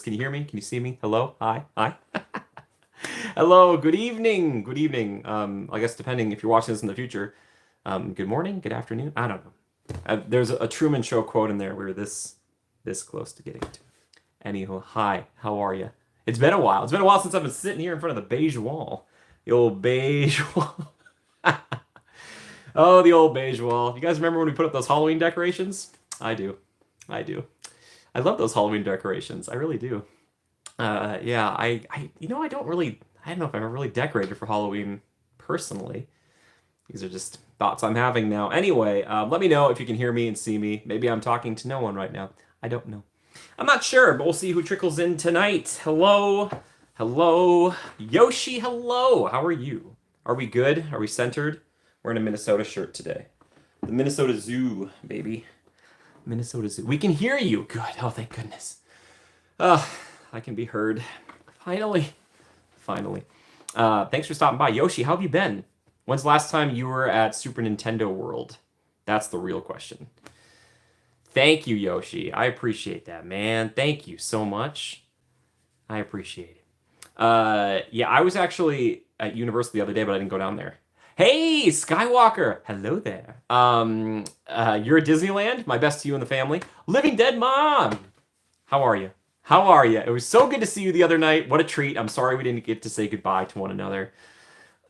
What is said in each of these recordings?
Can you hear me? Can you see me? Hello? Hi? Hi? Hello, good evening. Good evening. I guess depending if you're watching this in the future, good morning, good afternoon. I don't know. There's a Truman Show quote in there. We were this close to getting to. Anywho, hi. How are you? It's been a while. It's been a while since I've been sitting here in front of the beige wall. The old beige wall. Oh, the old beige wall. You guys remember when we put up those Halloween decorations? I do. I do. I love those Halloween decorations. I really do. Yeah, I don't know if I've ever really decorated for Halloween personally. These are just thoughts I'm having now. Anyway, let me know if you can hear me and see me. Maybe I'm talking to no one right now. I don't know. I'm not sure, but we'll see who trickles in tonight. Hello. Hello. Yoshi, hello. How are you? Are we good? Are we centered? We're in a Minnesota shirt today. The Minnesota Zoo, baby. Minnesota Zoo. We can hear you. Good. Oh, thank goodness. I can be heard. Finally. Finally. Thanks for stopping by. Yoshi, how have you been? When's the last time you were at Super Nintendo World? That's the real question. Thank you, Yoshi. I appreciate that, man. Thank you so much. I appreciate it. Yeah, I was actually at Universal the other day, but I didn't go down there. Hey, Skywalker. Hello there. You're at Disneyland? My best to you and the family. Living Dead Mom. How are you? How are you? It was so good to see you the other night. What a treat. I'm sorry we didn't get to say goodbye to one another.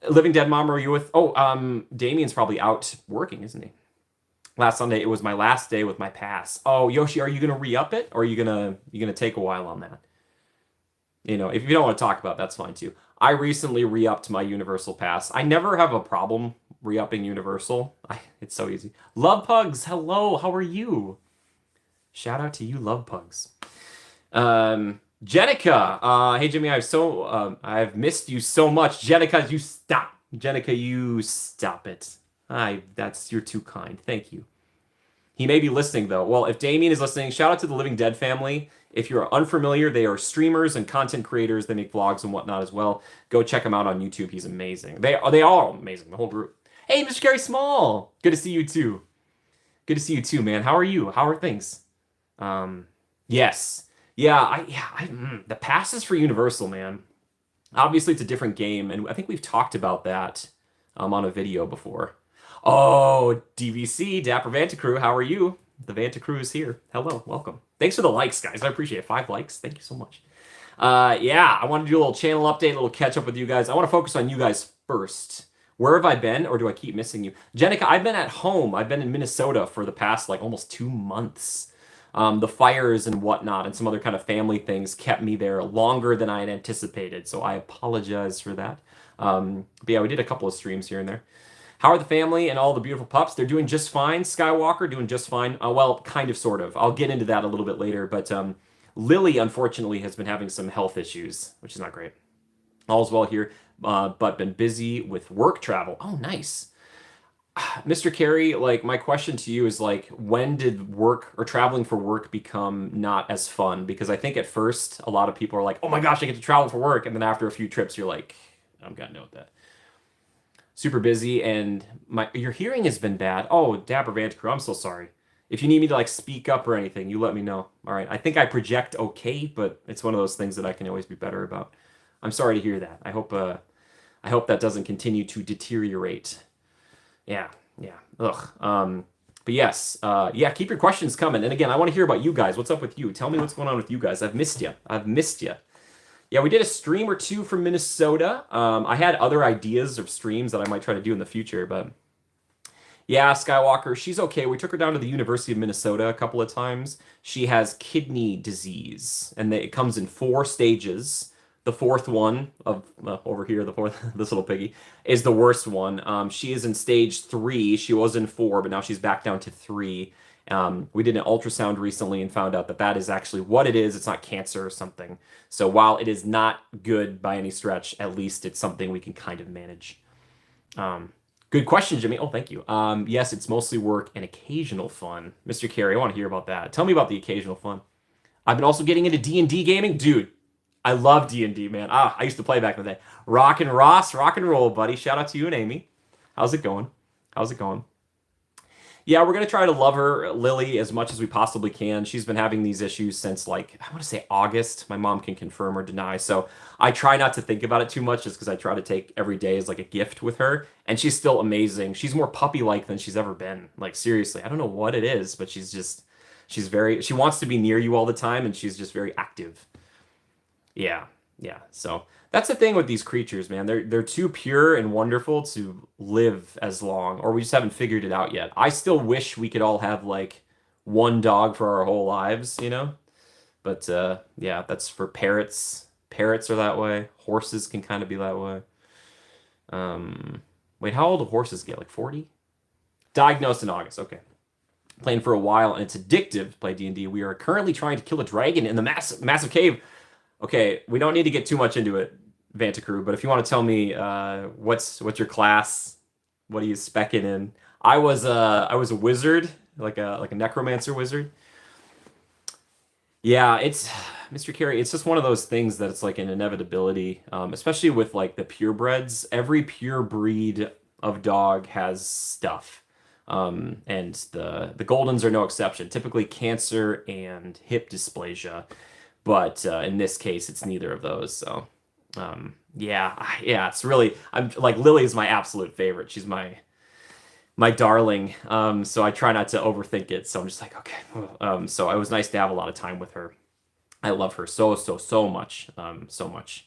Living Dead Mom, are you with? Oh, Damien's probably out working, isn't he? Last Sunday, it was my last day with my pass. Oh, Yoshi, are you gonna re-up it, or are you gonna take a while on that? You know, if you don't want to talk about it, that's fine too. I recently re-upped my Universal pass. I never have a problem re-upping Universal. It's so easy. Love Pugs, hello, how are you? Shout out to you, Love Pugs. Jenica, hey Jimmy, I've missed you so much. Jenica, you stop. Jenica, you stop it. You're too kind. Thank you. He may be listening though. Well, if Damien is listening, shout out to the Living Dead family. If you're unfamiliar, they are streamers and content creators. They make vlogs and whatnot as well. Go check him out on YouTube. He's amazing. They are amazing. The whole group. Hey, Mr. Gary Small. Good to see you too. Good to see you too, man. How are you? How are things? Yes. Yeah, the passes for Universal, man. Obviously, it's a different game, and I think we've talked about that on a video before. Oh, DVC, Dapper Vanta Crew, how are you? The Vanta Crew is here. Hello, welcome. Thanks for the likes, guys. I appreciate it. 5 likes. Thank you so much. Yeah, I want to do a little channel update, a little catch up with you guys. I want to focus on you guys first. Where have I been, or do I keep missing you? Jenica, I've been at home. I've been in Minnesota for the past, like, almost 2 months. The fires and whatnot and some other kind of family things kept me there longer than I had anticipated, so I apologize for that. But yeah, we did a couple of streams here and there. How are the family and all the beautiful pups? They're doing just fine. Skywalker doing just fine. Well, kind of, sort of. I'll get into that a little bit later, but Lily, unfortunately, has been having some health issues, which is not great. All's well here, but been busy with work travel. Oh, nice. Mr. Carey, like, my question to you is, like, when did work or traveling for work become not as fun? Because I think at first a lot of people are like, oh my gosh, I get to travel for work, and then after a few trips you're like, I'm gonna know that. Super busy, and your hearing has been bad. Oh, Dapper Vanta Crew, I'm so sorry. If you need me to, like, speak up or anything, you let me know. All right, I think I project okay, but it's one of those things that I can always be better about. I'm sorry to hear that. I hope that doesn't continue to deteriorate. Yeah. Ugh. But yes, yeah, keep your questions coming. And again, I want to hear about you guys. What's up with you? Tell me what's going on with you guys. I've missed you. Yeah, we did a stream or two from Minnesota. I had other ideas of streams that I might try to do in the future, but yeah, Skywalker, she's okay. We took her down to the University of Minnesota a couple of times. She has kidney disease, and it comes in 4 stages. The 4th one over here, the 4th, this little piggy, is the worst one. She is in stage 3. She was in 4, but now she's back down to 3. We did an ultrasound recently and found out that that is actually what it is. It's not cancer or something. So while it is not good by any stretch, at least it's something we can kind of manage. Good question, Jimmy. Oh, thank you. Yes, it's mostly work and occasional fun. Mr. Carey, I want to hear about that. Tell me about the occasional fun. I've been also getting into D&D gaming. Dude, I love D&D, man. I used to play back in the day. Rock and Ross, rock and roll, buddy. Shout out to you and Amy. How's it going? Yeah, we're gonna try to love her, Lily, as much as we possibly can. She's been having these issues since like I want to say August. My mom can confirm or deny. So I try not to think about it too much, just because I try to take every day as like a gift with her. And she's still amazing. She's more puppy-like than she's ever been. Like seriously, I don't know what it is, but she wants to be near you all the time, and she's just very active. Yeah, yeah. So that's the thing with these creatures, man. They're too pure and wonderful to live as long, or we just haven't figured it out yet. I still wish we could all have like one dog for our whole lives, you know? But yeah, that's for parrots. Parrots are that way. Horses can kind of be that way. Wait, how old do horses get? Like 40? Diagnosed in August. Okay. Playing for a while, and it's addictive to play D&D. We are currently trying to kill a dragon in the massive cave. Okay, we don't need to get too much into it, Vantacrew, but if you want to tell me what's your class, what are you specking in? I was a wizard, like a necromancer wizard. Yeah, it's Mr. Carey, it's just one of those things that it's like an inevitability, especially with like the purebreds. Every pure breed of dog has stuff. And the Goldens are no exception. Typically cancer and hip dysplasia. But in this case, it's neither of those. So, yeah, yeah, it's really I'm like Lily is my absolute favorite. She's my darling. So I try not to overthink it. So I'm just like, okay. So it was nice to have a lot of time with her. I love her so much. So much.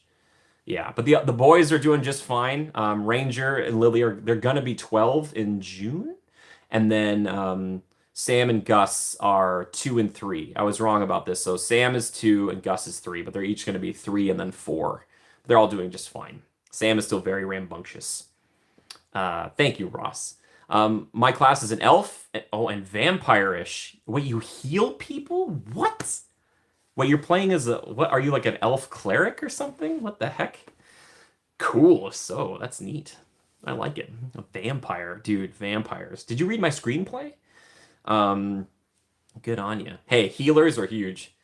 Yeah, but the boys are doing just fine. Ranger and Lily they're gonna be 12 in June, and then Sam and Gus are 2 and 3. I was wrong about this. So Sam is 2 and Gus is 3, but they're each gonna be 3 and then 4. They're all doing just fine. Sam is still very rambunctious. Thank you, Ross. My class is an elf. Oh, and vampire-ish. Wait, you heal people? What? Wait, you're playing as what? Are you like an elf cleric or something? What the heck? Cool. So that's neat. I like it. A vampire, dude. Vampires. Did you read my screenplay? Um, Good on you. Hey, healers are huge.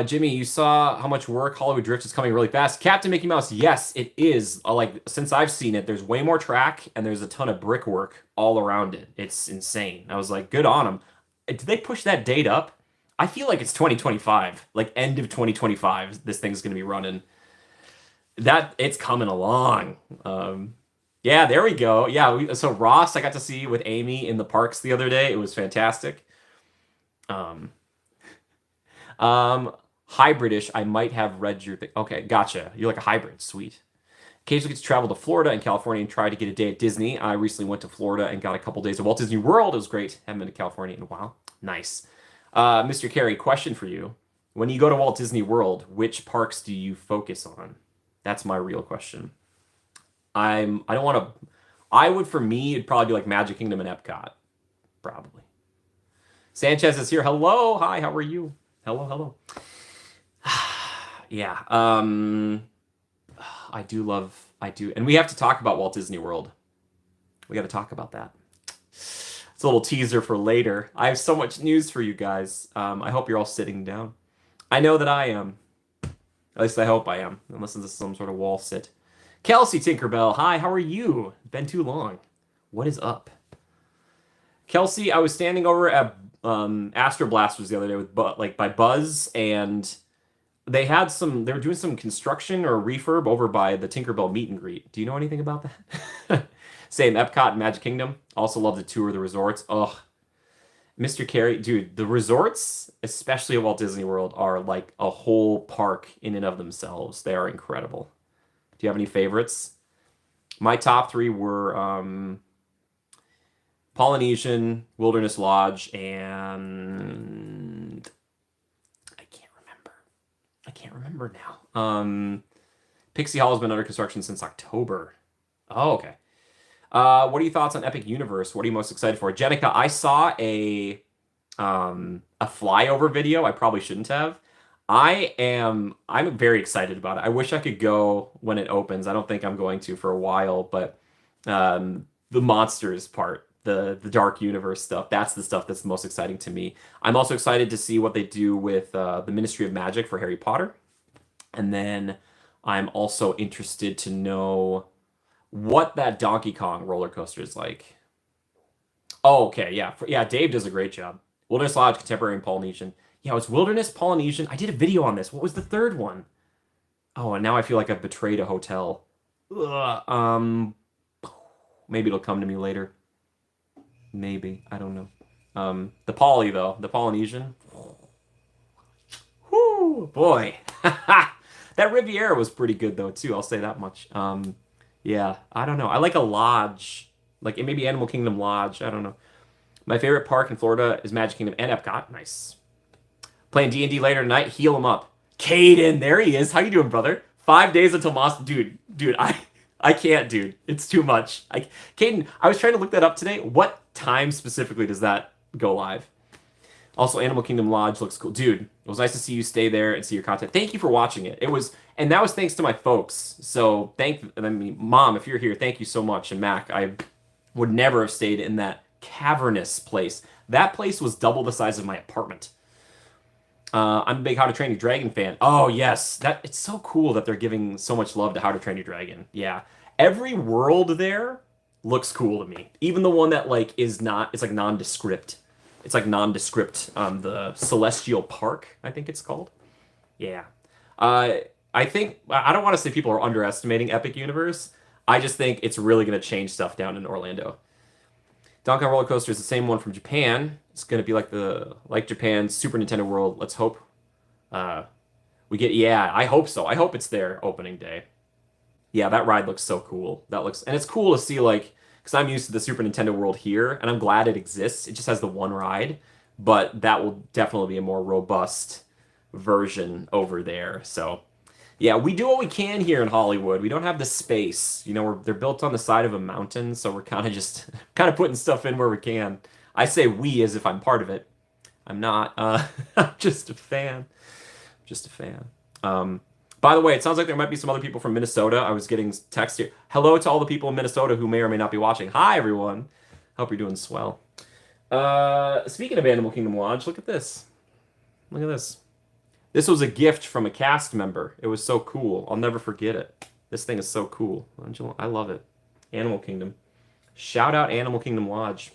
Jimmy, you saw how much work Hollywood Drift is coming really fast. Captain Mickey Mouse, yes, it is. Like since I've seen it, there's way more track and there's a ton of brickwork all around it. It's insane. I was like, good on them. Did they push that date up? I feel like it's 2025, like end of 2025. This thing's gonna be running. That it's coming along. Yeah, there we go. Yeah, so Ross, I got to see with Amy in the parks the other day. It was fantastic. Um, Hybridish. I might have read your thing. Okay, gotcha. You're like a hybrid. Sweet. Occasionally get to travel to Florida and California and try to get a day at Disney. I recently went to Florida and got a couple days of Walt Disney World. It was great. Haven't been to California in a while. Nice. Mr. Carey, question for you. When you go to Walt Disney World, which parks do you focus on? That's my real question. I don't want to. I would, for me, it'd probably be like Magic Kingdom and Epcot. Probably. Sanchez is here. Hello. Hi, how are you? Hello, hello. Yeah. I do. And we have to talk about Walt Disney World. We got to talk about that. It's a little teaser for later. I have so much news for you guys. I hope you're all sitting down. I know that I am. At least I hope I am. Unless this is some sort of wall sit. Kelsey Tinkerbell, hi, how are you? Been too long. What is up? Kelsey, I was standing over at Astro Blasters the other day with by Buzz, and they were doing some construction or refurb over by the Tinkerbell meet and greet. Do you know anything about that? Same, Epcot and Magic Kingdom. Also love to tour the resorts. Ugh. Mr. Carey, dude, the resorts, especially at Walt Disney World, are like a whole park in and of themselves. They are incredible. Do you have any favorites? My top three were Polynesian, Wilderness Lodge, and I can't remember. I can't remember now. Pixie Hall has been under construction since October. Oh, okay. What are your thoughts on Epic Universe? What are you most excited for? Jenica, I saw a flyover video. I probably shouldn't have. I'm very excited about it. I wish I could go when it opens. I don't think I'm going to for a while, but the monsters part, the dark universe stuff, that's the stuff that's most exciting to me. I'm also excited to see what they do with the Ministry of Magic for Harry Potter. And then I'm also interested to know what that Donkey Kong roller coaster is like. Oh, okay, yeah, yeah. Dave does a great job. Wilderness Lodge, Contemporary and Polynesian. Yeah, it was Wilderness, Polynesian. I did a video on this. What was the third one? Oh, and now I feel like I've betrayed a hotel. Ugh, maybe it'll come to me later. Maybe, I don't know. The Poly though, the Polynesian. Whoo, boy. That Riviera was pretty good though too. I'll say that much. Yeah, I don't know. I like a lodge, like maybe Animal Kingdom Lodge. I don't know. My favorite park in Florida is Magic Kingdom and Epcot. Nice. Playing D&D later tonight. Heal him up. Caden, there he is. How you doing, brother? 5 days until Moss. Dude, I can't, dude. It's too much. Caden, I was trying to look that up today. What time specifically does that go live? Also, Animal Kingdom Lodge looks cool. Dude, it was nice to see you stay there and see your content. Thank you for watching it. It was, and that was thanks to my folks. So Mom, if you're here, thank you so much. And Mac, I would never have stayed in that cavernous place. That place was double the size of my apartment. I'm a big How to Train Your Dragon fan. Oh yes, it's so cool that they're giving so much love to How to Train Your Dragon. Yeah, every world there looks cool to me. Even the one that like is not, it's like nondescript. It's like nondescript. The Celestial Park, I think it's called. Yeah. I think I don't want to say people are underestimating Epic Universe. I just think it's really going to change stuff down in Orlando. Donkey Kong Roller Coaster is the same one from Japan. It's going to be like Japan's Super Nintendo World. Let's hope we get. Yeah, I hope so. I hope it's their opening day. Yeah, that ride looks so cool. And it's cool to see like because I'm used to the Super Nintendo World here, and I'm glad it exists. It just has the one ride, but that will definitely be a more robust version over there. So yeah, we do what we can here in Hollywood. We don't have the space. You know, they're built on the side of a mountain, so we're kind of just kind of putting stuff in where we can. I say we as if I'm part of it. I'm not. I'm just a fan. Just a fan. By the way, it sounds like there might be some other people from Minnesota. I was getting text here. Hello to all the people in Minnesota who may or may not be watching. Hi, everyone. Hope you're doing swell. Speaking of Animal Kingdom Lodge, look at this. Look at this. This was a gift from a cast member. It was so cool. I'll never forget it. This thing is so cool. I love it. Animal Kingdom. Shout out Animal Kingdom Lodge.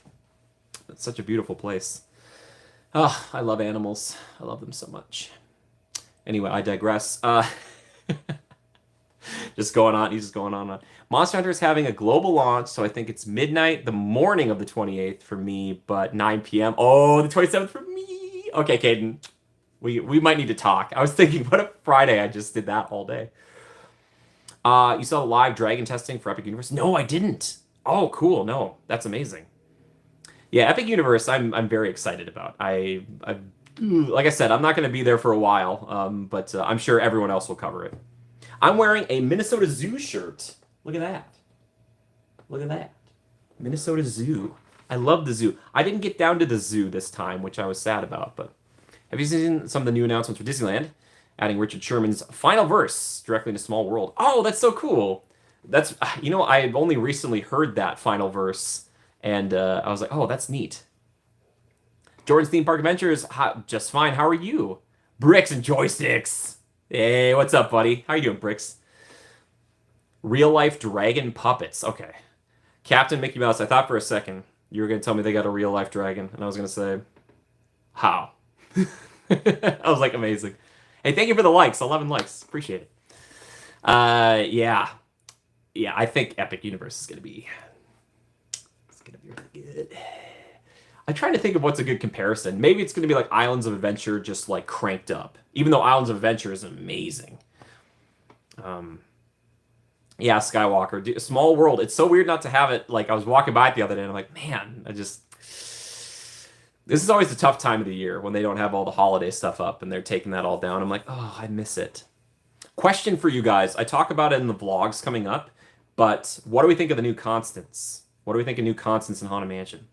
It's such a beautiful place. Oh, I love animals. I love them so much. Anyway, I digress. Just going on. He's just going on. Monster Hunter is having a global launch, so I think it's midnight, the morning of the 28th for me, but 9 p.m. Oh, the 27th for me. Okay, Caden. We might need to talk. I was thinking, what if Friday I just did that all day? You saw live dragon testing for Epic Universe? No, I didn't. Oh, cool. No, that's amazing. Yeah, Epic Universe, I'm very excited about. Like I said, I'm not going to be there for a while, but I'm sure everyone else will cover it. I'm wearing a Minnesota Zoo shirt. Look at that. Look at that. Minnesota Zoo. I love the zoo. I didn't get down to the zoo this time, which I was sad about, but have you seen some of the new announcements for Disneyland? Adding Richard Sherman's final verse directly to Small World. Oh, that's so cool. That's, I had only recently heard that final verse, and I was like, oh, that's neat. Jordan's Theme Park Adventures, just fine. How are you? Bricks and joysticks. Hey, what's up, buddy? How you doing, Bricks? Real life dragon puppets. Okay. Captain Mickey Mouse, I thought for a second you were going to tell me they got a real life dragon, and I was going to say, how? I was like, amazing. Hey, thank you for the likes. 11 likes. Appreciate it. Yeah. Yeah, I think Epic Universe is going to be... It's going to be really good. I'm trying to think of what's a good comparison. Maybe it's going to be like Islands of Adventure just like cranked up. Even though Islands of Adventure is amazing. Yeah, Skywalker. Small World. It's so weird not to have it. Like, I was walking by it the other day and I'm like, man, This is always the tough time of the year when they don't have all the holiday stuff up and they're taking that all down. I'm like, oh, I miss it. Question for you guys. I talk about it in the vlogs coming up, but what do we think of the new Constants? What do we think of new Constants in Haunted Mansion?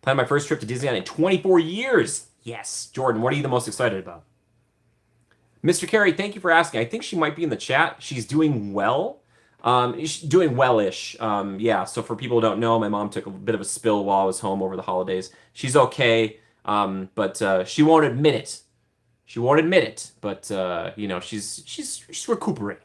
Planned my first trip to Disneyland in 24 years. Yes. Jordan, what are you the most excited about? Mr. Carey, thank you for asking. I think she might be in the chat. She's doing well. She's doing well-ish. Yeah, so for people who don't know, my mom took a bit of a spill while I was home over the holidays. She's okay, but she won't admit it. She won't admit it, but she's recuperating.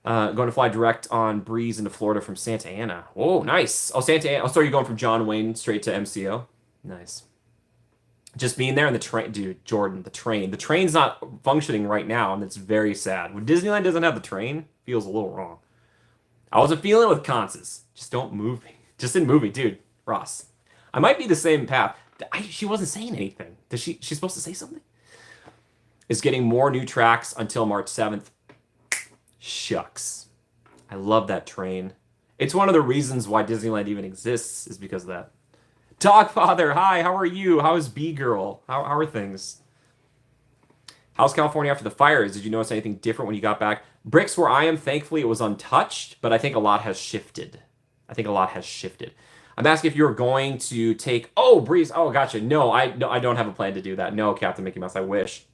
Going to fly direct on Breeze into Florida from Santa Ana. Whoa, nice. Oh, Santa Ana. Oh, sorry, you're going from John Wayne straight to MCO. Nice. Just being there in the train, dude, Jordan, the train. The train's not functioning right now, and it's very sad. When Disneyland doesn't have the train, feels a little wrong. I wasn't feeling it with Constance. Just don't move me. Just didn't move me, dude. Ross. I might be the same path. She wasn't saying anything. She's supposed to say something? Is getting more new tracks until March 7th. Shucks. I love that train. It's one of the reasons why Disneyland even exists is because of that. Dogfather, hi, how are you? How is B-Girl? How are things? How's California after the fires? Did you notice anything different when you got back? Bricks, where I am, thankfully, it was untouched, but I think a lot has shifted. I'm asking if you're going to take... Oh, Breeze. Oh, gotcha. No, I don't have a plan to do that. No, Captain Mickey Mouse, I wish.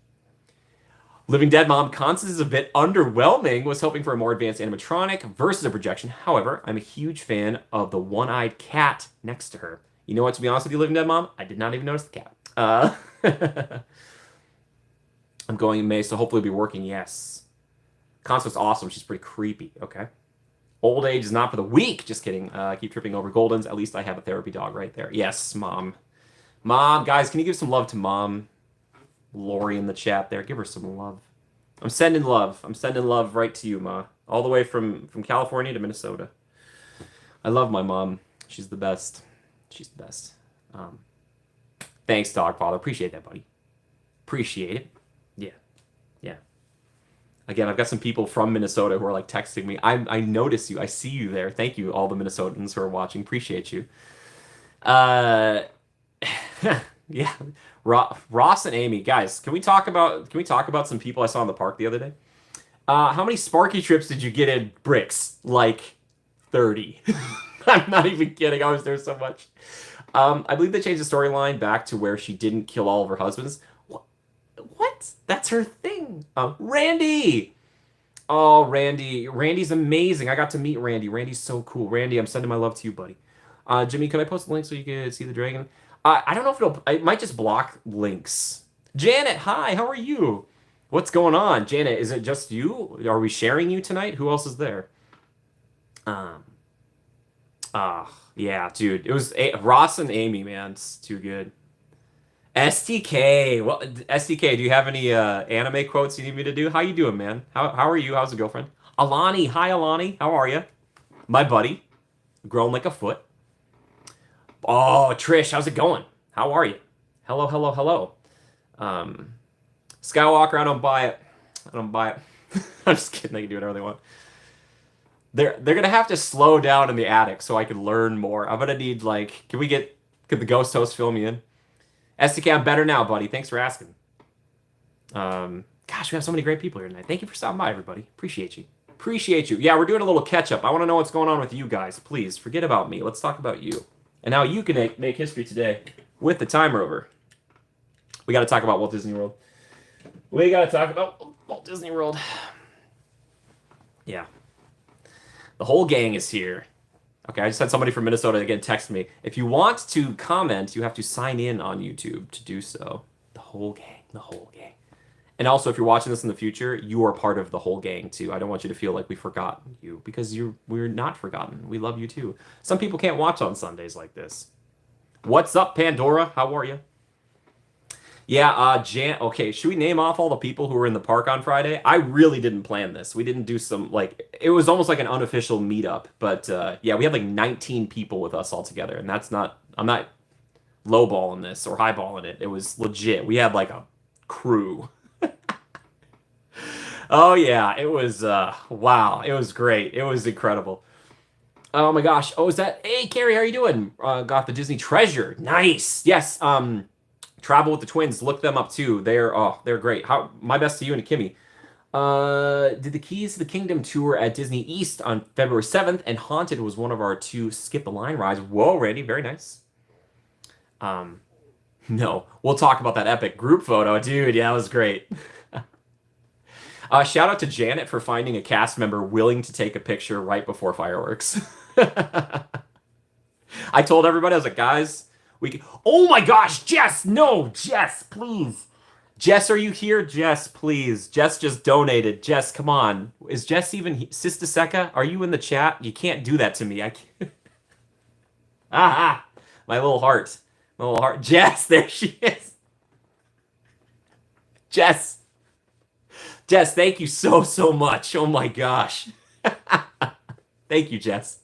Living Dead Mom, Constance is a bit underwhelming. Was hoping for a more advanced animatronic versus a projection. However, I'm a huge fan of the one-eyed cat next to her. You know what, to be honest with you, Living Dead Mom? I did not even notice the cat. I'm going in May, so hopefully it'll be working. Yes. Constance awesome. She's pretty creepy. Okay. Old age is not for the weak. Just kidding. Keep tripping over Goldens. At least I have a therapy dog right there. Yes, Mom. Mom, guys, can you give some love to Mom? Lori in the chat there. Give her some love. I'm sending love. I'm sending love right to you, Ma. All the way from California to Minnesota. I love my mom. She's the best. She's the best. Thanks, Dogfather. Appreciate that, buddy. Appreciate it. Yeah. Yeah. Again, I've got some people from Minnesota who are like texting me. I notice you. I see you there. Thank you, all the Minnesotans who are watching. Appreciate you. Yeah. Ross and Amy, guys, can we talk about some people I saw in the park the other day? How many Sparky trips did you get in Bricks? Like 30. I'm not even kidding. I was there so much. I believe they changed the storyline back to where she didn't kill all of her husbands. What? That's her thing. Randy. Oh, Randy. Randy's amazing. I got to meet Randy. Randy's so cool. Randy, I'm sending my love to you, buddy. Jimmy, could I post a link so you can see the dragon? I don't know if it might just block links. Janet, hi, how are you? What's going on? Janet, is it just you? Are we sharing you tonight? Who else is there? Yeah, dude. It was Ross and Amy, man. It's too good. STK. Well, STK, do you have any anime quotes you need me to do? How you doing, man? How are you? How's the girlfriend? Alani. Hi, Alani. How are you? My buddy. Grown like a foot. Oh, Trish, how's it going? How are you? Hello, hello, hello. Skywalker, I don't buy it. I'm just kidding. They can do whatever they want. They're gonna have to slow down in the attic so I can learn more. I'm gonna need could the ghost host fill me in? SDK, I'm better now, buddy. Thanks for asking. Gosh, we have so many great people here tonight. Thank you for stopping by, everybody. Appreciate you. Yeah, we're doing a little catch up. I want to know what's going on with you guys. Please forget about me. Let's talk about you and how you can make history today with the Time Rover. We got to talk about Walt Disney World. Yeah. The whole gang is here. Okay, I just had somebody from Minnesota again text me. If you want to comment, you have to sign in on YouTube to do so. The whole gang. And also, if you're watching this in the future, you are part of the whole gang too. I don't want you to feel like we forgot you, because we're not forgotten. We love you too. Some people can't watch on Sundays like this. What's up, Pandora? How are you? Yeah, okay, should we name off all the people who were in the park on Friday? I really didn't plan this. We didn't do it was almost like an unofficial meetup, but yeah, we had like 19 people with us all together, and I'm not lowballing this or highballing it. It was legit. We had like a crew. Oh yeah, it was, wow, it was great. It was incredible. Oh my gosh. Oh, hey, Carrie, how are you doing? Got the Disney Treasure. Nice. Yes, Travel with the Twins, look them up too. They're great. My best to you and Kimmy. Did the Keys to the Kingdom tour at Disney East on February 7th, and Haunted was one of our 2 skip the line rides. Whoa, Randy, very nice. No, we'll talk about that epic group photo, dude. Yeah, it was great. Shout out to Janet for finding a cast member willing to take a picture right before fireworks. I told everybody, I was like, guys. Oh my gosh, Jess, please. Jess, are you here? Jess, please. Jess just donated. Jess, come on. Is Jess even Sister Seca? Are you in the chat? You can't do that to me. I can't. Ah, my little heart. My little heart. Jess, there she is. Jess. Jess, thank you so much. Oh my gosh. Thank you, Jess.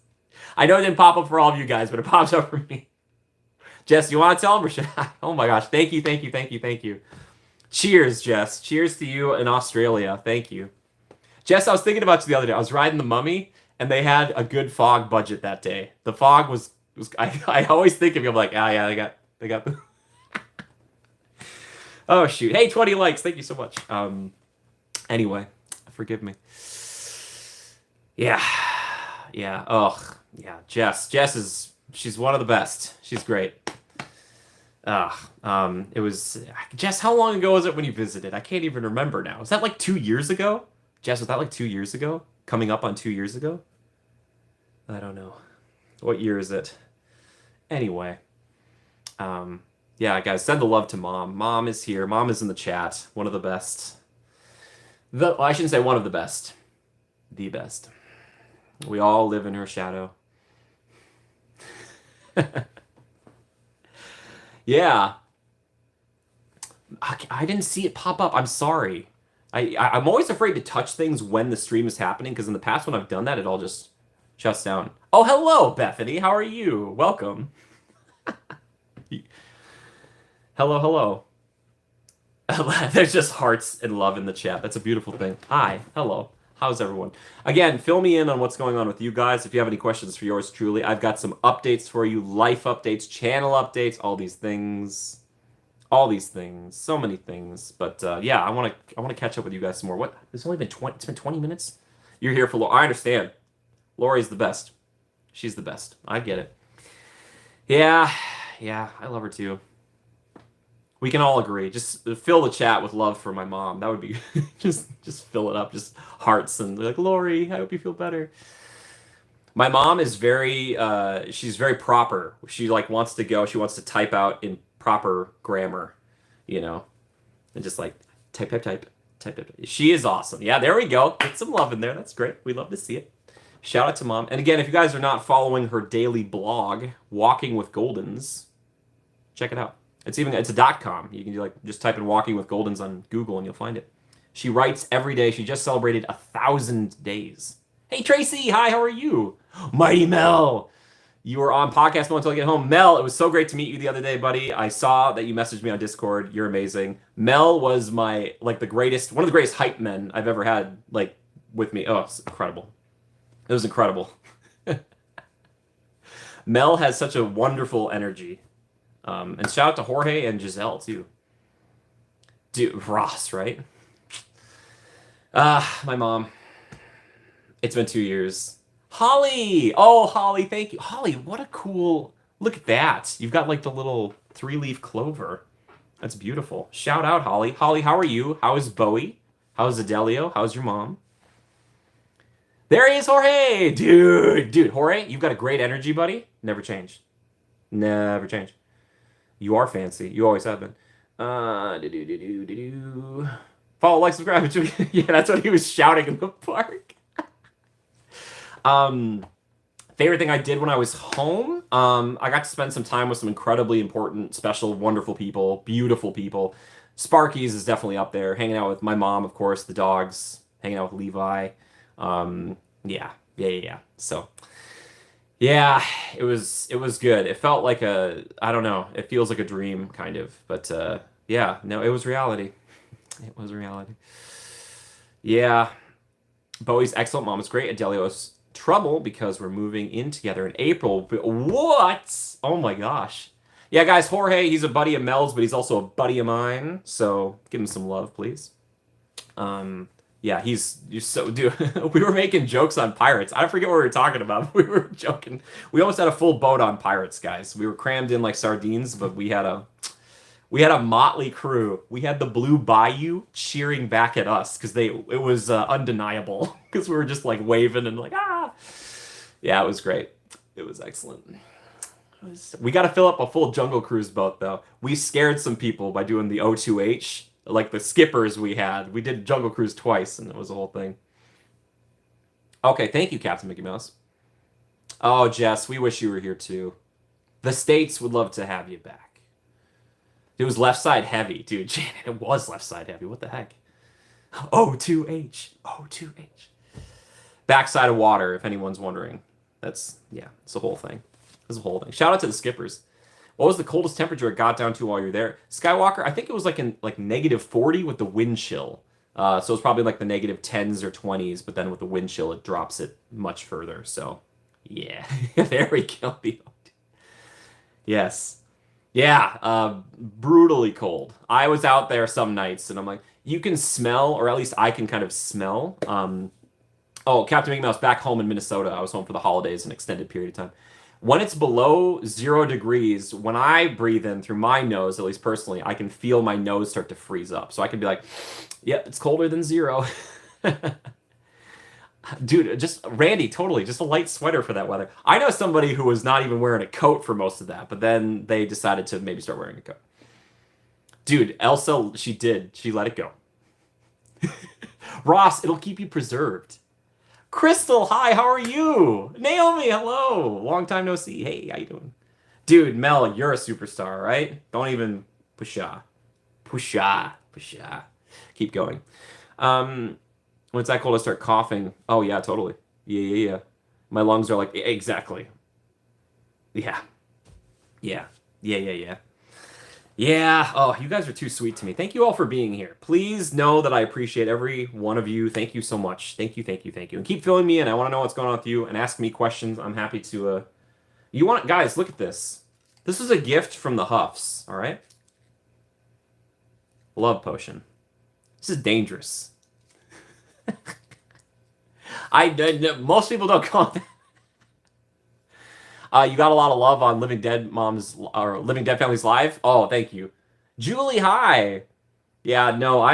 I know it didn't pop up for all of you guys, but it pops up for me. Jess, you want to tell them or should I? Oh my gosh. Thank you. Cheers, Jess. Cheers to you in Australia. Thank you. Jess, I was thinking about you the other day. I was riding the Mummy, and they had a good fog budget that day. The fog was I always think of you. I'm like, ah, yeah, they got the. Oh shoot! Hey, 20 likes. Thank you so much. Anyway, forgive me. Yeah, yeah. Ugh, yeah. She's one of the best. She's great. It was Jess. How long ago was it when you visited? I can't even remember now. Was that like 2 years ago? Jess, was that like 2 years ago? Coming up on 2 years ago? I don't know. What year is it? Anyway, yeah, guys, send the love to Mom. Mom is here. Mom is in the chat. One of the best. Well, I shouldn't say one of the best. The best. We all live in her shadow. Yeah. I didn't see it pop up. I'm sorry. I'm always afraid to touch things when the stream is happening because in the past when I've done that, it all just shuts down. Oh, hello, Bethany. How are you? Welcome. Hello. There's just hearts and love in the chat. That's a beautiful thing. Hi. Hello. How's everyone? Again, fill me in on what's going on with you guys. If you have any questions for yours truly, I've got some updates for you, life updates, channel updates, all these things. So many things. But yeah, I want to catch up with you guys some more. What? It's only been 20. It's been 20 minutes. You're here for Lori. I understand. Lori's the best. She's the best. I get it. Yeah, I love her too. We can all agree. Just fill the chat with love for my mom. That would be just fill it up, just hearts and like Lori. I hope you feel better. My mom is she's very proper. She like wants to go. She wants to type out in proper grammar, and just like type. She is awesome. Yeah, there we go. Get some love in there. That's great. We love to see it. Shout out to Mom. And again, if you guys are not following her daily blog, Walking with Goldens, check it out. It's a .com. You can just type in Walking with Goldens on Google and you'll find it. She writes every day. She just celebrated 1,000 days. Hey Tracy, hi, how are you? Mighty Mel, you were on podcast mode until I get home. Mel, it was so great to meet you the other day, buddy. I saw that you messaged me on Discord. You're amazing. Mel was one of the greatest hype men I've ever had with me. Oh, it's incredible. It was incredible. Mel has such a wonderful energy. And shout out to Jorge and Giselle too. Dude, Ross, right? My mom. It's been 2 years. Holly! Oh, Holly, thank you. Holly, what a cool... Look at that. You've got the little 3-leaf clover. That's beautiful. Shout out, Holly. Holly, how are you? How is Bowie? How's Adelio? How's your mom? There he is, Jorge! Dude, Jorge, you've got a great energy, buddy. Never changed. Never changed. You are fancy. You always have been. Follow, like, subscribe. Yeah, that's what he was shouting in the park. Favorite thing I did when I was home? I got to spend some time with some incredibly important, special, wonderful people, beautiful people. Sparky's is definitely up there. Hanging out with my mom, of course, the dogs. Hanging out with Levi. Yeah. So, yeah, it was good. It felt like I don't know. It feels like a dream, kind of. But yeah, no, it was reality. It was reality. Yeah. Bowie's excellent. Mom was great. Adelio's trouble because we're moving in together in April. But what? Oh my gosh. Yeah, guys, Jorge, he's a buddy of Mel's, but he's also a buddy of mine. So give him some love, please. Yeah, you're so, dude, we were making jokes on pirates. I forget what we were talking about. We were joking. We almost had a full boat on pirates, guys. We were crammed in like sardines, but we had a motley crew. We had the Blue Bayou cheering back at us because it was undeniable because we were just like waving and like, ah. Yeah, it was great. It was excellent. We got to fill up a full Jungle Cruise boat though. We scared some people by doing the O2H. like the skippers we had. We did Jungle Cruise twice, and it was a whole thing. Okay, thank you, Captain Mickey Mouse. Oh, Jess, we wish you were here too. The States would love to have you back. It was left side heavy, dude. Janet, it was left side heavy. What the heck? O2H. O2H. Backside of water, if anyone's wondering. That's, yeah, it's the whole thing. It's the whole thing. Shout out to the skippers. What was the coldest temperature it got down to while you were there? Skywalker, I think it was like in like -40 with the wind chill. So it's probably like the -10s or 20s, but then with the wind chill, it drops it much further. So, yeah. There we go. Yes. Yeah, brutally cold. I was out there some nights, and I'm like, you can smell, or at least I can kind of smell. Oh, Captain Mickey Mouse back home in Minnesota. I was home for the holidays, an extended period of time. When it's below 0 degrees, when I breathe in through my nose, at least personally, I can feel my nose start to freeze up. So I can be like, yep, it's colder than 0. Dude, just Randy, totally, just a light sweater for that weather. I know somebody who was not even wearing a coat for most of that, but then they decided to maybe start wearing a coat. Dude, Elsa, she did. She let it go. Ross, it'll keep you preserved. Crystal, hi, how are you? Naomi, hello. Long time no see. Hey, how you doing? Dude, Mel, you're a superstar, right? Don't even pusha. Pusha. Pusha. Keep going. When it's that cold, I start coughing. Oh, yeah, totally. Yeah. My lungs are like, exactly. Yeah. Yeah. Yeah. Oh, you guys are too sweet to me. Thank you all for being here. Please know that I appreciate every one of you. Thank you so much. Thank you. And keep filling me in. I want to know what's going on with you and ask me questions. I'm happy to, you want, guys, look at this. This is a gift from the Huffs, all right? Love potion. This is dangerous. Most people don't call it that. You got a lot of love on Living Dead Moms or Living Dead Families Live. Oh, thank you, Julie. Hi. Yeah, no,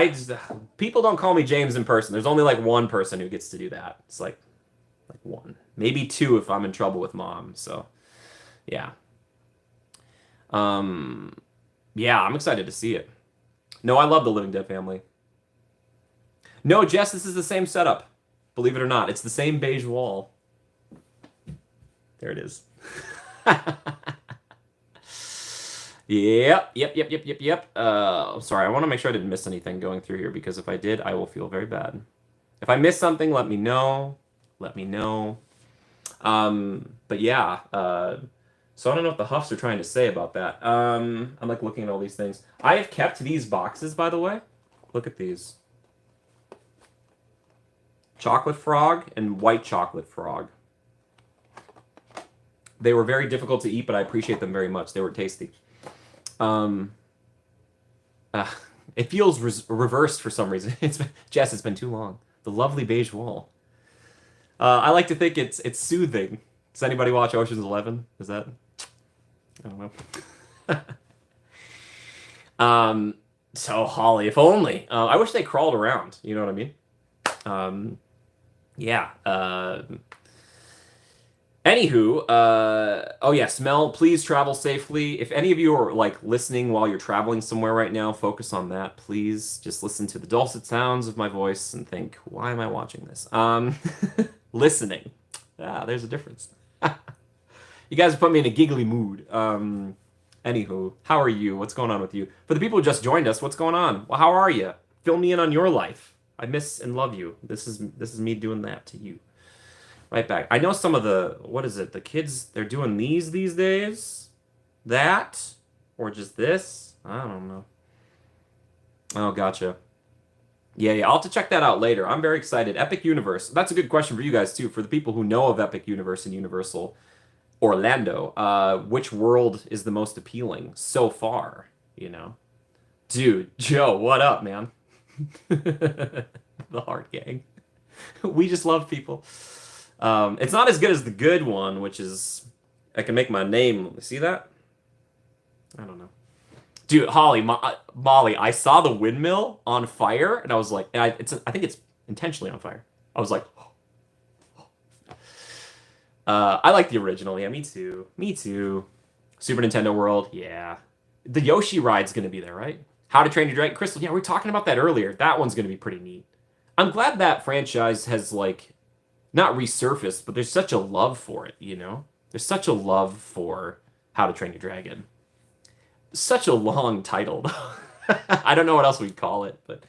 people don't call me James in person. There's only like one person who gets to do that. It's like one, maybe two if I'm in trouble with mom. So, yeah. Yeah, I'm excited to see it. No, I love the Living Dead family. No, Jess, this is the same setup. Believe it or not, it's the same beige wall. There it is. Yep. Sorry, I want to make sure I didn't miss anything going through here, because if I did, I will feel very bad. If I missed something, let me know. But yeah, so I don't know what the Huffs are trying to say about that. I'm like looking at all these things. I have kept these boxes, by the way. Look at these. Chocolate frog and white chocolate frog. They were very difficult to eat, but I appreciate them very much. They were tasty. It feels reversed for some reason. Jess, it's been too long. The lovely beige wall. I like to think it's soothing. Does anybody watch Ocean's 11? Is that? I don't know. So Holly, if only. I wish they crawled around. You know what I mean? Yeah. Anywho, oh yes, Mel, please travel safely. If any of you are like listening while you're traveling somewhere right now, focus on that, please. Just listen to the dulcet sounds of my voice and think, why am I watching this? Listening. There's a difference. You guys put me in a giggly mood. Anywho, how are you? What's going on with you? For the people who just joined us, what's going on? Well, how are you? Fill me in on your life. I miss and love you. This is me doing that to you. Right back. I know some of the kids, they're doing these days? That? Or just this? I don't know. Oh, gotcha. Yeah, I'll have to check that out later. I'm very excited. Epic Universe. That's a good question for you guys, too. For the people who know of Epic Universe and Universal Orlando, which world is the most appealing so far, you know? Dude, Joe, what up, man? The Heart Gang. We just love people. It's not as good as the good one, which is I can make my name. See that? I don't know. Dude, Molly, I saw the windmill on fire, and I was like, I think it's intentionally on fire. I was like, I like the original. Yeah, me too. Super Nintendo World. Yeah, the Yoshi ride's gonna be there, right? How to Train Your Dragon Crystal. Yeah, we were talking about that earlier. That one's going to be pretty neat. I'm glad that franchise has like not resurfaced, but there's such a love for it, you know? There's such a love for How to Train Your Dragon. Such a long title. I don't know what else we'd call it, but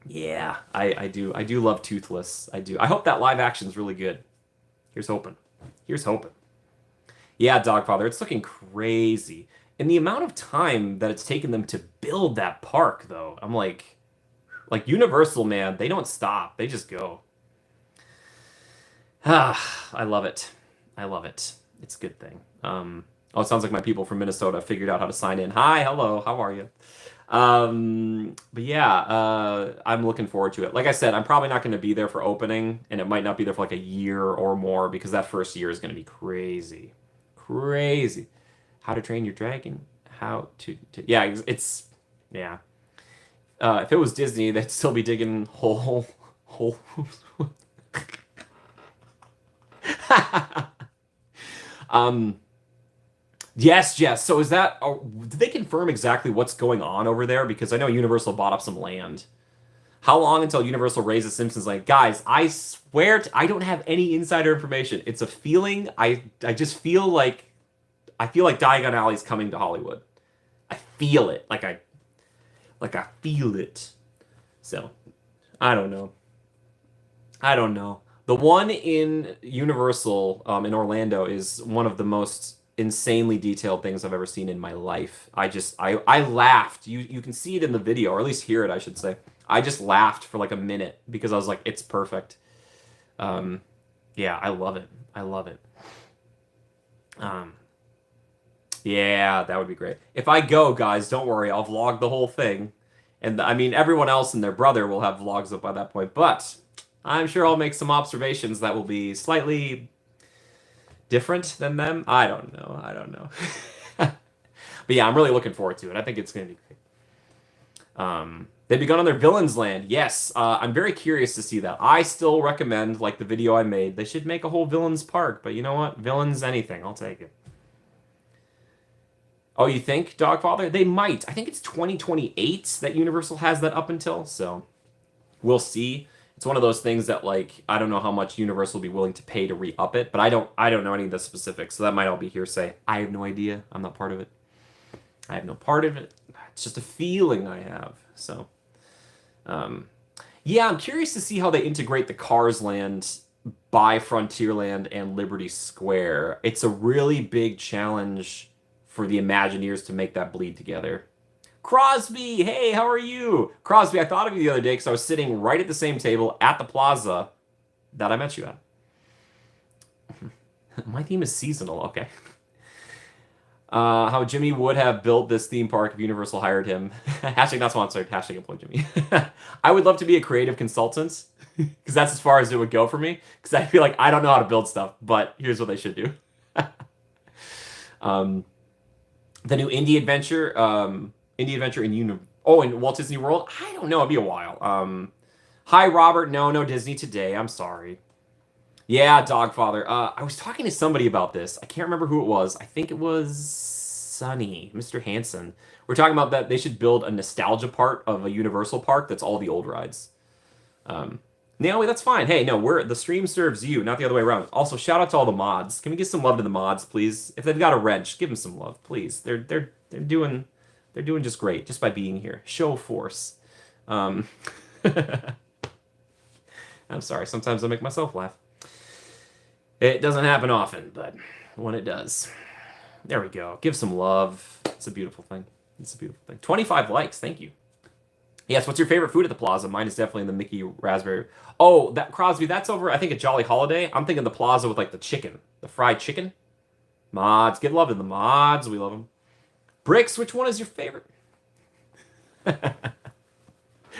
yeah, I do love Toothless. I do. I hope that live action's really good. Here's hoping. Here's hoping. Yeah, Dogfather, it's looking crazy. And the amount of time that it's taken them to build that park, though, I'm like Universal, man, they don't stop. They just go. Ah, I love it. I love it. It's a good thing. Oh, it sounds like my people from Minnesota figured out how to sign in. Hi, hello, how are you? But yeah, I'm looking forward to it. Like I said, I'm probably not going to be there for opening, and it might not be there for like a year or more because that first year is going to be crazy. Crazy. How to Train Your Dragon. How to yeah, it's yeah. If it was Disney, they'd still be digging holes. um, yes, Jess. So is that? Did they confirm exactly what's going on over there? Because I know Universal bought up some land. How long until Universal raises Simpsons? Like, guys, I swear I don't have any insider information. It's a feeling. I just feel like Diagon Alley's coming to Hollywood. I feel it. Like I feel it. So, I don't know. I don't know. The one in Universal in Orlando is one of the most insanely detailed things I've ever seen in my life. I laughed. You can see it in the video, or at least hear it, I should say. I just laughed for like a minute because I was like, it's perfect. Yeah, I love it. I love it. Yeah, that would be great. If I go, guys, don't worry. I'll vlog the whole thing. And I mean, everyone else and their brother will have vlogs up by that point. But I'm sure I'll make some observations that will be slightly different than them. I don't know. I don't know. But yeah, I'm really looking forward to it. I think it's going to be great. They've begun on their Villains Land. Yes, I'm very curious to see that. I still recommend, like the video I made, they should make a whole Villains Park. But you know what? Villains anything. I'll take it. Oh, you think, Dogfather? They might. I think it's 2028 that Universal has that up until, so we'll see. It's one of those things that, like, I don't know how much Universal will be willing to pay to re-up it, but I don't know any of the specifics, so that might all be hearsay. I have no idea. I'm not part of it. I have no part of it. It's just a feeling I have, so. Yeah, I'm curious to see how they integrate the Cars Land by Frontierland and Liberty Square. It's a really big challenge for the Imagineers to make that bleed together. Crosby, hey, how are you? Crosby, I thought of you the other day because I was sitting right at the same table at the plaza that I met you at. My theme is seasonal, okay. How Jimmy would have built this theme park if Universal hired him. Hashtag not sponsored, hashtag employ Jimmy. I would love to be a creative consultant because that's as far as it would go for me because I feel like I don't know how to build stuff, but here's what they should do. The new Indie Adventure in Walt Disney World. I don't know. It'll be a while. Hi, Robert. No Disney today. I'm sorry. Yeah, Dogfather. I was talking to somebody about this. I can't remember who it was. I think it was Sonny, Mr. Hansen. We're talking about that they should build a nostalgia part of a Universal park that's all the old rides. Naomi, that's fine. Hey, no, the stream serves you, not the other way around. Also, shout out to all the mods. Can we give some love to the mods, please? If they've got a wrench, give them some love, please. They're doing just great just by being here. Show force. I'm sorry. Sometimes I make myself laugh. It doesn't happen often, but when it does, there we go. Give some love. It's a beautiful thing. It's a beautiful thing. 25 likes. Thank you. Yes, what's your favorite food at the plaza? Mine is definitely the Mickey Raspberry. Oh, that Crosby, that's over, I think, a Jolly Holiday. I'm thinking the plaza with, like, the chicken. The fried chicken. Mods. Give love to the mods. We love them. Bricks, which one is your favorite?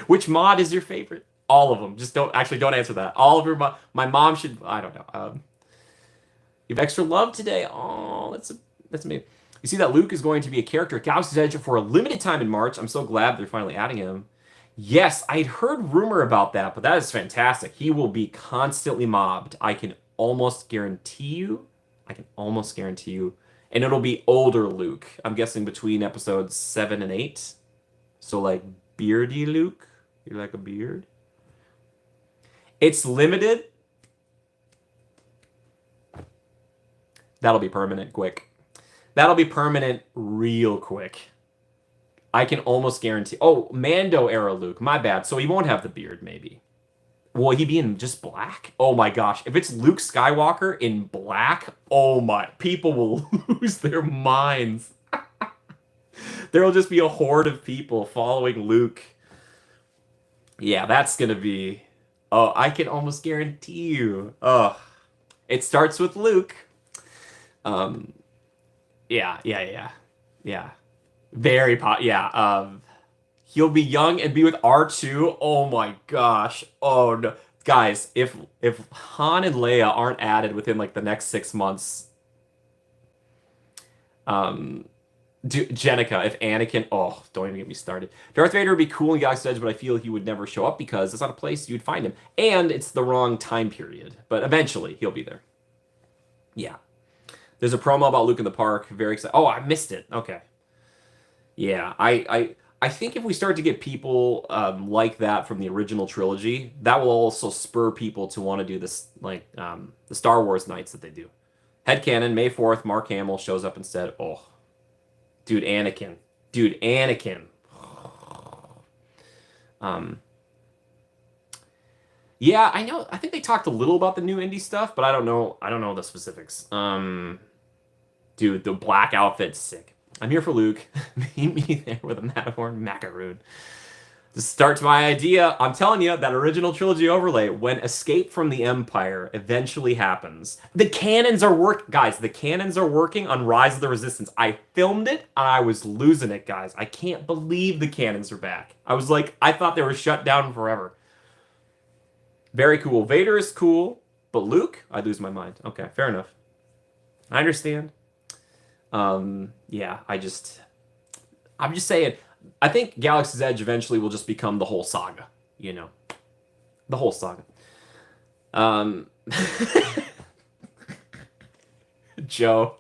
Which mod is your favorite? All of them. Just don't answer that. All of your my mom should, I don't know. You have extra love today. Oh, that's me. You see that Luke is going to be a character at Galaxy's Edge for a limited time in March. I'm so glad they're finally adding him. Yes, I'd heard rumor about that, but that is fantastic. He will be constantly mobbed. I can almost guarantee you. And it'll be older Luke. I'm guessing between episodes 7 and 8. So like beardy Luke, you like a beard? It's limited. That'll be permanent quick. That'll be permanent real quick. I can almost guarantee. Oh, Mando era Luke. My bad. So he won't have the beard, maybe. Will he be in just black? Oh my gosh. If it's Luke Skywalker in black, oh my. People will lose their minds. There'll just be a horde of people following Luke. Yeah, that's going to be. Oh, I can almost guarantee you. Oh, it starts with Luke. Um, yeah. Very yeah. He'll be young and be with R2. Oh my gosh. Oh no. Guys, if Han and Leia aren't added within like the next 6 months, Jenica, if Anakin, oh, don't even get me started. Darth Vader would be cool in Galaxy's Edge, but I feel he would never show up because it's not a place you'd find him. And it's the wrong time period. But eventually, he'll be there. Yeah. There's a promo about Luke in the park. Very excited. Oh, I missed it. Okay. Yeah, I think if we start to get people like that from the original trilogy, that will also spur people to want to do this, like the Star Wars nights that they do. Headcanon, May 4th, Mark Hamill shows up and said, oh, dude, Anakin. Dude, Anakin. Yeah, I know. I think they talked a little about the new indie stuff, but I don't know the specifics. Dude, the black outfit's sick. I'm here for Luke. Meet me there with a Matterhorn macaroon. This starts my idea. I'm telling you, that original trilogy overlay, when Escape from the Empire eventually happens, the cannons are guys, the cannons are working on Rise of the Resistance. I filmed it, and I was losing it, guys. I can't believe the cannons are back. I was like, I thought they were shut down forever. Very cool. Vader is cool, but Luke, I'd lose my mind. Okay, fair enough. I understand. Yeah, I'm just saying, I think Galaxy's Edge eventually will just become the whole saga, you know, the whole saga. Joe.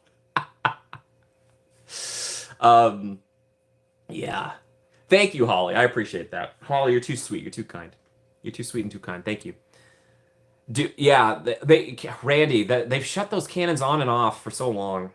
Yeah. Thank you, Holly. I appreciate that. Holly, you're too sweet. You're too kind. You're too sweet and too kind. Thank you. Yeah, Randy, they've shut those cannons on and off for so long.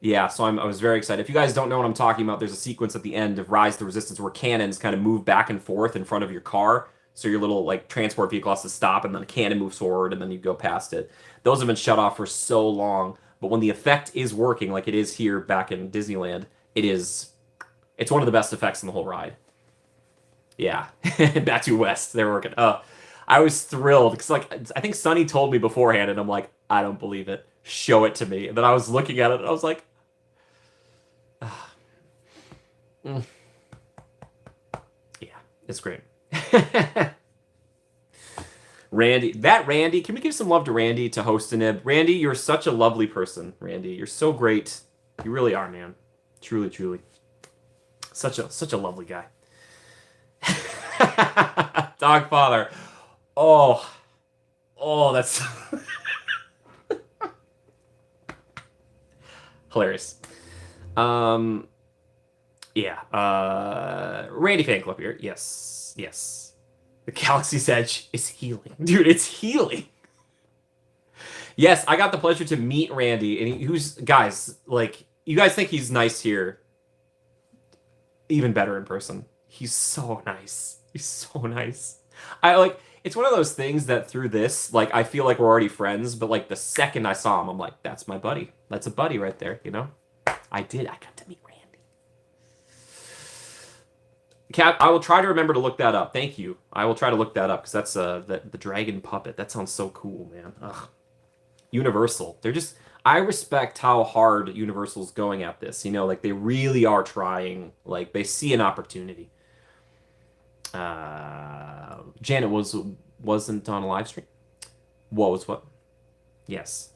Yeah, so I was very excited. If you guys don't know what I'm talking about, there's a sequence at the end of Rise of the Resistance where cannons kind of move back and forth in front of your car. So your little like transport vehicle has to stop, and then a cannon moves forward, and then you go past it. Those have been shut off for so long, but when the effect is working, like it is here back in Disneyland, it's one of the best effects in the whole ride. Yeah, back to West, they're working. I was thrilled because like I think Sonny told me beforehand, and I'm like, I don't believe it. Show it to me. And then I was looking at it, and I was like, yeah, it's great. Randy, can we give some love to Randy to host an ib? Randy, you're such a lovely person. Randy, you're so great. You really are, man. Truly, truly. Such a lovely guy. Dogfather. Oh, that's hilarious. Yeah. Randy fan club here. Yes. The Galaxy's Edge is healing. Dude, it's healing. Yes, I got the pleasure to meet Randy, and guys, like, you guys think he's nice here. Even better in person. He's so nice. It's one of those things that through this, like, I feel like we're already friends, but like the second I saw him, I'm like, that's my buddy. That's a buddy right there, you know? I got to meet Randy. Cap, I will try to remember to look that up. Thank you. I will try to look that up because that's the dragon puppet. That sounds so cool, man. Ugh. Universal. I respect how hard Universal's going at this. You know, like they really are trying. Like they see an opportunity. Janet wasn't on a live stream. What? Yes.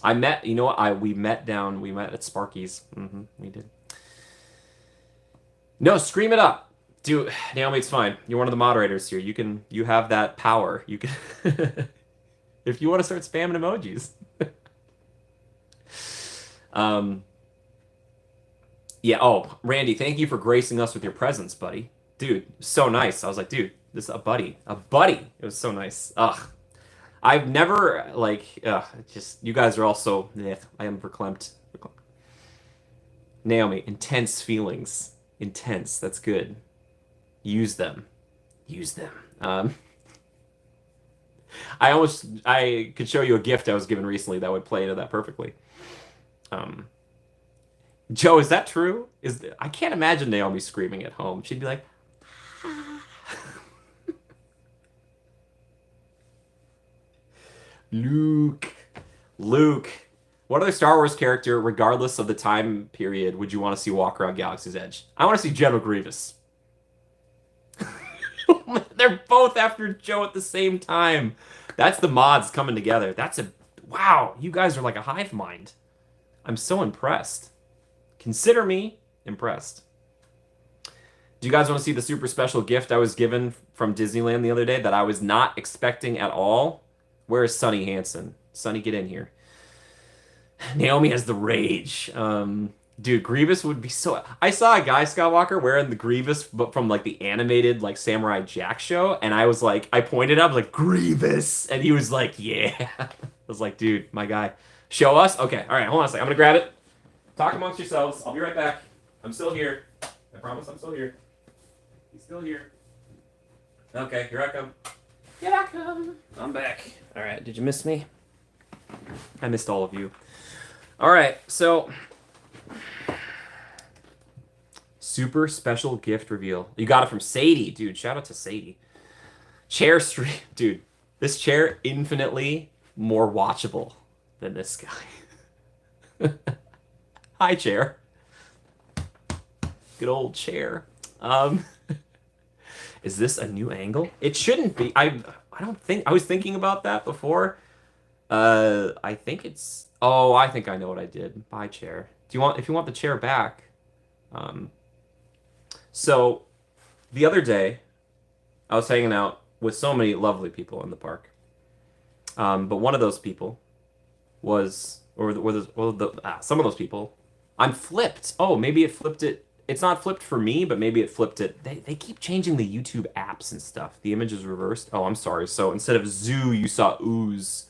I met. You know what? We met at Sparky's. We did. No, scream it up. Dude, Naomi, it's fine. You're one of the moderators here. You have that power. You can if you want to start spamming emojis. Yeah. Oh, Randy, thank you for gracing us with your presence, buddy. Dude, so nice. I was like, dude, this is a buddy. A buddy. It was so nice. Ugh. I've never like just you guys are all so I am verklempt. Naomi, intense feelings. Intense. That's good. Use them. Use them. I could show you a gift I was given recently that would play into that perfectly. Um, Joe, is that true? I can't imagine Naomi screaming at home. She'd be like, Luke, Luke. What other Star Wars character, regardless of the time period, would you want to see walk around Galaxy's Edge? I want to see General Grievous. They're both after Joe at the same time. That's the mods coming together. Wow, you guys are like a hive mind. I'm so impressed. Consider me impressed. Do you guys want to see the super special gift I was given from Disneyland the other day that I was not expecting at all? Where is Sunny Hansen? Sunny, get in here. Naomi has the rage. Dude, Grievous would be so. I saw a guy Skywalker wearing the Grievous, but from like the animated like Samurai Jack show, and I was like, I pointed up like Grievous, and he was like, yeah. I was like, dude, my guy. Show us? Okay, all right, hold on a second. I'm gonna grab it. Talk amongst yourselves. I'll be right back. I'm still here. I promise I'm still here. He's still here. Okay, here I come. Here I come. I'm back. All right, did you miss me? I missed all of you. All right, so super special gift reveal. You got it from Sadie, dude. Shout out to Sadie. Chair stream, dude. This chair infinitely more watchable than this guy. Hi, chair. Good old chair. Is this a new angle? It shouldn't be. I don't think I was thinking about that before. I think it's. Oh, I think I know what I did. Bye, chair. If you want the chair back? So the other day, I was hanging out with so many lovely people in the park. But one of those people was, some of those people, I'm flipped. Oh, maybe it flipped it. It's not flipped for me, but maybe it flipped it. They keep changing the YouTube apps and stuff. The image is reversed. Oh, I'm sorry. So instead of zoo, you saw ooze.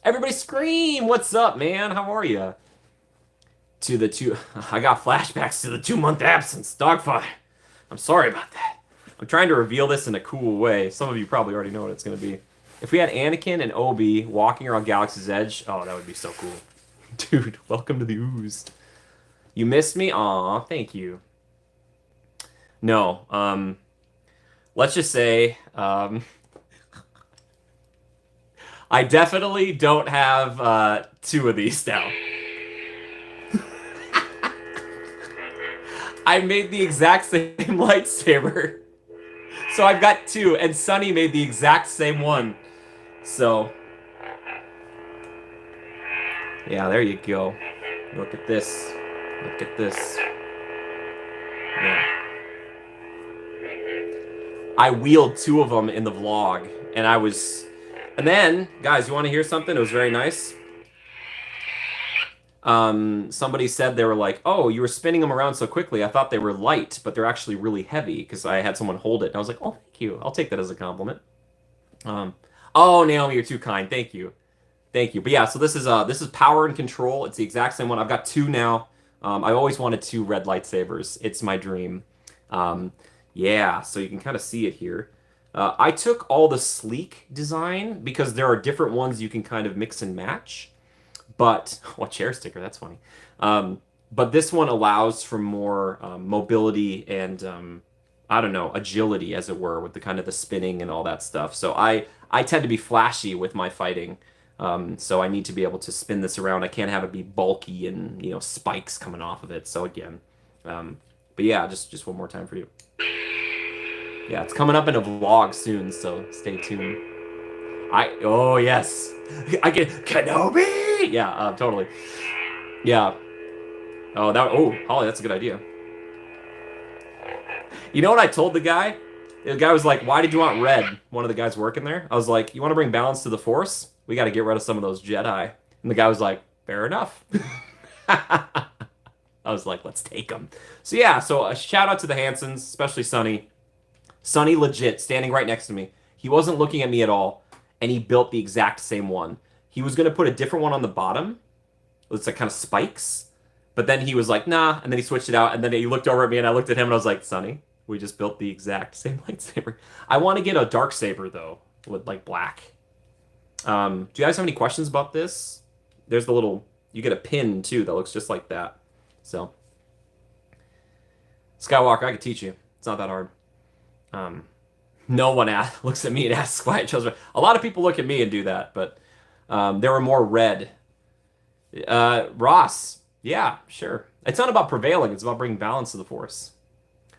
Everybody scream! What's up, man? How are you? I got flashbacks to the 2-month absence. Dogfight. I'm sorry about that. I'm trying to reveal this in a cool way. Some of you probably already know what it's going to be. If we had Anakin and Obi walking around Galaxy's Edge, oh, that would be so cool. Dude, welcome to the ooze. You missed me? Aw, thank you. No, let's just say, I definitely don't have 2 of these now. I made the exact same lightsaber. So I've got 2, and Sunny made the exact same one. So, yeah, there you go. Look at this. Look at this. Yeah. I wheeled 2 of them in the vlog, and I was... And then, guys, you want to hear something? It was very nice. Somebody said they were like, oh, you were spinning them around so quickly. I thought they were light, but they're actually really heavy because I had someone hold it. And I was like, oh, thank you. I'll take that as a compliment. Oh, Naomi, you're too kind. Thank you. Thank you. But yeah, so this is power and control. It's the exact same one. I've got 2 now. I always wanted 2 red lightsabers. It's my dream. Yeah, so you can kind of see it here. I took all the sleek design because there are different ones you can kind of mix and match. But, what chair sticker? That's funny. But this one allows for more mobility and, I don't know, agility, as it were, with the kind of the spinning and all that stuff. So I tend to be flashy with my fighting. So I need to be able to spin this around. I can't have it be bulky and, you know, spikes coming off of it. So again, but yeah, just one more time for you. Yeah, it's coming up in a vlog soon, so stay tuned. Oh yes, I get Kenobi. Yeah, totally. Yeah. Oh, Holly, that's a good idea. You know what I told the guy? The guy was like, "Why did you want red?" One of the guys working there. I was like, "You want to bring balance to the Force? We got to get rid of some of those Jedi." And the guy was like, "Fair enough." I was like, let's take them. So yeah, so a shout out to the Hansons, especially Sonny. Sonny legit standing right next to me. He wasn't looking at me at all, and he built the exact same one. He was gonna put a different one on the bottom. It's like kind of spikes, but then he was like, nah, and then he switched it out, and then he looked over at me, and I looked at him, and I was like, Sonny, we just built the exact same lightsaber. I want to get a dark saber though, with like black. Do you guys have any questions about this? There's the little, you get a pin too that looks just like that. So, Skywalker, I could teach you. It's not that hard. No one looks at me and asks quiet children. A lot of people look at me and do that, but there were more red. Ross, yeah, sure. It's not about prevailing. It's about bringing balance to the Force.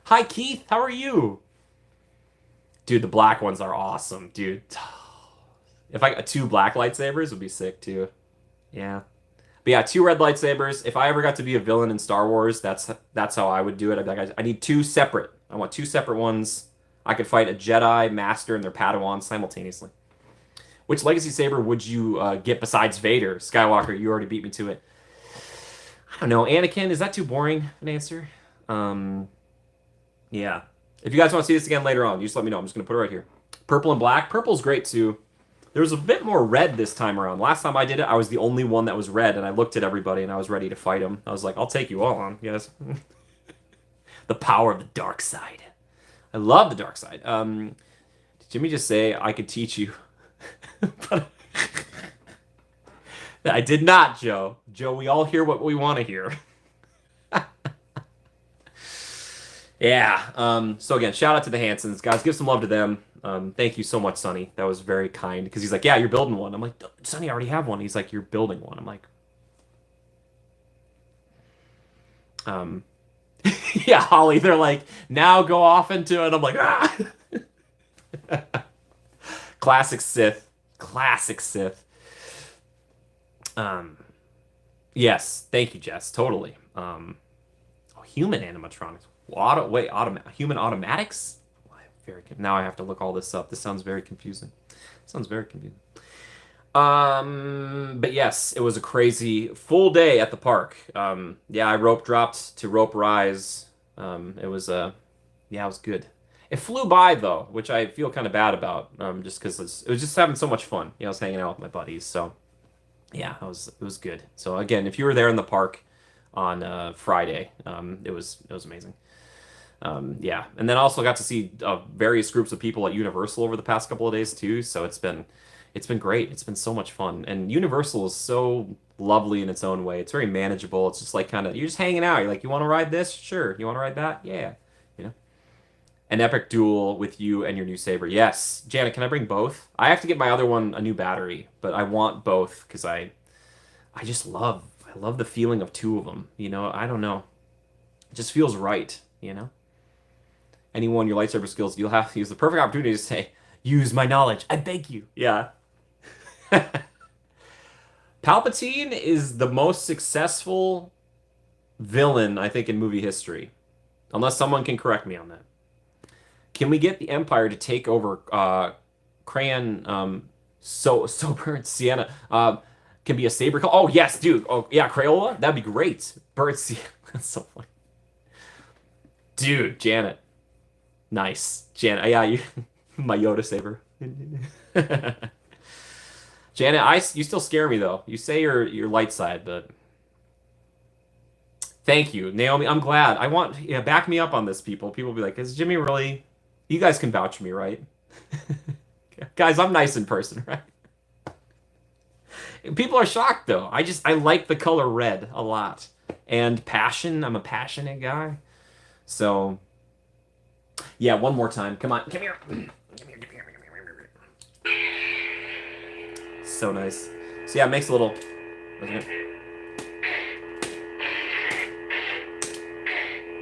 Hi, Keith. How are you? Dude, the black ones are awesome, dude. If I got 2 black lightsabers, would be sick too. Yeah. But yeah, 2 red lightsabers. If I ever got to be a villain in Star Wars, that's how I would do it. I'd be like, I need 2 separate. I want 2 separate ones. I could fight a Jedi Master and their Padawan simultaneously. Which legacy saber would you get besides Vader? Skywalker, you already beat me to it. I don't know. Anakin, is that too boring an answer? Yeah. If you guys want to see this again later on, you just let me know. I'm just going to put it right here. Purple and black. Purple's great too. There was a bit more red this time around. Last time I did it, I was the only one that was red, and I looked at everybody, and I was ready to fight them. I was like, I'll take you all on, yes. The power of the dark side. I love the dark side. Did Jimmy just say I could teach you? But I did not, Joe. Joe, we all hear what we want to hear. Yeah. So again, shout out to the Hansons. Guys, give some love to them. Thank you so much, Sonny. That was very kind. Because he's like, yeah, you're building one. I'm like, Sonny, I already have one. He's like, you're building one. I'm like, yeah, Holly, they're like, now go off into it. I'm like, ah. Classic Sith. Classic Sith. Yes, thank you, Jess. Totally. Human animatronics. Human automatics? Now I have to look all this up. This sounds very confusing. Sounds very confusing. But yes, it was a crazy full day at the park. Yeah, I rope dropped to rope rise. It was yeah, it was good. It flew by though, which I feel kind of bad about. Just because it was just having so much fun. You know, I was hanging out with my buddies, so yeah, it was good. So again, if you were there in the park on Friday, it was amazing. Yeah, and then I also got to see various groups of people at Universal over the past couple of days too. So it's been great. It's been so much fun, and Universal is so lovely in its own way. It's very manageable. It's just like kind of you're just hanging out. You're like, you want to ride this? Sure. You want to ride that? Yeah. You know, an epic duel with you and your new saber. Yes, Janet. Can I bring both? I have to get my other one a new battery, but I want both because I love the feeling of 2 of them. You know, I don't know. It just feels right. You know. Anyone your lightsaber skills, you'll have to use the perfect opportunity to say, use my knowledge. I beg you. Yeah. Palpatine is the most successful villain, I think, in movie history. Unless someone can correct me on that. Can we get the Empire to take over Crayon, Sober and Sienna? Can be a saber call. Oh, yes, dude. Oh, yeah, Crayola? That'd be great. Bird Sienna. That's so funny. Dude, Janet. Nice. Janet, yeah, you, my Yoda saber. Janet, you still scare me though. You say you're light side, but thank you, Naomi. I'm glad. Back me up on this, people. People be like, is Jimmy really? You guys can vouch for me, right? Guys, I'm nice in person, right? People are shocked though. I like the color red a lot. And passion. I'm a passionate guy. So yeah, one more time. Come on. Come here. So nice. So yeah, it makes a little.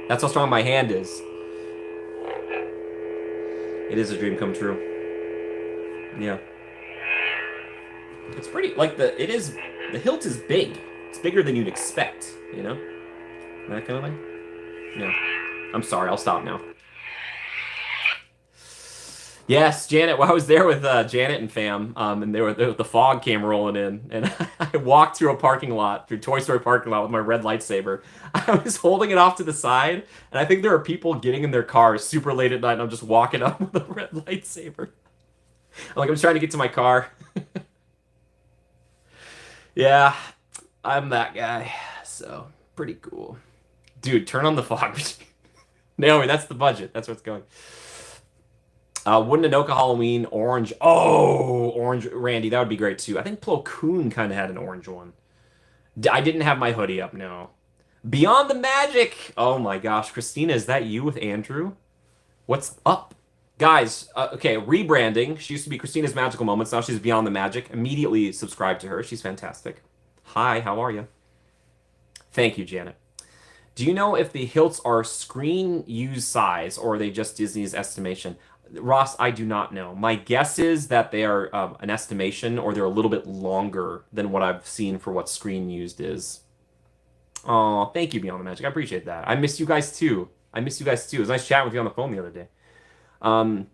That's how strong my hand is. It is a dream come true. Yeah. It's pretty, the hilt is big. It's bigger than you'd expect, you know? That kind of thing? Yeah. I'm sorry, I'll stop now. Yes, Janet. Well, I was there with Janet and fam, and the fog came rolling in, and I walked through a parking lot, through Toy Story parking lot with my red lightsaber. I was holding it off to the side, and I think there are people getting in their cars super late at night, and I'm just walking up with a red lightsaber. I'm trying to get to my car. Yeah, I'm that guy. So pretty cool, dude. Turn on the fog machine. Naomi, that's the budget. That's what's going. Wooden Anoka Halloween orange. Oh, orange Randy, that would be great too. I think Plo Koon kind of had an orange one. I didn't have my hoodie up. No. Beyond the Magic. Oh my gosh, Christina, is that you with Andrew? What's up? Guys, okay, rebranding. She used to be Christina's Magical Moments. Now she's Beyond the Magic. Immediately subscribe to her. She's fantastic. Hi, how are you? Thank you, Janet. Do you know if the hilts are screen use size or are they just Disney's estimation? Ross, I do not know. My guess is that they are an estimation or they're a little bit longer than what I've seen for what screen used is. Oh, thank you, Beyond the Magic. I appreciate that. I miss you guys too. I miss you guys too. It was nice chatting with you on the phone the other day. I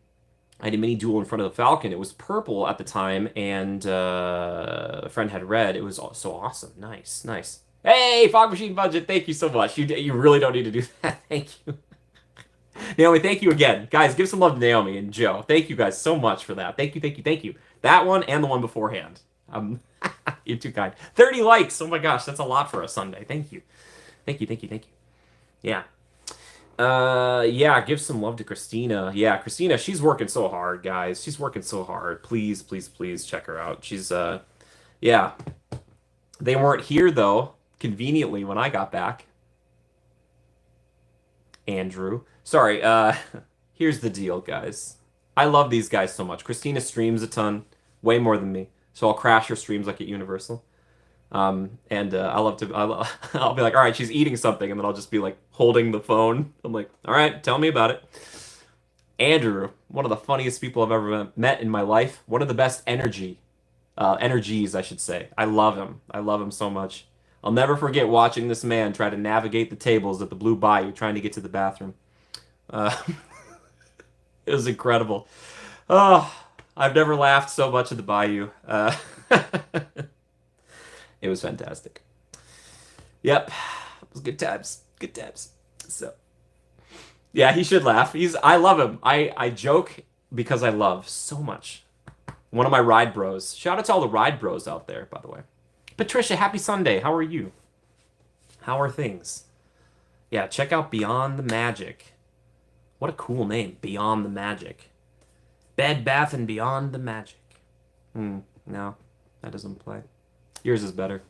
had a mini duel in front of the Falcon. It was purple at the time, and a friend had red. It was so awesome. Nice, nice. Hey, Fog Machine Budget, thank you so much. You really don't need to do that. Thank you. Naomi, thank you again. Guys, give some love to Naomi and Joe. Thank you guys so much for that. Thank you, thank you, thank you. That one and the one beforehand. You're too kind. 30 likes. Oh my gosh, that's a lot for a Sunday. Thank you. Thank you, thank you, thank you. Yeah. Yeah, give some love to Christina. Yeah, Christina, she's working so hard, guys. She's working so hard. Please, please, please check her out. She's yeah. They weren't here though, conveniently when I got back. Andrew. Sorry, here's the deal, guys. I love these guys so much. Christina streams a ton, way more than me. So I'll crash her streams like at Universal. And I love to, I'll be like, all right, she's eating something, and then I'll just be like holding the phone. I'm like, all right, tell me about it. Andrew, one of the funniest people I've ever met in my life. One of the best energies, I should say. I love him. I love him so much. I'll never forget watching this man try to navigate the tables at the Blue Bayou trying to get to the bathroom. Uh, it was incredible. Oh, I've never laughed so much at the Bayou. It was fantastic. Yep, it was good times. Good times. So, yeah, he should laugh. I love him. I joke because I love so much. One of my ride bros. Shout out to all the ride bros out there, by the way. Patricia, happy Sunday. How are you? How are things? Yeah, check out Beyond the Magic. What a cool name, Beyond the Magic. Bed, Bath, and Beyond the Magic. No, that doesn't play. Yours is better.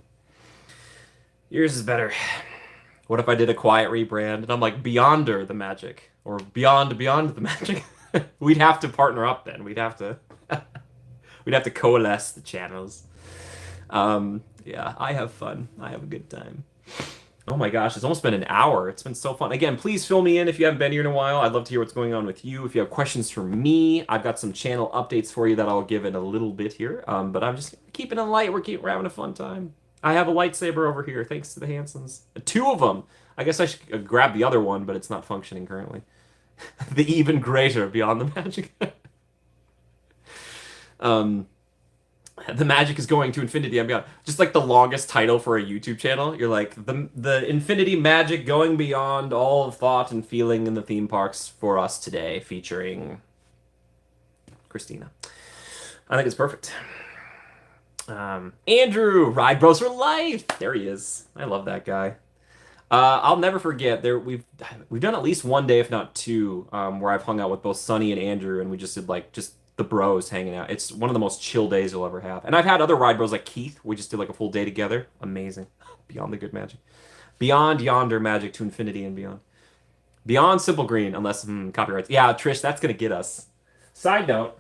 Yours is better. What if I did a quiet rebrand and I'm like Beyonder the Magic or Beyond the Magic? We'd have to partner up then. We'd have to coalesce the channels. Yeah, I have fun. I have a good time. Oh my gosh, it's almost been an hour. It's been so fun. Again, please fill me in if you haven't been here in a while. I'd love to hear what's going on with you. If you have questions for me, I've got some channel updates for you that I'll give in a little bit here. But I'm just keeping it light. We're having a fun time. I have a lightsaber over here, thanks to the Hansons. Two of them. I guess I should grab the other one, but it's not functioning currently. The even greater Beyond the Magic. The magic is going to infinity and beyond. Just like the longest title for a YouTube channel. You're like, the infinity magic going beyond all of thought and feeling in the theme parks for us today, featuring Christina. I think it's perfect. Andrew, Ride Bros for Life. There he is. I love that guy. I'll never forget. We've done at least one day, if not two, where I've hung out with both Sunny and Andrew, and we just did just the bros hanging out. It's one of the most chill days you'll ever have. And I've had other ride bros like Keith. We just did like a full day together. Amazing. Beyond the good magic. Beyond yonder magic to infinity and beyond. Beyond Simple Green, unless copyrights. Yeah, Trish, that's gonna get us. Side note.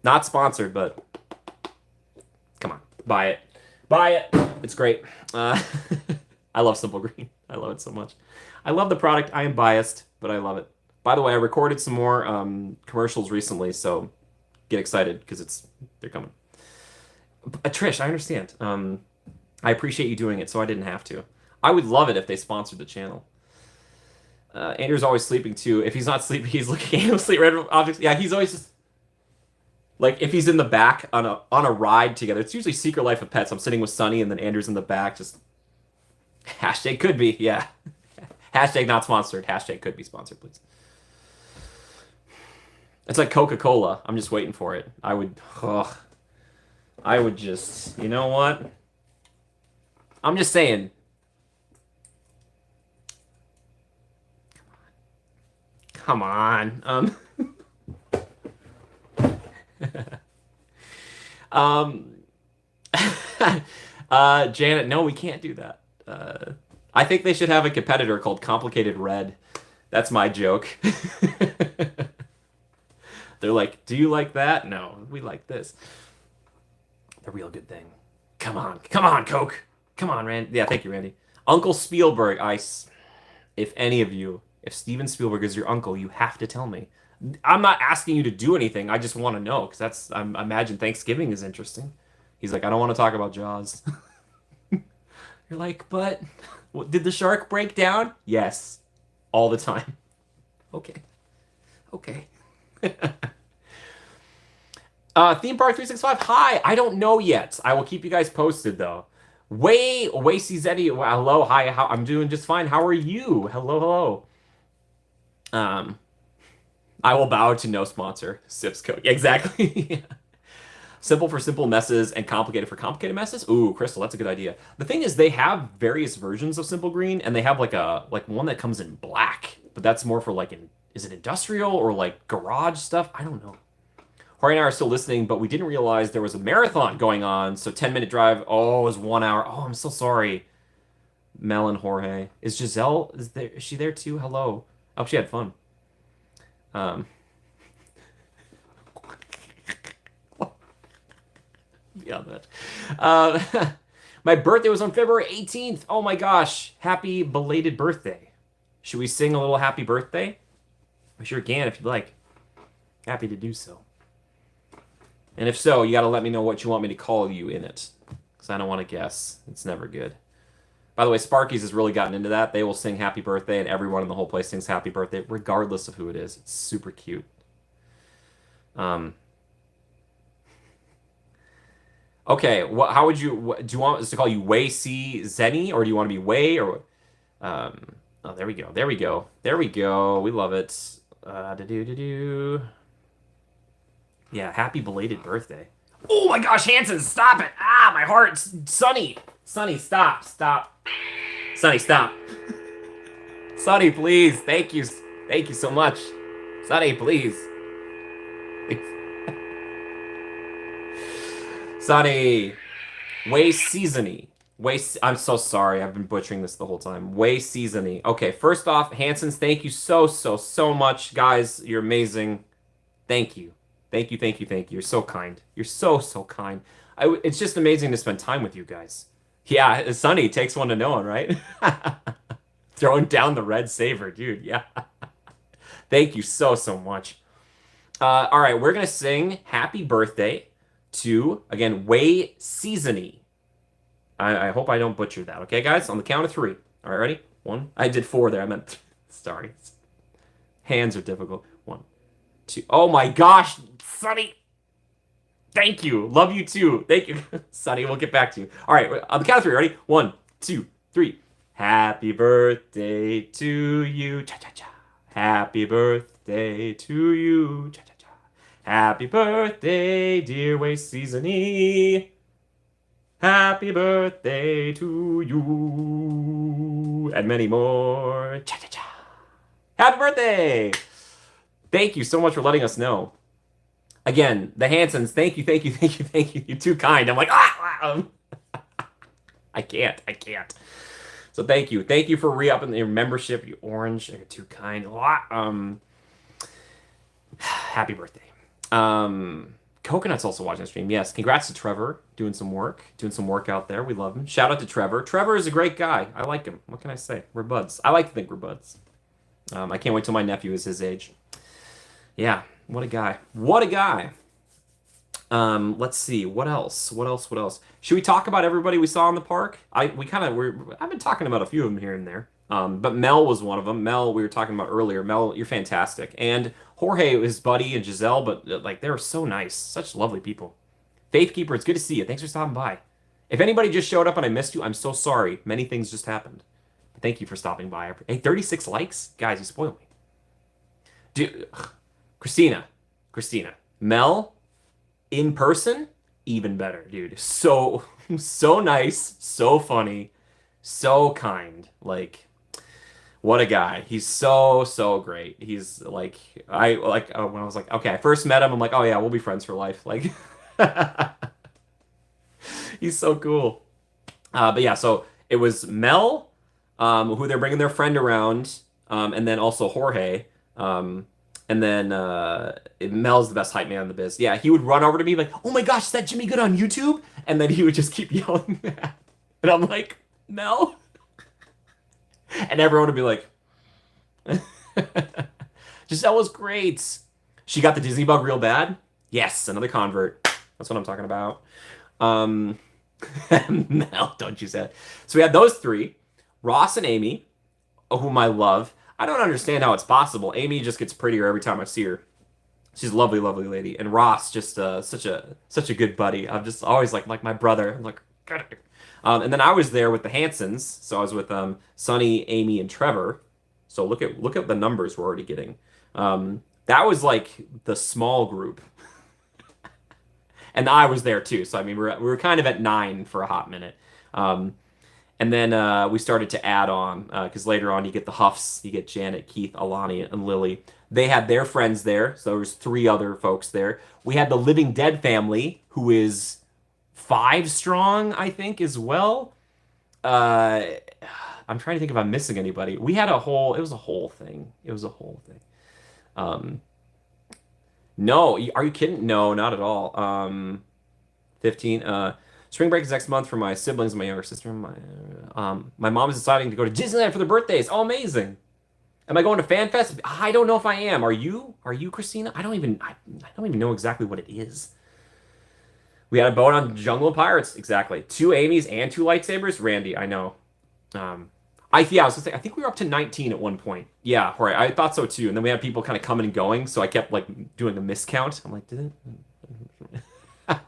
Not sponsored, but come on, buy it. Buy it. It's great. I love Simple Green. I love it so much. I love the product. I am biased, but I love it. By the way, I recorded some more commercials recently, so get excited because they're coming. Trish, I understand. I appreciate you doing it, so I didn't have to. I would love it if they sponsored the channel. Andrew's always sleeping too. If he's not sleeping, he's looking at aimlessly at random objects. Yeah, he's always just like if he's in the back on a ride together. It's usually Secret Life of Pets. I'm sitting with Sunny, and then Andrew's in the back. Just hashtag could be, yeah. Hashtag not sponsored. Hashtag could be sponsored, please. It's like Coca-Cola. I'm just waiting for it. I would just, you know what? I'm just saying. Come on. Um, Janet, no, we can't do that. I think they should have a competitor called Complicated Red. That's my joke. They're like, do you like that? No, we like this. The real good thing. Come on, Coke. Come on, Randy. Yeah, thank you, Randy. Uncle Spielberg. If any of you, if Steven Spielberg is your uncle, you have to tell me. I'm not asking you to do anything. I just want to know because I imagine Thanksgiving is interesting. He's like, I don't want to talk about Jaws. You're like, but did the shark break down? Yes, all the time. Okay. Theme Park 365. Hi, I don't know yet. I will keep you guys posted though. Way CZetti. Hello, hi. I'm doing just fine. How are you? Hello. I will bow to no sponsor. Sips Coke. Exactly. Simple for simple messes and complicated for complicated messes. Ooh, Crystal, that's a good idea. The thing is, they have various versions of Simple Green, and they have like one that comes in black, but that's more for like is it industrial or like garage stuff? I don't know. Jorge and I are still listening, but we didn't realize there was a marathon going on. So 10-minute drive. Oh, it was 1 hour. Oh, I'm so sorry. Mel and Jorge. Is Giselle? Is she there too? Hello. I hope she had fun. Beyond that. My birthday was on February 18th. Oh my gosh. Happy belated birthday. Should we sing a little happy birthday? We sure can if you'd like. Happy to do so. And if so, you got to let me know what you want me to call you in it. Because I don't want to guess. It's never good. By the way, Sparky's has really gotten into that. They will sing happy birthday, and everyone in the whole place sings happy birthday, regardless of who it is. It's super cute. Okay, how would you... do you want us to call you Way C Zenny, or do you want to be Way, or... oh, there we go. We love it. Yeah, happy belated birthday. Oh my gosh, Hanson, stop it! Ah, my heart! Sonny, stop. Sonny, stop. Sonny, please. Thank you so much. Sonny, please. Sonny. Way seasony. I'm so sorry. I've been butchering this the whole time. Way seasony. Okay, first off, Hansons, thank you so much. Guys, you're amazing. Thank you. You're so kind. You're so kind. It's just amazing to spend time with you guys. Yeah, Sonny takes one to know one, right? Throwing down the red saber, dude. Yeah. Thank you so much. All right, we're going to sing happy birthday to, again, Way Seasony. I hope I don't butcher that. Okay, guys? On the count of 3. All right, ready? 1. I did 4 there. I meant... Sorry. Hands are difficult. 1, 2. Oh my gosh, Sonny. Thank you. Love you too. Thank you. Sonny, we'll get back to you. All right, on the count of 3. Ready? 1, 2, 3. Happy birthday to you. Cha-cha-cha. Happy birthday to you. Cha-cha-cha. Happy birthday, dear Way Seasony. Happy birthday to you. And many more. Cha-cha-cha. Happy birthday. Thank you so much for letting us know. Again, the Hansons, thank you. You're too kind. I'm like, I can't. So thank you. Thank you for re-upping your membership, you orange. You're too kind. Happy birthday. Coconut's also watching the stream. Yes, congrats to Trevor, doing some work out there. We love him. Shout out to Trevor. Trevor is a great guy. I like him. What can I say? We're buds. I like to think we're buds. I can't wait till my nephew is his age. Yeah, what a guy. Let's see. What else? Should we talk about everybody we saw in the park? I've been talking about a few of them here and there. But Mel was one of them. Mel, we were talking about earlier. Mel, you're fantastic. And Jorge, his buddy, and Giselle, but like they were so nice, such lovely people. Faithkeeper, it's good to see you. Thanks for stopping by. If anybody just showed up and I missed you, I'm so sorry. Many things just happened. But thank you for stopping by. Hey, 36 likes? Guys, you spoiled me. Dude, Christina, Christina, Mel, in person, even better, dude. So, so nice, so funny, so kind. Like, what a guy. He's so, so great. He's like, when I was like, okay, I first met him, I'm like, oh yeah, we'll be friends for life. Like, he's so cool. But yeah, so it was Mel, who they're bringing their friend around, and then also Jorge. Um, and then Mel's the best hype man in the biz. Yeah, he would run over to me like, "Oh my gosh, is that Jimmy Good on YouTube?" And then he would just keep yelling that, and I'm like, "Mel," and everyone would be like, "Giselle was great. She got the Disney bug real bad." Yes, another convert. That's what I'm talking about. Um, Mel, don't you say it. So we had those three, Ross and Amy, whom I love. I don't understand how it's possible. Amy just gets prettier every time I see her. She's a lovely, lovely lady. And Ross, just such a good buddy. I'm just always like my brother. I'm like, and then I was there with the Hansons. So I was with Sonny, Amy, and Trevor. So look at the numbers we're already getting. That was like the small group, and I was there too. So I mean, we were kind of at 9 for a hot minute. And then we started to add on because later on you get the Huffs, you get Janet, Keith, Alani, and Lily. They had their friends there, so there was 3 other folks there. We had the Living Dead family, who is 5 strong, I think, as well. Uh, I'm trying to think if I'm missing anybody. We had it was a whole thing. It was a whole thing. Um, no, are you kidding? No, not at all. 15. Spring break is next month for my siblings and my younger sister. My mom is deciding to go to Disneyland for their birthdays. Oh, amazing! Am I going to Fan Fest? I don't know if I am. Are you? Are you, Christina? I don't even know exactly what it is. We had a boat on Jungle and Pirates. Exactly. 2 Amy's and 2 lightsabers. Randy, I know. Um, I was gonna say, I think we were up to 19 at one point. Yeah, right. I thought so too. And then we had people kind of coming and going, so I kept like doing a miscount. I'm like, did it?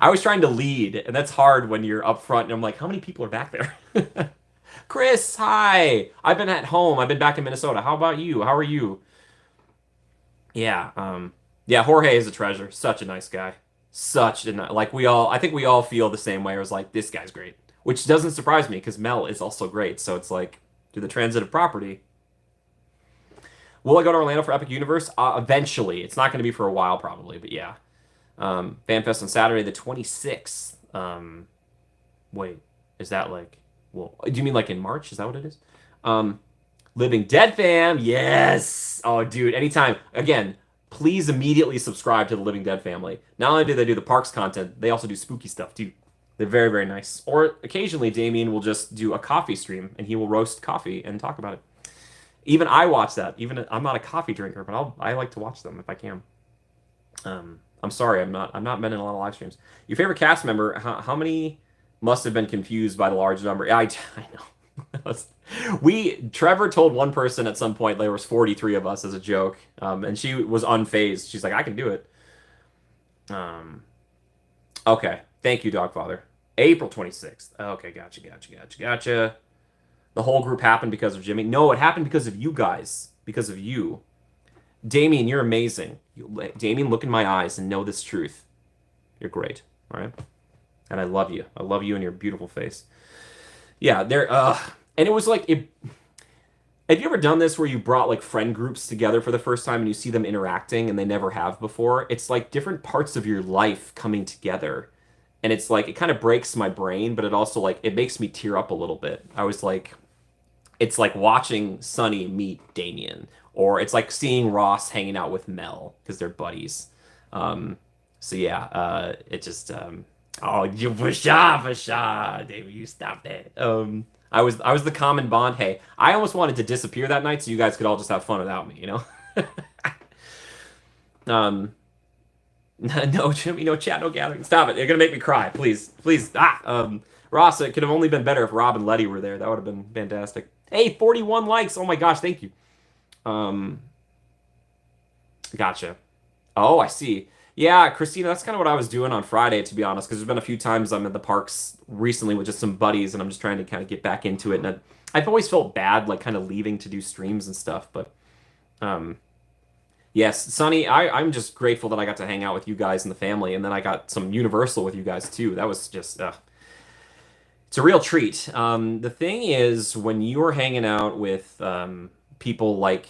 I was trying to lead, and that's hard when you're up front. And I'm like, how many people are back there? Chris, hi. I've been at home. I've been back in Minnesota. How about you? How are you? Yeah. Yeah. Jorge is a treasure. Such a nice guy. Like we all. I think we all feel the same way. I was like, this guy's great, which doesn't surprise me because Mel is also great. So it's like, do the transitive property. Will I go to Orlando for Epic Universe? Eventually. It's not going to be for a while, probably, but yeah. FanFest on Saturday the 26th. Wait, is that like, well, do you mean like in March? Is that what it is? Um, Living Dead fam, yes. Oh, dude, anytime. Again, please immediately subscribe to the Living Dead family. Not only do they do the parks content, they also do spooky stuff too. They're very, very nice. Or occasionally, Damien will just do a coffee stream and he will roast coffee and talk about it. Even I watch that. Even I'm not a coffee drinker, but I like to watch them if I can. I'm sorry, I'm not meant in a lot of live streams. Your favorite cast member? How many must have been confused by the large number? I know. Trevor told one person at some point there was 43 of us as a joke, and she was unfazed. She's like, I can do it. Um, okay, thank you, Dogfather. April 26th. Okay, gotcha. The whole group happened because of Jimmy. No, it happened because of you guys. Because of you. Damien, you're amazing. Damien, look in my eyes and know this truth. You're great. All right? And I love you. I love you and your beautiful face. Yeah, and it was like have you ever done this where you brought like friend groups together for the first time and you see them interacting and they never have before? It's like different parts of your life coming together. And it's like it kind of breaks my brain, but it also like it makes me tear up a little bit. I was like it's like watching Sonny meet Damien, or it's like seeing Ross hanging out with Mel because they're buddies. So yeah, it just oh, you for sure, David, you stop that. I was the common bond. Hey, I almost wanted to disappear that night so you guys could all just have fun without me, you know. um, no, Jimmy, no chat, no gathering. Stop it! You're gonna make me cry, please, please. Ross, it could have only been better if Rob and Letty were there. That would have been fantastic. Hey, 41 likes. Oh my gosh, thank you. Um, Gotcha. Oh, I see. Yeah, Christina, that's kind of what I was doing on Friday, to be honest, because there's been a few times I'm at the parks recently with just some buddies, and I'm just trying to kind of get back into it. And I've always felt bad, like kind of leaving to do streams and stuff. But um, yes, Sonny, I'm just grateful that I got to hang out with you guys and the family, and then I got some Universal with you guys too. That was just, it's a real treat. The thing is, when you're hanging out with people like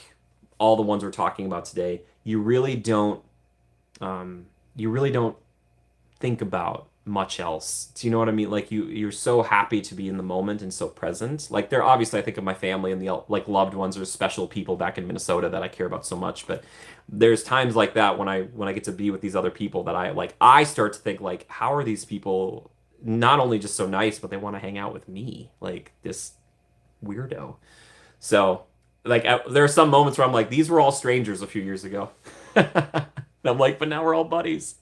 all the ones we're talking about today, you really don't think about much else. Do you know what I mean? Like you're so happy to be in the moment and so present. Like there obviously I think of my family and the like loved ones or special people back in Minnesota that I care about so much, but there's times like that when I get to be with these other people that I start to think like how are these people not only just so nice, but they want to hang out with me, like this weirdo. So like there are some moments where I'm like these were all strangers a few years ago. And I'm like, but now we're all buddies.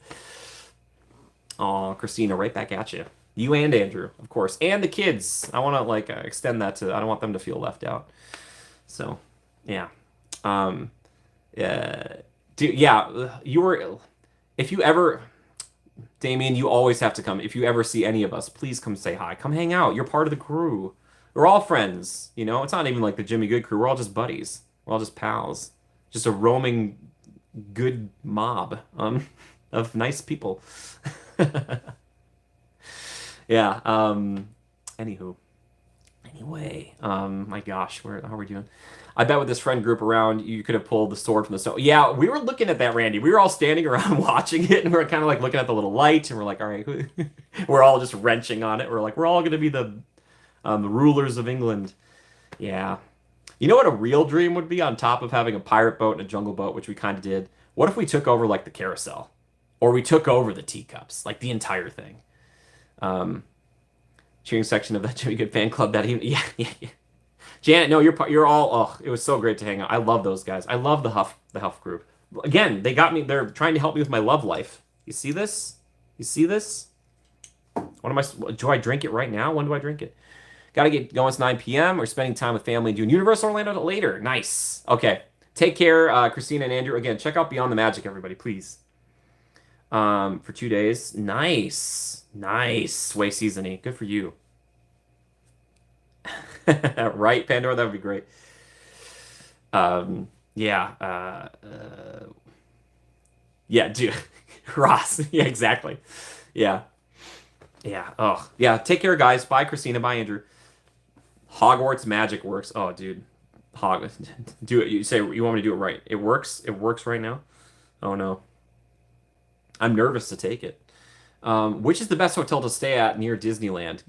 Oh, Christina, right back at you. You and Andrew, of course, and the kids. I want to like extend that to. I don't want them to feel left out. So, yeah, um, yeah, yeah. You were, if you ever, Damien, you always have to come. If you ever see any of us, please come say hi. Come hang out. You're part of the crew. We're all friends. You know, it's not even like the Jimmy Good crew. We're all just buddies. We're all just pals. Just a roaming good mob of nice people. Yeah. Anywho. Anyway. My gosh, how are we doing? I bet with this friend group around, you could have pulled the sword from the stone. Yeah, we were looking at that, Randy. We were all standing around watching it, and we are kind of like looking at the little light, and we're like, all right, we're all just wrenching on it. We're like, we're all gonna be the rulers of England. Yeah. You know what a real dream would be on top of having a pirate boat and a jungle boat, which we kind of did? What if we took over like the carousel? Or we took over the teacups, like the entire thing. Um, Cheering section of that Jimmy Good fan club that he, yeah, yeah, yeah. Janet, no, you're all, oh, it was so great to hang out. I love those guys. I love the Huff group. Again, they got me, they're trying to help me with my love life. You see this? You see this? What am I, do I drink it right now? When do I drink it? Got to get going. It's 9 p.m. We're spending time with family doing Universal Orlando later. Nice. Okay. Take care, Christina and Andrew. Again, check out Beyond the Magic, everybody, please. For 2 days. Nice. Nice. Way seasoning. Good for you. Right, Pandora? That would be great. Yeah. Yeah, dude. Ross. Yeah, exactly. Yeah. Yeah. Oh, yeah. Take care, guys. Bye, Christina. Bye, Andrew. Hogwarts magic works. Oh, dude. Do it. You say you want me to do it right. It works. It works right now. Oh, no. I'm nervous to take it. Which is the best hotel to stay at near Disneyland?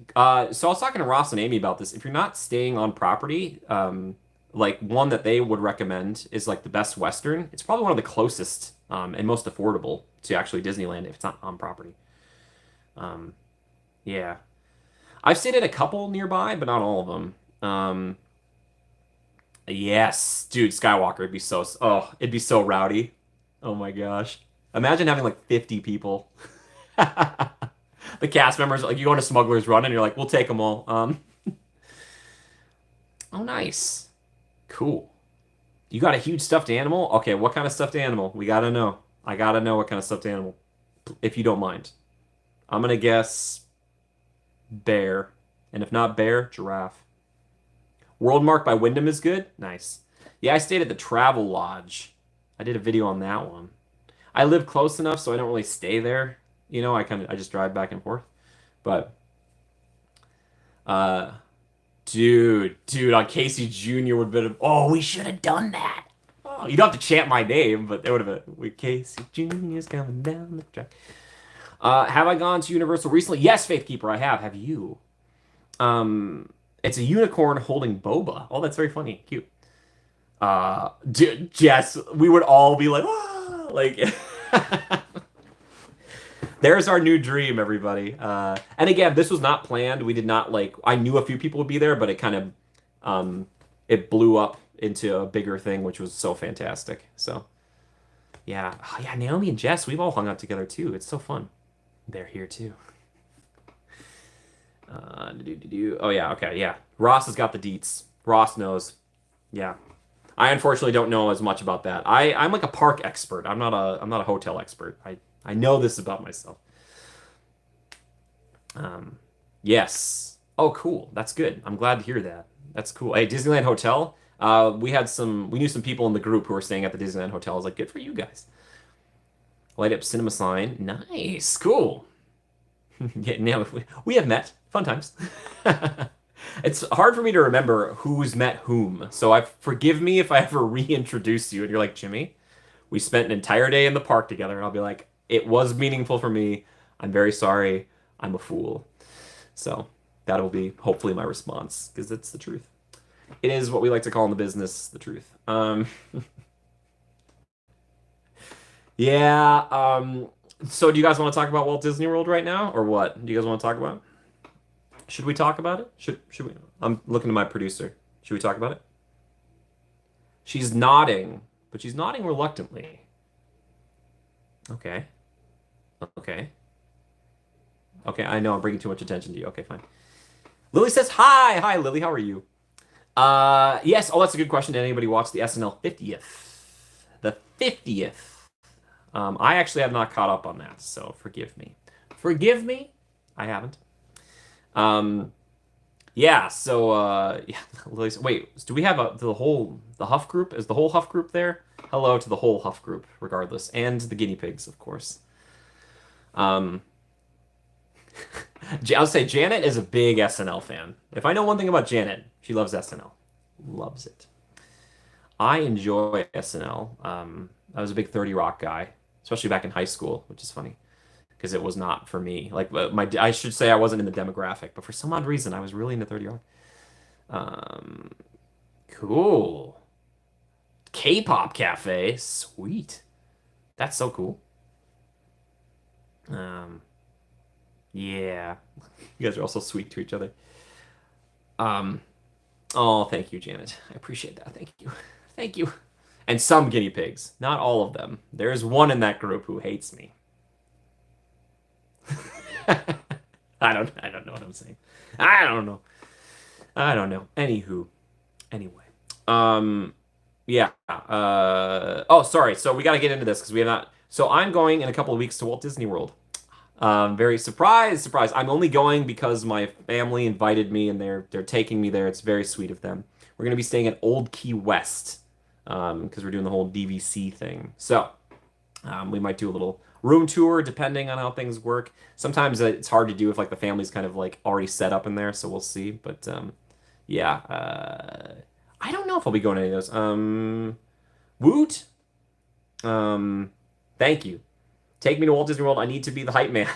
So I was talking to Ross and Amy about this. If you're not staying on property, like one that they would recommend is like the Best Western. It's probably one of the closest and most affordable to actually Disneyland if it's not on property. Yeah. I've stayed at a couple nearby, but not all of them. Yes, dude, Skywalker would be it'd be so rowdy. Oh my gosh. Imagine having like 50 people. The cast members, like you go on a Smuggler's Run and you're like, we'll take them all. Oh, nice. Cool. You got a huge stuffed animal? Okay, what kind of stuffed animal? We gotta know. I gotta know what kind of stuffed animal, if you don't mind. I'm gonna guess bear. And if not bear, giraffe. World Mark by Wyndham is good? Nice. Yeah, I stayed at the Travel Lodge. I did a video on that one. I live close enough, so I don't really stay there. You know, I just drive back and forth. But, uh, dude, on Casey Jr. would have been, oh, we should have done that. Oh, you don't have to chant my name, but it would have been, with Casey Jr.'s coming down the track. Have I gone to Universal recently? Yes, Faithkeeper, I have. Have you? It's a unicorn holding boba. Oh, that's very funny. Cute. Dude, Jess, we would all be like, ah! Like, there's our new dream, everybody. And again, this was not planned. We did not like, I knew a few people would be there, but it kind of, it blew up into a bigger thing, which was so fantastic. So, yeah. Oh, yeah, Naomi and Jess, we've all hung out together too. It's so fun. They're here too. Oh yeah, okay, yeah. Ross has got the deets. Ross knows. Yeah. I unfortunately don't know as much about that. I'm like a park expert. I'm not a hotel expert. I know this about myself. Um, yes. Oh, cool. That's good. I'm glad to hear that. That's cool. Hey, Disneyland Hotel. We knew some people in the group who were staying at the Disneyland Hotel. I was like, good for you guys. Light up cinema sign. Nice. Cool. Yeah, now we have met. Fun times. It's hard for me to remember who's met whom. So I forgive me if I ever reintroduce you and you're like, Jimmy, we spent an entire day in the park together, and I'll be like, it was meaningful for me. I'm very sorry. I'm a fool. So that'll be hopefully my response because it's the truth. It is what we like to call in the business the truth. Yeah. So do you guys want to talk about Walt Disney World right now, or what? Do you guys want to talk about it? Should we talk about it? Should we? I'm looking to my producer. Should we talk about it? She's nodding, but she's nodding reluctantly. Okay. Okay. Okay. I know I'm bringing too much attention to you. Okay, fine. Lily says hi. Hi, Lily. How are you? Yes. Oh, that's a good question. Did anybody watch the SNL 50th? The 50th. I actually have not caught up on that, so forgive me. Forgive me. I haven't. Um, yeah. So, yeah. Lily's, wait. Do we have the Huff group? Is the whole Huff group there? Hello to the whole Huff group, regardless, and the guinea pigs, of course. Um, I'll say Janet is a big SNL fan. If I know one thing about Janet, she loves SNL. Loves it. I enjoy SNL. I was a big 30 Rock guy, especially back in high school, which is funny because it was not for me. Like I should say I wasn't in the demographic, but for some odd reason I was really into 30 Rock. Um, cool. K-pop cafe, sweet. That's so cool. Um, yeah. You guys are also sweet to each other. Um, oh, thank you, Janet. I appreciate that. Thank you. Thank you. And some guinea pigs, not all of them. There's one in that group who hates me. I don't know what I'm saying. I don't know. I don't know. Anywho, anyway. Um yeah. Oh, sorry. So we got to get into this because we have not. So I'm going in a couple of weeks to Walt Disney World. Very surprise. I'm only going because my family invited me and they're taking me there. It's very sweet of them. We're gonna be staying at Old Key West, because we're doing the whole DVC thing. So we might do a little room tour depending on how things work. Sometimes it's hard to do if like the family's kind of like already set up in there, so we'll see. But yeah, I don't know if I'll be going to any of those. Woot. Thank you. Take me to Walt Disney World. I need to be the hype man.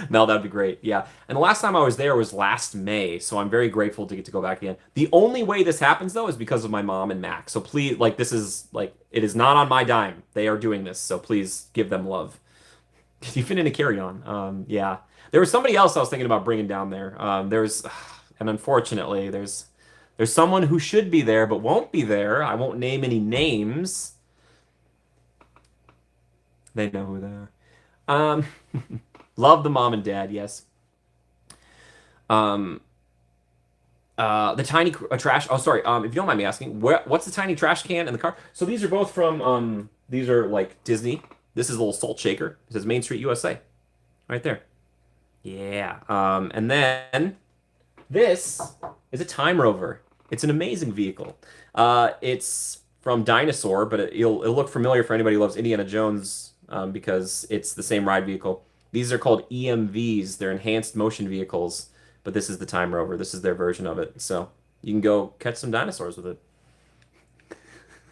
No, that'd be great. Yeah. And the last time I was there was last May, so I'm very grateful to get to go back again. The only way this happens though is because of my mom and Mac. So please, like, this is like it is not on my dime. They are doing this, so please give them love. You fit in a carry-on. Yeah. There was somebody else I was thinking about bringing down there. There's, and unfortunately, there's someone who should be there but won't be there. I won't name any names. They know who they are. Um, love the mom and dad, yes. Um, the tiny trash. Oh, sorry. If you don't mind me asking, what's the tiny trash can in the car? So these are both from. These are like Disney. This is a little salt shaker. It says Main Street USA, right there. Yeah. And then this is a Time Rover. It's an amazing vehicle. It's from Dinosaur, but it'll look familiar for anybody who loves Indiana Jones, because it's the same ride vehicle. These are called EMVs. They're enhanced motion vehicles, but this is the Time Rover. This is their version of it. So you can go catch some dinosaurs with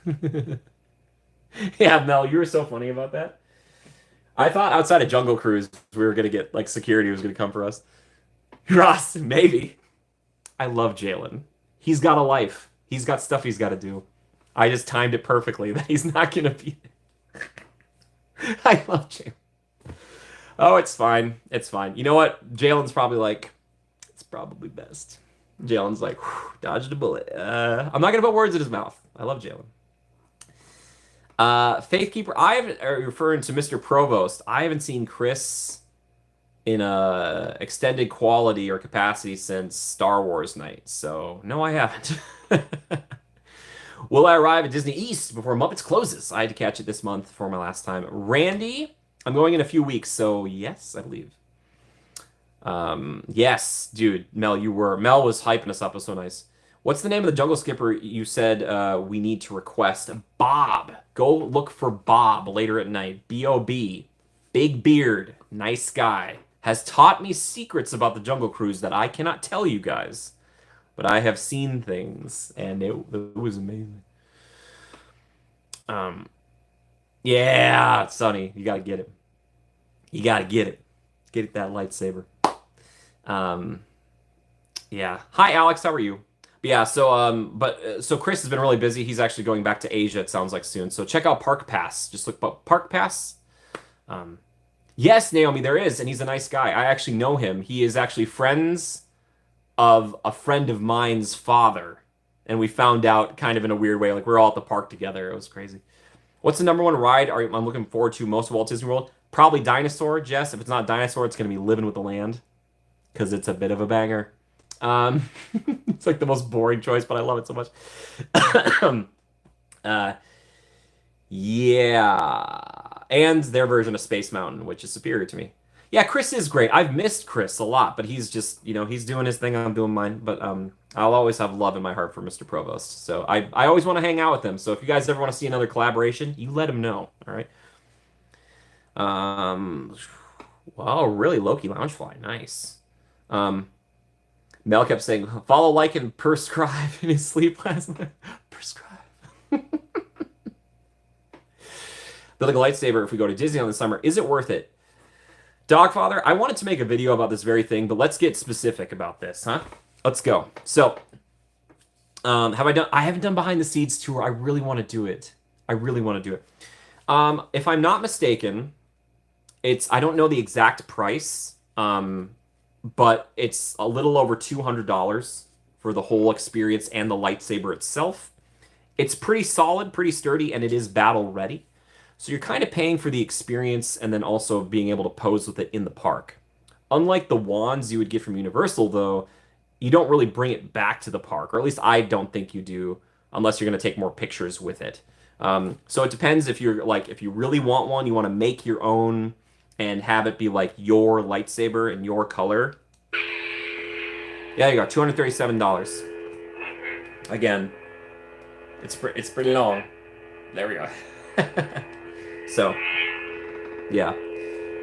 it. Yeah, Mel, you were so funny about that. I thought outside of Jungle Cruise, we were gonna get like security was gonna come for us. Ross, maybe. I love Jalen. He's got a life. He's got stuff he's got to do. I just timed it perfectly that he's not gonna be. I love Jalen. Oh, it's fine. It's fine. You know what? Jalen's probably like, it's probably best. Jalen's like, "Whew, dodged a bullet." I'm not gonna put words in his mouth. I love Jalen. Faithkeeper. I haven't referring to Mr. Provost. I haven't seen Chris in a extended quality or capacity since Star Wars night. So no, I haven't. Will I arrive at Disney East before Muppets closes? I had to catch it this month for my last time. Randy, I'm going in a few weeks, so yes, I believe. Yes, dude, Mel, you were. Mel was hyping us up. It was so nice. What's the name of the jungle skipper you said we need to request? Bob. Go look for Bob later at night. B.O.B. Big beard, nice guy. Has taught me secrets about the Jungle Cruise that I cannot tell you guys. But I have seen things, and it was amazing. Um, yeah, Sonny, you gotta get it. You gotta get it. Get it that lightsaber. Um, yeah. Hi, Alex. How are you? But yeah. So Chris has been really busy. He's actually going back to Asia. It sounds like soon. So check out Park Pass. Just look up Park Pass. Um, yes, Naomi, there is, and he's a nice guy. I actually know him. He is actually friends of a friend of mine's father, and we found out kind of in a weird way. Like we're all at the park together. It was crazy. What's the number one ride I'm looking forward to most of Walt Disney World? Probably Dinosaur, Jess. If it's not Dinosaur, it's going to be Living with the Land because it's a bit of a banger. Um, it's like the most boring choice, but I love it so much. uh, yeah. And their version of Space Mountain, which is superior to me. Yeah, Chris is great. I've missed Chris a lot, but he's just, he's doing his thing, I'm doing mine. But I'll always have love in my heart for Mr. Provost. So I always want to hang out with him. So if you guys ever want to see another collaboration, you let him know. All right. Um, wow, really Loki Loungefly. Nice. Um, Mel kept saying, follow, like, and prescribe in his sleep last night. Prescribe. Building a lightsaber if we go to Disney this summer. Is it worth it? Dogfather, I wanted to make a video about this very thing, but let's get specific about this, huh? Let's go. So, have I done? I haven't done behind the scenes tour. I really want to do it. I really want to do it. If I'm not mistaken, I don't know the exact price, but it's a little over $200 for the whole experience and the lightsaber itself. It's pretty solid, pretty sturdy, and it is battle ready. So you're kind of paying for the experience and then also being able to pose with it in the park. Unlike the wands you would get from Universal, though, you don't really bring it back to the park, or at least I don't think you do, unless you're going to take more pictures with it. So it depends if if you really want one, you want to make your own and have it be like your lightsaber in your color. Yeah, you go, $237. Again, it's pretty long. There we go. So, yeah.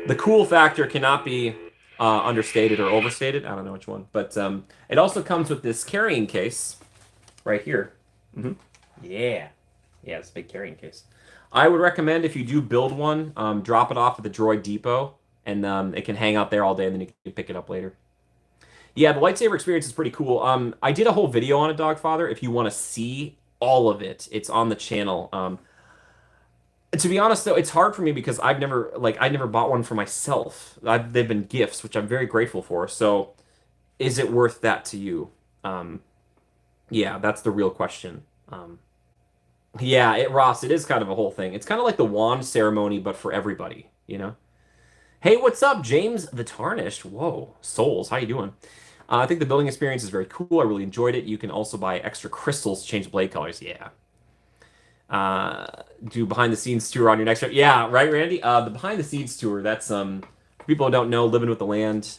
The cool factor cannot be understated or overstated. I don't know which one. But it also comes with this carrying case right here. Mm-hmm. Yeah. Yeah, it's a big carrying case. I would recommend if you do build one, drop it off at the Droid Depot, and it can hang out there all day, and then you can pick it up later. Yeah, the lightsaber experience is pretty cool. I did a whole video on it, Dogfather. If you want to see all of it, it's on the channel. To be honest, though, it's hard for me because I never bought one for myself. They've been gifts, which I'm very grateful for. So, is it worth that to you? Yeah, that's the real question. Yeah, Ross, it is kind of a whole thing. It's kind of like the wand ceremony, but for everybody, you know? Hey, what's up, James the Tarnished? Whoa, Souls, how you doing? I think the building experience is very cool. I really enjoyed it. You can also buy extra crystals to change blade colors. Yeah. Do behind the scenes tour on your next trip. Yeah, right, Randy? The behind the scenes tour, that's for people who don't know, Living with the Land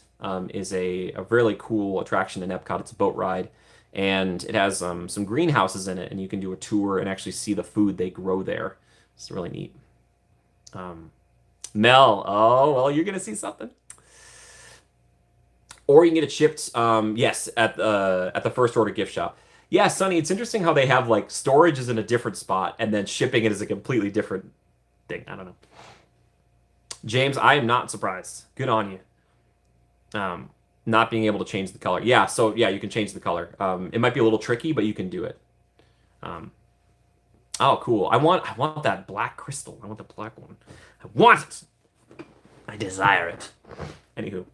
is a really cool attraction in Epcot. It's a boat ride, and it has some greenhouses in it, and you can do a tour and actually see the food they grow there. It's really neat. Mel, oh well, you're gonna see something. Or you can get it shipped, yes, at the first order gift shop. Yeah, Sonny, it's interesting how they have like storage is in a different spot and then shipping it is a completely different thing. I don't know. James, I am not surprised. Good on you. Not being able to change the color. Yeah, so yeah, you can change the color. It might be a little tricky, but you can do it. Oh, cool. I want that black crystal. I want the black one. I want it. I desire it. Anywho.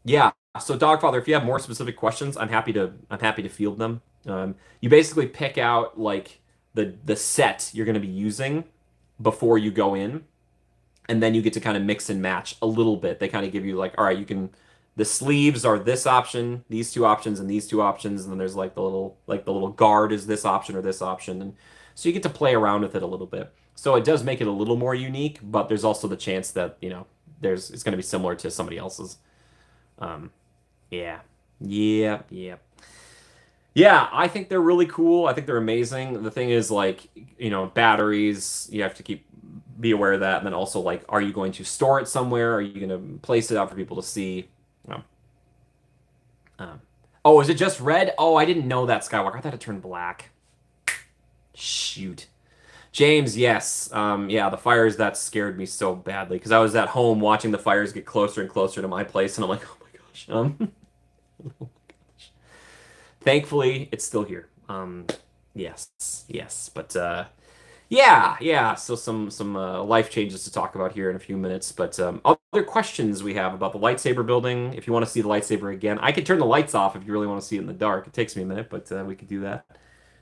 Yeah. So Dogfather, if you have more specific questions, I'm happy to field them. You basically pick out like the set you're going to be using before you go in, and then you get to kind of mix and match a little bit. They kind of give you like, all right, you can the sleeves are this option, these two options, and these two options, and then there's like the little guard is this option or this option, and so you get to play around with it a little bit. So it does make it a little more unique, but there's also the chance that there's it's going to be similar to somebody else's. Um, yeah, yeah. Yeah, I think they're really cool. I think they're amazing. The thing is, like, batteries, you have to be aware of that. And then also, like, are you going to store it somewhere? Are you going to place it out for people to see? Um, um, oh, is it just red? Oh, I didn't know that, Skywalker. I thought it turned black. Shoot. James, yes. Yeah, the fires, that scared me so badly because I was at home watching the fires get closer and closer to my place, and I'm like, oh my gosh. Thankfully, it's still here. Yes, but yeah. So some life changes to talk about here in a few minutes. But other questions we have about the lightsaber building. If you want to see the lightsaber again, I could turn the lights off if you really want to see it in the dark. It takes me a minute, but we could do that.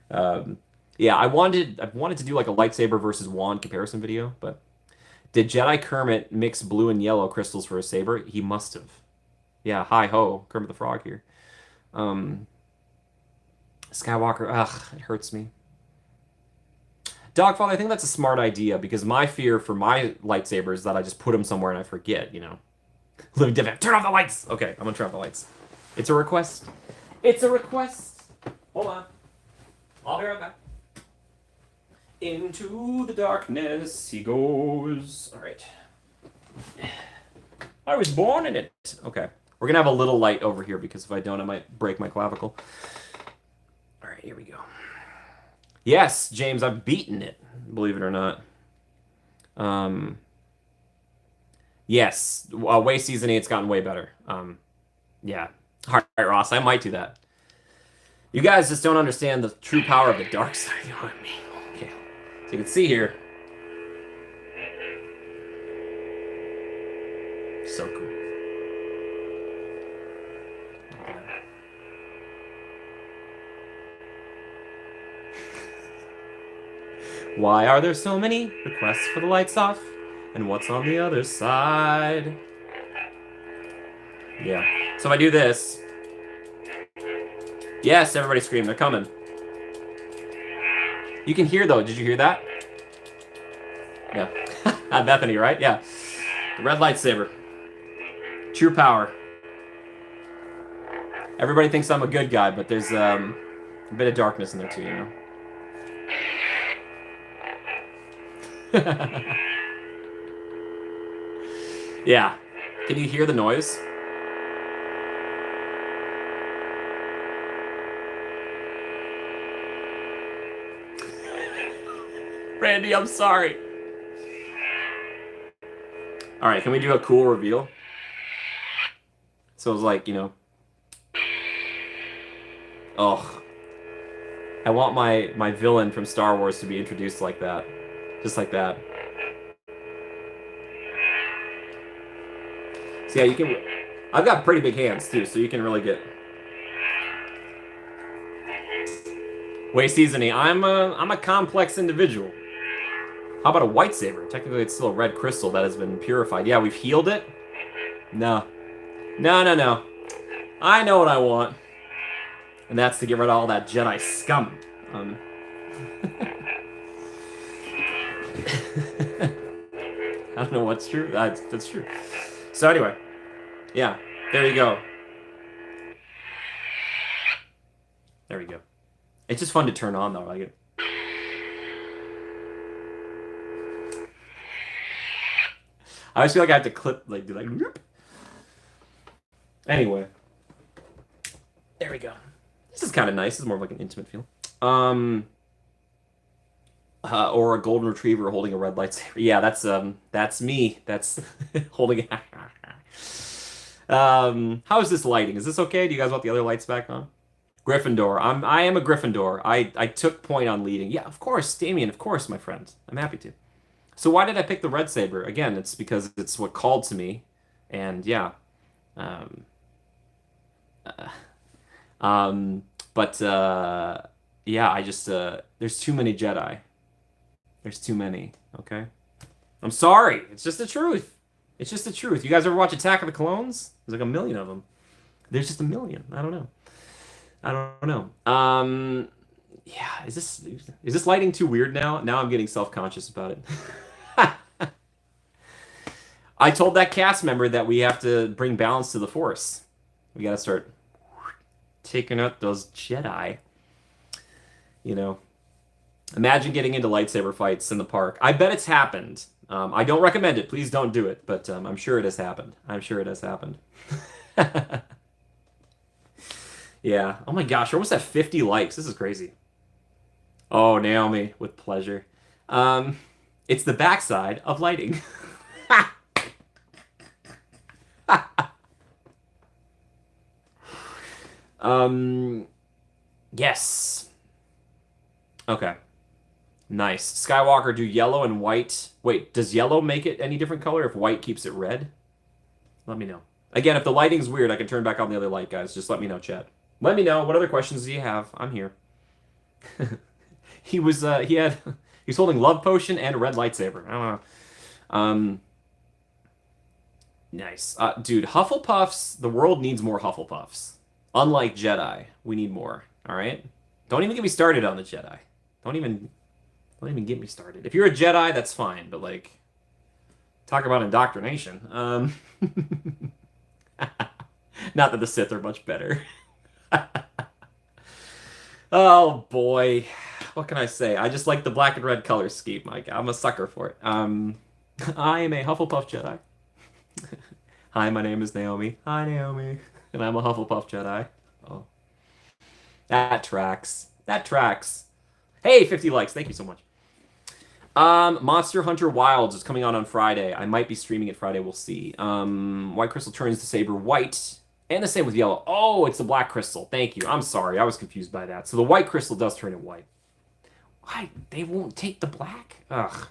Um, yeah, I wanted to do like a lightsaber versus wand comparison video, but did Jedi Kermit mix blue and yellow crystals for a saber? He must have. Yeah, hi ho, Kermit the Frog here. Um, Skywalker, ugh, it hurts me. Dogfather, I think that's a smart idea because my fear for my lightsaber is that I just put them somewhere and I forget. Living Div, turn off the lights! Okay, I'm gonna turn off the lights. It's a request. It's a request. Hold on. I'll be right back. Into the darkness he goes. All right. I was born in it. Okay. We're gonna have a little light over here because if I don't, I might break my clavicle. All right, here we go. Yes, James, I've beaten it, believe it or not. Um, yes, way seasoning, it's gotten way better. Yeah. All right, Ross, I might do that. You guys just don't understand the true power of the dark side. You know what I mean? Okay. So you can see here. So cool. Why are there so many requests for the lights off? And what's on the other side? Yeah. So if I do this. Yes, everybody scream. They're coming. You can hear, though. Did you hear that? Yeah. Bethany, right? Yeah. The red lightsaber. True power. Everybody thinks I'm a good guy, but there's a bit of darkness in there, too, Yeah. Can you hear the noise? Randy, I'm sorry. All right, can we do a cool reveal? So it's like, oh, I want my villain from Star Wars to be introduced like that. Just like that. So yeah, you can. I've got pretty big hands too, so you can really get. Way seasoning. I'm a complex individual. How about a white saber? Technically, it's still a red crystal that has been purified. Yeah, we've healed it. No. I know what I want, and that's to get rid of all that Jedi scum. I don't know what's true. That's true. So anyway, yeah, there you go. There we go. It's just fun to turn on though. I like it. I always feel like I have to do like. Whoop. Anyway, there we go. This is kind of nice. It's more of like an intimate feel. Or a golden retriever holding a red lightsaber. Yeah, that's me. That's holding. How is this lighting? Is this okay? Do you guys want the other lights back on? Gryffindor. I am a Gryffindor. I took point on leading. Yeah, of course, Damien. Of course, my friend. I'm happy to. So why did I pick the red saber? Again, it's because it's what called to me, and yeah. Um, uh, but yeah, I just there's too many Jedi. There's too many. Okay. I'm sorry. It's just the truth. It's just the truth. You guys ever watch Attack of the Clones? There's like a million of them. There's just a million. I don't know. I don't know. Yeah. Is this lighting too weird now? Now I'm getting self-conscious about it. I told that cast member that we have to bring balance to the Force. We got to start taking out those Jedi. You know, imagine getting into lightsaber fights in the park. I bet it's happened. I don't recommend it. Please don't do it. But I'm sure it has happened. I'm sure it has happened. Yeah. Oh my gosh, we're almost at 50 likes. This is crazy. Oh, Naomi, with pleasure. Um, it's the backside of lighting. Um, yes. Okay. Nice. Skywalker, do yellow and white. Wait, does yellow make it any different color if white keeps it red? Let me know. Again, if the lighting's weird, I can turn back on the other light, guys. Just let me know, chat. Let me know. What other questions do you have? I'm here. He was holding love potion and a red lightsaber. I don't know. Um, nice. Dude, Hufflepuffs, the world needs more Hufflepuffs. Unlike Jedi, we need more. All right? Don't even get me started on the Jedi. Don't even get me started. If you're a Jedi, that's fine, but like talk about indoctrination. Not that the Sith are much better. Oh boy. What can I say? I just like the black and red color scheme. Like I'm a sucker for it. I am a Hufflepuff Jedi. Hi, my name is Naomi. Hi, Naomi. And I'm a Hufflepuff Jedi. Oh. That tracks. That tracks. Hey, 50 likes. Thank you so much. Monster Hunter Wilds is coming on Friday. I might be streaming it Friday. We'll see. White crystal turns the saber white. And the same with yellow. Oh, it's the black crystal. Thank you. I'm sorry. I was confused by that. So the white crystal does turn it white. Why? They won't take the black? Ugh.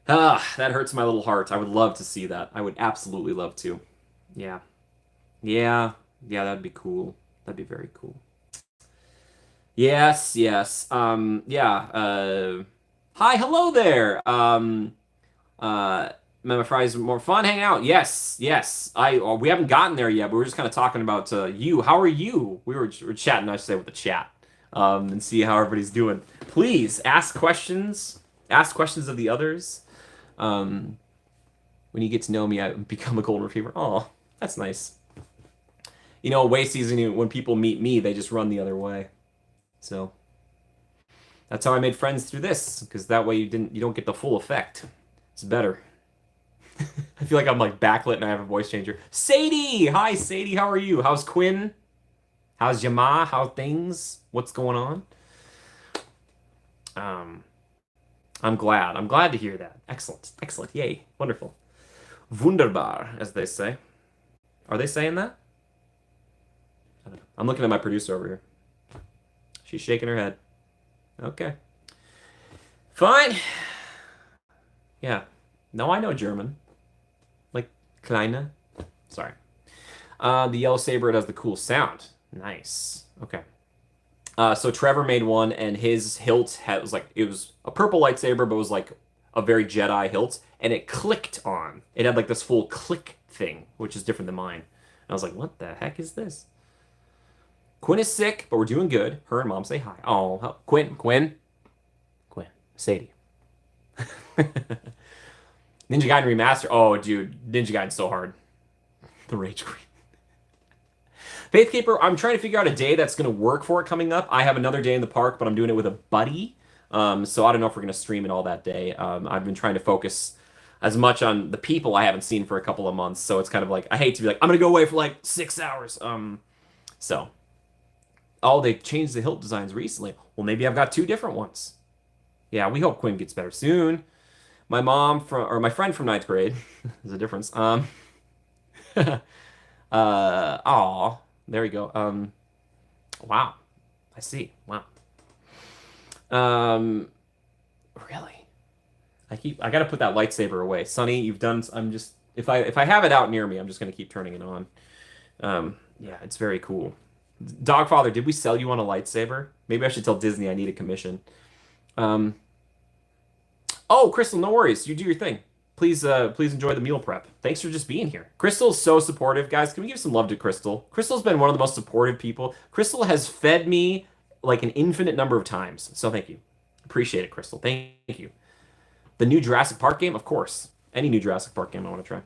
That hurts my little heart. I would love to see that. I would absolutely love to. Yeah. Yeah. Yeah, that'd be cool. That'd be very cool. Yes, yes. Yeah. Hi, hello there. Mema Fries, more fun hanging out. Yes, yes. We haven't gotten there yet, but we're just kind of talking about you. How are you? We're chatting, I should say, with the chat, and see how everybody's doing. Please ask questions. Ask questions of the others. When you get to know me, I become a golden retriever. Oh, that's nice. You know, away season, when people meet me, they just run the other way. So that's how I made friends through this, because that way you don't get the full effect. It's better. I feel like I'm like backlit and I have a voice changer. Sadie! Hi, Sadie. How are you? How's Quinn? How's Yama? How things? What's going on? I'm glad. I'm glad to hear that. Excellent. Excellent. Yay. Wonderful. Wunderbar, as they say. Are they saying that? I don't know. I'm looking at my producer over here. She's shaking her head. Okay. Fine. Yeah. No, I know German. Like, kleine. Sorry. The yellow saber does the cool sound. Nice. Okay. So Trevor made one, and his hilt it was a purple lightsaber, but it was like a very Jedi hilt, and it clicked on. It had like this full click thing, which is different than mine. And I was like, what the heck is this? Quinn is sick, but we're doing good. Her and Mom say hi. Oh, Quinn, Sadie. Ninja Gaiden Remaster. Oh, dude, Ninja Gaiden's so hard. The Rage Queen. Faithkeeper, I'm trying to figure out a day that's going to work for it coming up. I have another day in the park, but I'm doing it with a buddy. So I don't know if we're going to stream it all that day. I've been trying to focus as much on the people I haven't seen for a couple of months. So it's kind of like, I hate to be like, I'm going to go away for like 6 hours. So. Oh, they changed the hilt designs recently. Well, maybe I've got 2 different ones. Yeah, we hope Quinn gets better soon. My friend from 9th grade. There's a difference. Aw, there we go. Wow. I see. Wow. Really? I gotta put that lightsaber away. Sonny, if I have it out near me, I'm just gonna keep turning it on. Yeah, it's very cool. Dogfather, did we sell you on a lightsaber? Maybe I should tell Disney I need a commission. Oh, Crystal, no worries. You do your thing. Please enjoy the meal prep. Thanks for just being here. Crystal's so supportive, guys. Can we give some love to Crystal? Crystal's been one of the most supportive people. Crystal has fed me like an infinite number of times. So thank you. Appreciate it, Crystal. Thank you. The new Jurassic Park game, of course. Any new Jurassic Park game I want to try.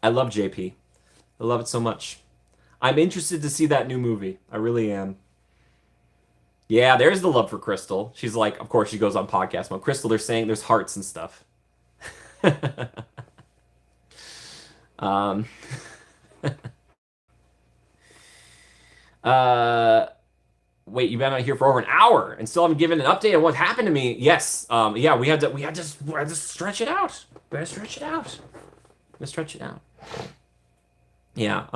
I love JP. I love it so much. I'm interested to see that new movie. I really am. Yeah, there's the love for Crystal. She's like, of course, she goes on podcast mode. Crystal, they're saying there's hearts and stuff. um, uh, wait, you've been out here for over an hour and still haven't given an update on what happened to me. Yes. Yeah, we had to stretch it out. We had to stretch it out. Let's stretch it out. Yeah.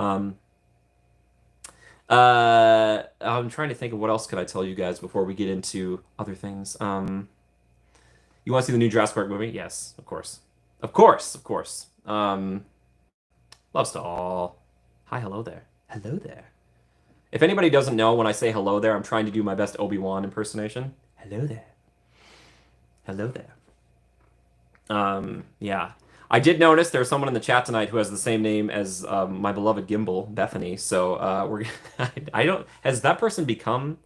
I'm trying to think of what else could I tell you guys before we get into other things. You want to see the new Jurassic Park movie? Yes, of course. Of course, of course. Loves to all. Hi, hello there. Hello there. If anybody doesn't know, when I say hello there, I'm trying to do my best Obi-Wan impersonation. Hello there. Hello there. Yeah. I did notice there's someone in the chat tonight who has the same name as my beloved Gimbal, Bethany. So we're I don't has that person become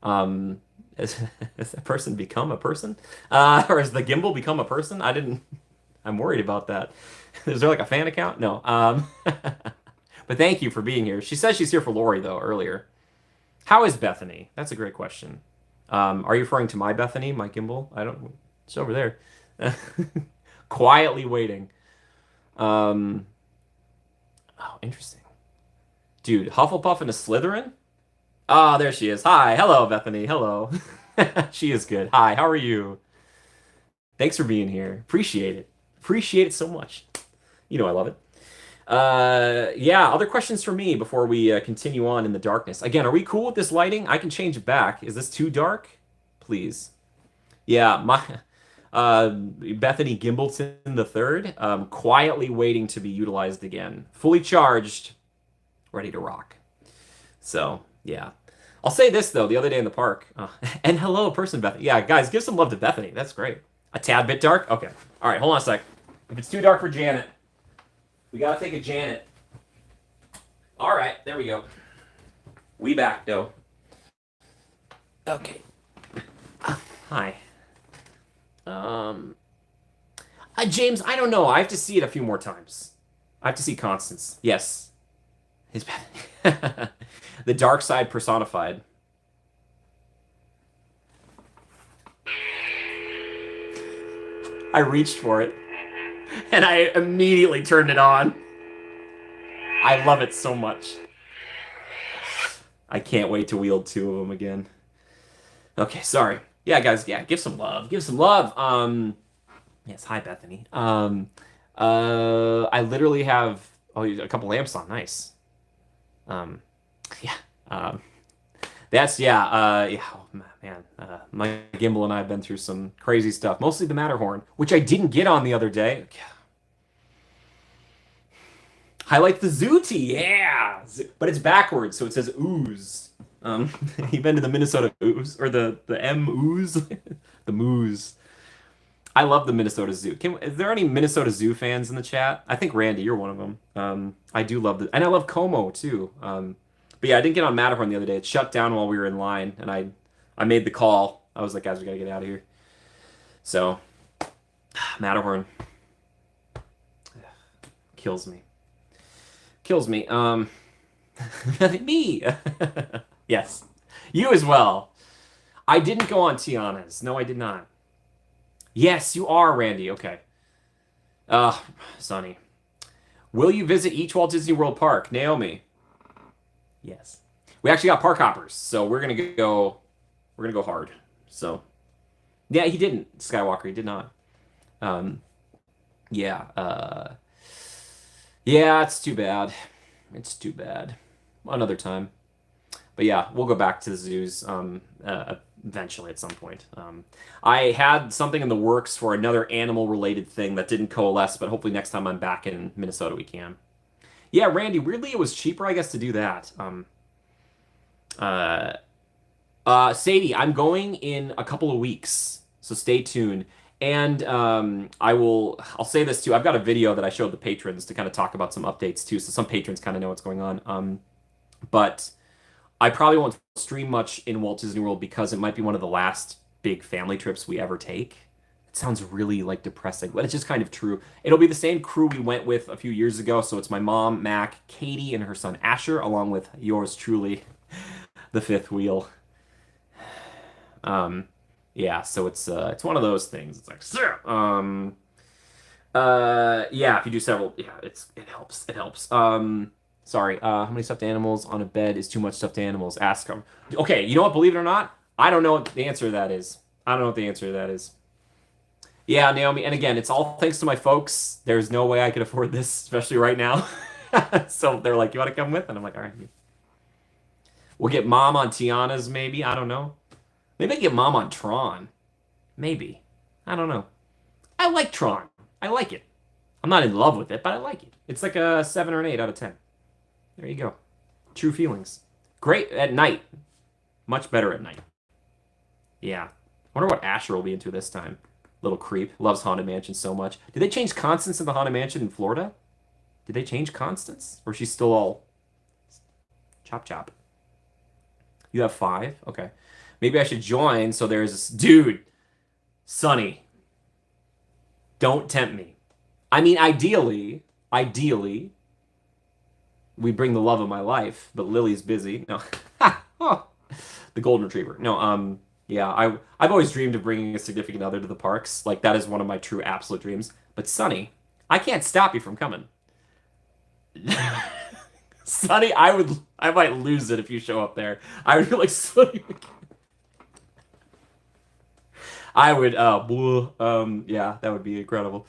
has, has that person become a person? Or has the Gimbal become a person? I'm worried about that. Is there like a fan account? No. But thank you for being here. She says she's here for Lori though earlier. How is Bethany? That's a great question. Are you referring to my Bethany, my Gimbal? I don't. It's over there. Quietly waiting. Oh, interesting. Dude, Hufflepuff and a Slytherin? Ah, there she is. Hi. Hello, Bethany. Hello. She is good. Hi, how are you? Thanks for being here. Appreciate it. Appreciate it so much. You know I love it. Yeah, other questions for me before we continue on in the darkness. Again, are we cool with this lighting? I can change it back. Is this too dark? Please. Yeah, my Bethany Gimbleton the third, quietly waiting to be utilized again. Fully charged, ready to rock. So, yeah. I'll say this, though, the other day in the park. And hello, person, Bethany. Yeah, guys, give some love to Bethany. That's great. A tad bit dark? Okay. All right, hold on a sec. If it's too dark for Janet, we got to think of Janet. All right, there we go. We back, though. Okay. Hi. James, I don't know. I have to see it a few more times. I have to see Constance. Yes. His the dark side personified. I reached for it, and I immediately turned it on. I love it so much. I can't wait to wield two of them again. Okay, sorry. Yeah, guys, yeah, give some love. Give some love. Yes, hi, Bethany. I literally have a couple lamps on. Nice. Yeah. That's yeah, oh, man. My gimbal and I have been through some crazy stuff. Mostly the Matterhorn, which I didn't get on the other day. Highlight the Zooty, yeah. But it's backwards, so it says ooze. You been to the Minnesota Ooze or the M Ooze, the Moose. I love the Minnesota Zoo. Is there any Minnesota Zoo fans in the chat? I think Randy, you're one of them. I do love and I love Como too. But yeah, I didn't get on Matterhorn the other day. It shut down while we were in line, and I made the call. I was like, guys, we gotta get out of here. So Matterhorn kills me. Kills me. Me. Yes. You as well. I didn't go on Tiana's. No, I did not. Yes, you are, Randy. Okay. Sonny. Will you visit each Walt Disney World park? Naomi. Yes. We actually got park hoppers, so we're gonna go hard. So yeah, he didn't, Skywalker, he did not. Yeah, yeah, it's too bad. It's too bad. Another time. But yeah, we'll go back to the zoos eventually at some point. I had something in the works for another animal-related thing that didn't coalesce, but hopefully next time I'm back in Minnesota we can. Yeah, Randy, weirdly it was cheaper, I guess, to do that. Sadie, I'm going in a couple of weeks, so stay tuned. And I'll say this too. I've got a video that I showed the patrons to kind of talk about some updates too. So some patrons kind of know what's going on. But I probably won't stream much in Walt Disney World because it might be one of the last big family trips we ever take. It sounds really like depressing, but it's just kind of true. It'll be the same crew we went with a few years ago. So it's my mom, Mac, Katie, and her son Asher, along with yours truly, the fifth wheel. Yeah, so it's one of those things. It's like, "Sir," yeah, if you do several, yeah, it helps. It helps. Sorry. How many stuffed animals on a bed is too much stuffed animals? Ask them. Okay, you know what? Believe it or not, I don't know what the answer to that is. I don't know what the answer to that is. Yeah, Naomi, and again, it's all thanks to my folks. There's no way I could afford this, especially right now. So they're like, "You want to come with?" And I'm like, "All right." We'll get mom on Tiana's, maybe. I don't know. Maybe I get mom on Tron. Maybe. I don't know. I like Tron. I like it. I'm not in love with it, but I like it. It's like a 7 or an 8 out of 10. There you go. True feelings. Great at night. Much better at night. Yeah. Wonder what Asher will be into this time. Little creep. Loves Haunted Mansion so much. Did they change Constance in the Haunted Mansion in Florida? Did they change Constance? Or is she still all chop chop? You have 5? Okay. Maybe I should join so there's this dude. Sonny. Don't tempt me. I mean, ideally, we bring the love of my life, but Lily's busy. No. Oh, the golden retriever. No, yeah, I've always dreamed of bringing a significant other to the parks. Like that is one of my true absolute dreams. But Sonny, I can't stop you from coming. Sonny, I might lose it if you show up there. I would be like, Sonny. I would, yeah, that would be incredible.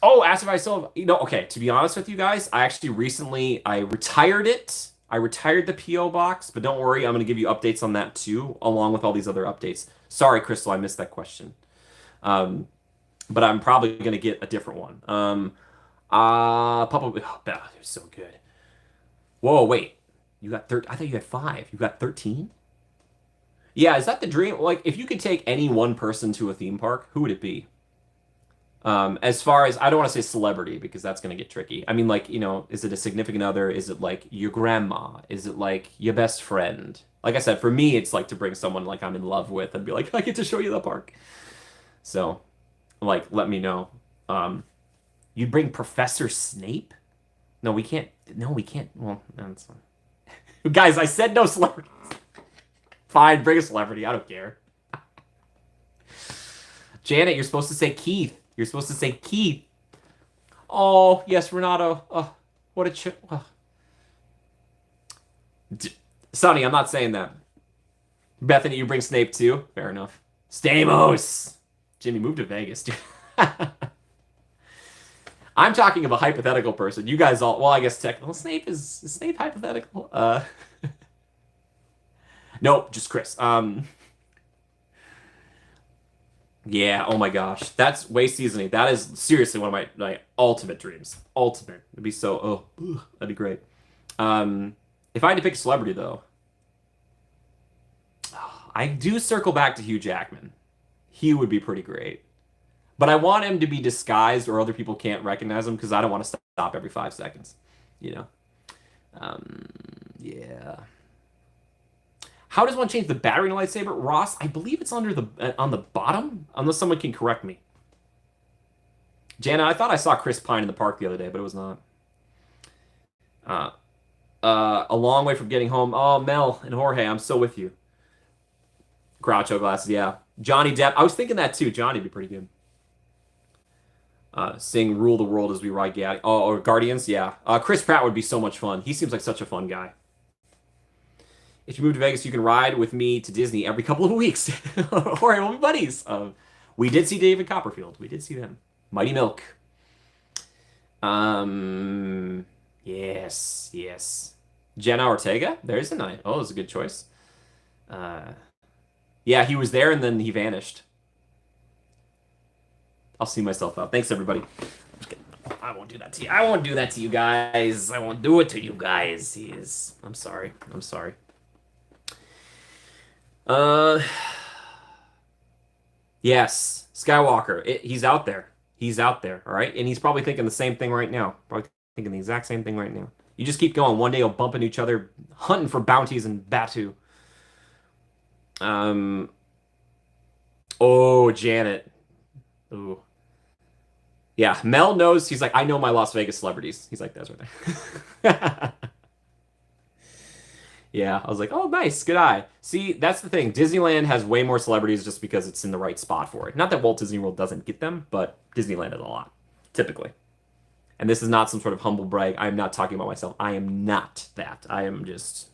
Oh, asked if I still have, okay, to be honest with you guys, I actually recently, I retired it. I retired the PO box, but don't worry, I'm going to give you updates on that too, along with all these other updates. Sorry, Crystal, I missed that question. But I'm probably going to get a different one. Papa, oh, it was so good. Whoa, wait, you got I thought you had 5. You got 13? Yeah, is that the dream? Like, if you could take any one person to a theme park, who would it be? As far as, I don't want to say celebrity because that's going to get tricky. I mean, like, is it a significant other? Is it like your grandma? Is it like your best friend? Like I said, for me, it's like to bring someone like I'm in love with and be like, I get to show you the park. So, like, let me know. You'd bring Professor Snape? No, we can't. No, we can't. Well, that's fine. Guys, I said no celebrities. Fine, bring a celebrity. I don't care. Janet, you're supposed to say Keith. You're supposed to say Keith. Oh, yes, Renato. Oh, what a oh. Sonny, I'm not saying that. Bethany, you bring Snape too? Fair enough. Stamos! Jimmy, move to Vegas, dude. I'm talking of a hypothetical person. You guys all, well, I guess technical. Snape is Snape hypothetical? Nope, just Chris. Yeah, oh my gosh. That's way seasoning. That is seriously one of my ultimate dreams. Ultimate. It'd be so, that'd be great. If I had to pick a celebrity, though, I do circle back to Hugh Jackman. He would be pretty great. But I want him to be disguised or other people can't recognize him because I don't want to stop every 5 seconds. Yeah. How does one change the battery in a lightsaber? Ross, I believe it's under on the bottom, unless someone can correct me. Jana, I thought I saw Chris Pine in the park the other day, but it was not. A long way from getting home. Oh, Mel and Jorge, I'm so with you. Groucho glasses, yeah. Johnny Depp, I was thinking that too. Johnny'd be pretty good. Sing Rule the World as we ride or Guardians, yeah. Chris Pratt would be so much fun. He seems like such a fun guy. If you move to Vegas, you can ride with me to Disney every couple of weeks. Or we'll be buddies. We did see David Copperfield. We did see them. Mighty Milk. Yes. Jenna Ortega? There's a night. Oh, that's a good choice. Yeah, he was there and then he vanished. I'll see myself out. Thanks, everybody. I won't do that to you. I won't do that to you guys. I won't do it to you guys. I'm sorry. Yes, Skywalker. He's out there. He's out there, all right? And he's probably thinking the same thing right now. Probably thinking the exact same thing right now. You just keep going. One day you'll bump into each other, hunting for bounties in Batu. Um, oh, Janet. Ooh. Yeah, Mel knows. He's like, I know my Las Vegas celebrities. He's like, that's right there. Yeah, I was like, oh, nice, good eye. See, that's the thing. Disneyland has way more celebrities just because it's in the right spot for it. Not that Walt Disney World doesn't get them, but Disneyland has a lot, typically. And this is not some sort of humble brag. I am not talking about myself. I am not that. I am just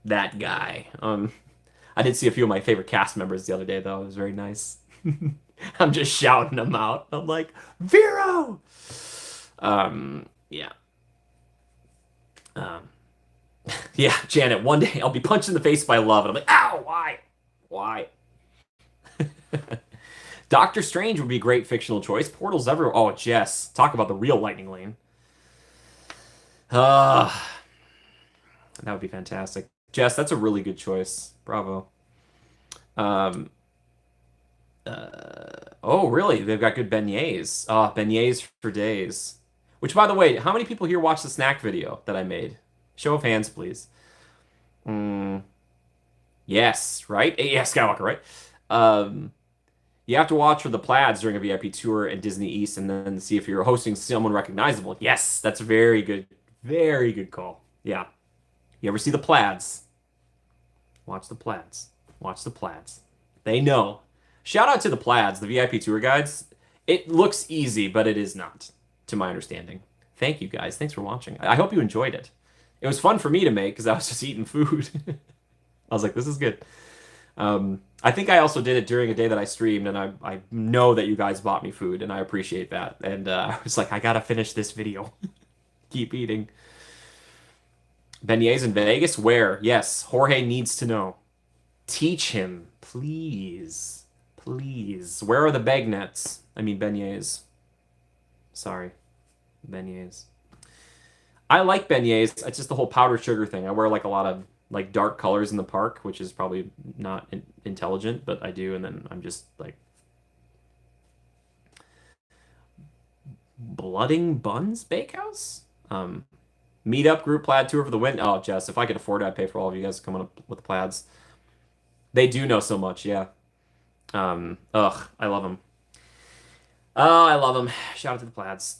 that guy. I did see a few of my favorite cast members the other day, though. It was very nice. I'm just shouting them out. I'm like, Vero! Yeah. Um, yeah, Janet, one day I'll be punched in the face by love. And I'm like, ow, why? Why? Doctor Strange would be a great fictional choice. Portals everywhere. Oh, Jess. Talk about the real lightning lane. Uh, that would be fantastic. Jess, that's a really good choice. Bravo. Um, oh, really? They've got good beignets. Ah, beignets for days. Which, by the way, how many people here watched the snack video that I made? Show of hands, please. Mm, yes, right? Yeah, Skywalker, right? Um, you have to watch for the plaids during a VIP tour in Disney East and then see if you're hosting someone recognizable. Yes, that's very good. Very good call. Yeah. You ever see the plaids? Watch the plaids. Watch the plaids. They know. Shout out to the plaids, the VIP tour guides. It looks easy, but it is not, to my understanding. Thank you guys. Thanks for watching. I hope you enjoyed it. It was fun for me to make because I was just eating food. I was like, this is good. I think I also did it during a day that I streamed, and I know that you guys bought me food, and I appreciate that. And I was like, I gotta finish this video. Keep eating. Beignets in Vegas? Where? Yes, Jorge needs to know. Teach him, please. Please. Where are the bagnets? I mean, beignets. Sorry. Beignets. I like beignets. It's just the whole powdered sugar thing. I wear like a lot of like dark colors in the park, which is probably not intelligent, but I do. And then I'm just like Blooding Buns Bakehouse. Meetup group plaid tour for the win. Oh, Jess, if I could afford it, I'd pay for all of you guys coming up with the plaids. They do know so much, yeah. Ugh, I love them. Oh, I love them. Shout out to the plaids.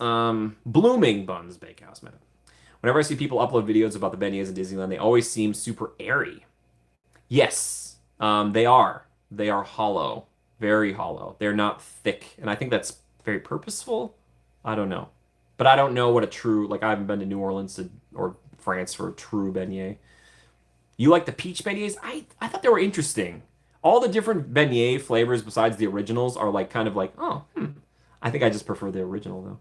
Blooming Buns Bakehouse, man. Whenever I see people upload videos about the beignets in Disneyland, they always seem super airy. Yes, they are. They are hollow, very hollow. They're not thick, and I think that's very purposeful. I don't know, but I don't know what a true like. I haven't been to New Orleans or France for a true beignet. You like the peach beignets? I thought they were interesting. All the different beignet flavors besides the originals are like kind of like oh, I think I just prefer the original though.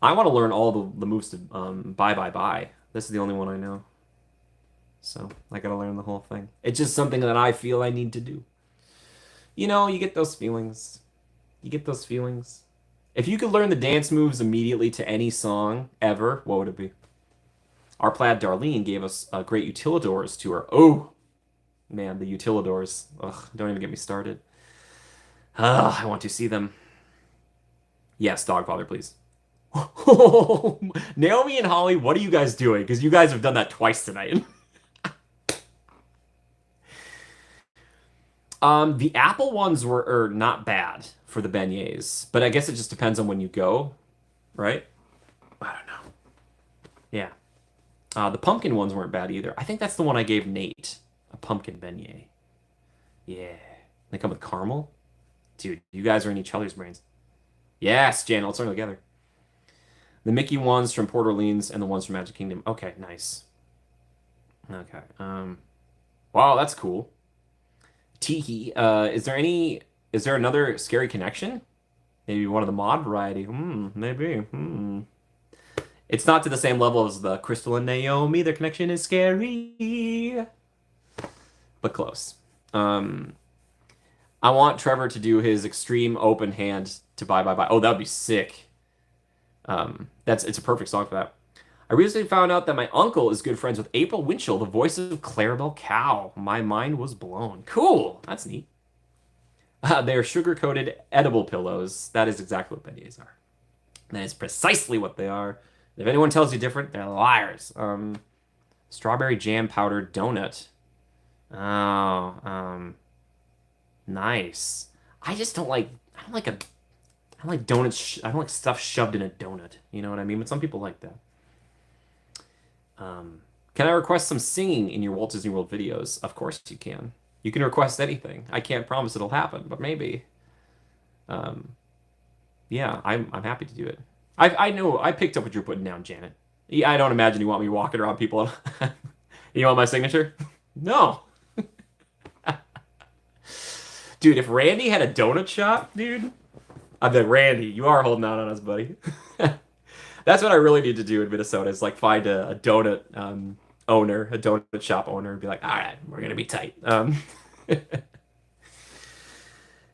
I want to learn all the moves to bye bye bye. This is the only one I know. So I gotta learn the whole thing. It's just something that I feel I need to do. You know, you get those feelings. You get those feelings. If you could learn the dance moves immediately to any song ever, what would it be? Our plaid Darlene gave us a great Utilidors tour. Oh, man, the Utilidors. Ugh, don't even get me started. I want to see them. Yes, Dogfather, please. Naomi and Holly, what are you guys doing? Because you guys have done that twice tonight. The apple ones were not bad for the beignets, but I guess it just depends on when you go, right? I don't know. Yeah. The pumpkin ones weren't bad either. I think that's the one I gave Nate, a pumpkin beignet. Yeah. They come with caramel. Dude, you guys are in each other's brains. Yes, Jan, let's learn together. The Mickey ones from Port Orleans and the ones from Magic Kingdom. Okay, nice. Okay. Wow, that's cool. Teehee. Is there another scary connection? Maybe one of the mod variety. Maybe. It's not to the same level as the Crystal and Naomi. Their connection is scary. But close. I want Trevor to do his extreme open hand to bye bye bye. Oh, that would be sick. It's a perfect song for that. I recently found out that my uncle is good friends with April Winchell, the voice of Clarabelle Cow. My mind was blown. Cool. That's neat. They are sugar-coated edible pillows. That is exactly what beignets are. That is precisely what they are. If anyone tells you different, they're liars. Strawberry jam powdered donut. Oh, nice. I just don't like. I don't like a. I don't like donuts. I don't like stuff shoved in a donut. You know what I mean? But some people like that. Can I request some singing in your Walt Disney World videos? Of course you can. You can request anything. I can't promise it'll happen, but maybe. Um, yeah, I'm happy to do it. I know I picked up what you're putting down, Janet. Yeah, I don't imagine you want me walking around people. You want my signature? No. Dude, if Randy had a donut shop, dude, I'd be like, Randy, you are holding out on us, buddy. That's what I really need to do in Minnesota is like find a donut owner, a donut shop owner, and be like, all right, we're gonna be tight.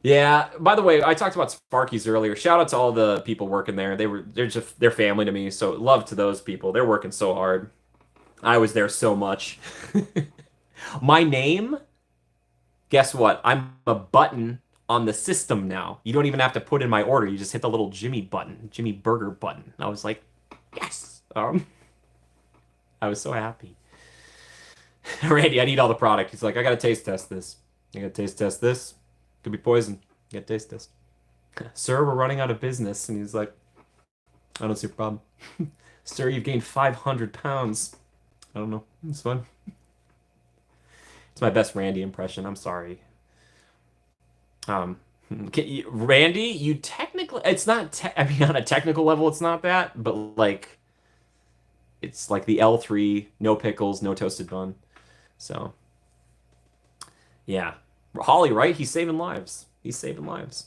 Yeah. By the way, I talked about Sparky's earlier. Shout out to all the people working there. They're family to me. So love to those people. They're working so hard. I was there so much. My name, guess what? I'm a button on the system now. You don't even have to put in my order. You just hit the little Jimmy button, Jimmy Burger button. I was like, yes. I was so happy. Randy, I need all the product. He's like, I gotta taste test this. I gotta taste test this. Could be poison. Get taste test. Sir, we're running out of business. And he's like, I don't see a problem. Sir, you've gained 500 pounds. I don't know. It's fun. It's my best Randy impression. I'm sorry. Randy, you technically, it's not, I mean, on a technical level, it's not that, but like, it's like the L3, no pickles, no toasted bun. So, yeah. Holly, right? He's saving lives. He's saving lives.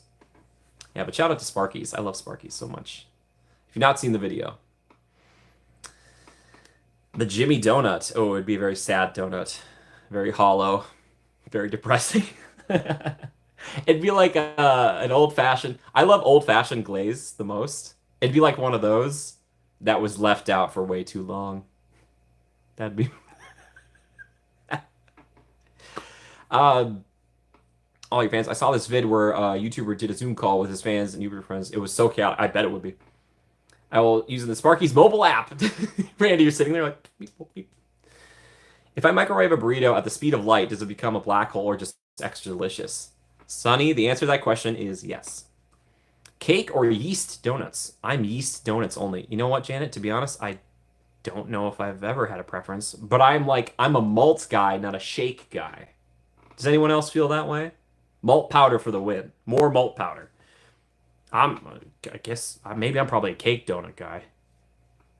Yeah, but shout out to Sparky's. I love Sparky's so much. If you've not seen the video, the Jimmy Donut. Oh, it'd be a very sad donut. Very hollow. Very depressing. It'd be like an old-fashioned. I love old-fashioned glaze the most. It'd be like one of those that was left out for way too long. That'd be. All your fans. I saw this vid where a YouTuber did a Zoom call with his fans and YouTuber friends. It was so chaotic. I bet it would be. I will use the Sparky's mobile app. Randy, you're sitting there like, beep, boop, beep. If I microwave a burrito at the speed of light, does it become a black hole or just extra delicious? Sonny, the answer to that question is yes. Cake or yeast donuts? I'm yeast donuts only. You know what, Janet? To be honest, I don't know if I've ever had a preference, but I'm a malt guy, not a shake guy. Does anyone else feel that way? Malt powder for the win. More malt powder. I guess maybe I'm probably a cake donut guy,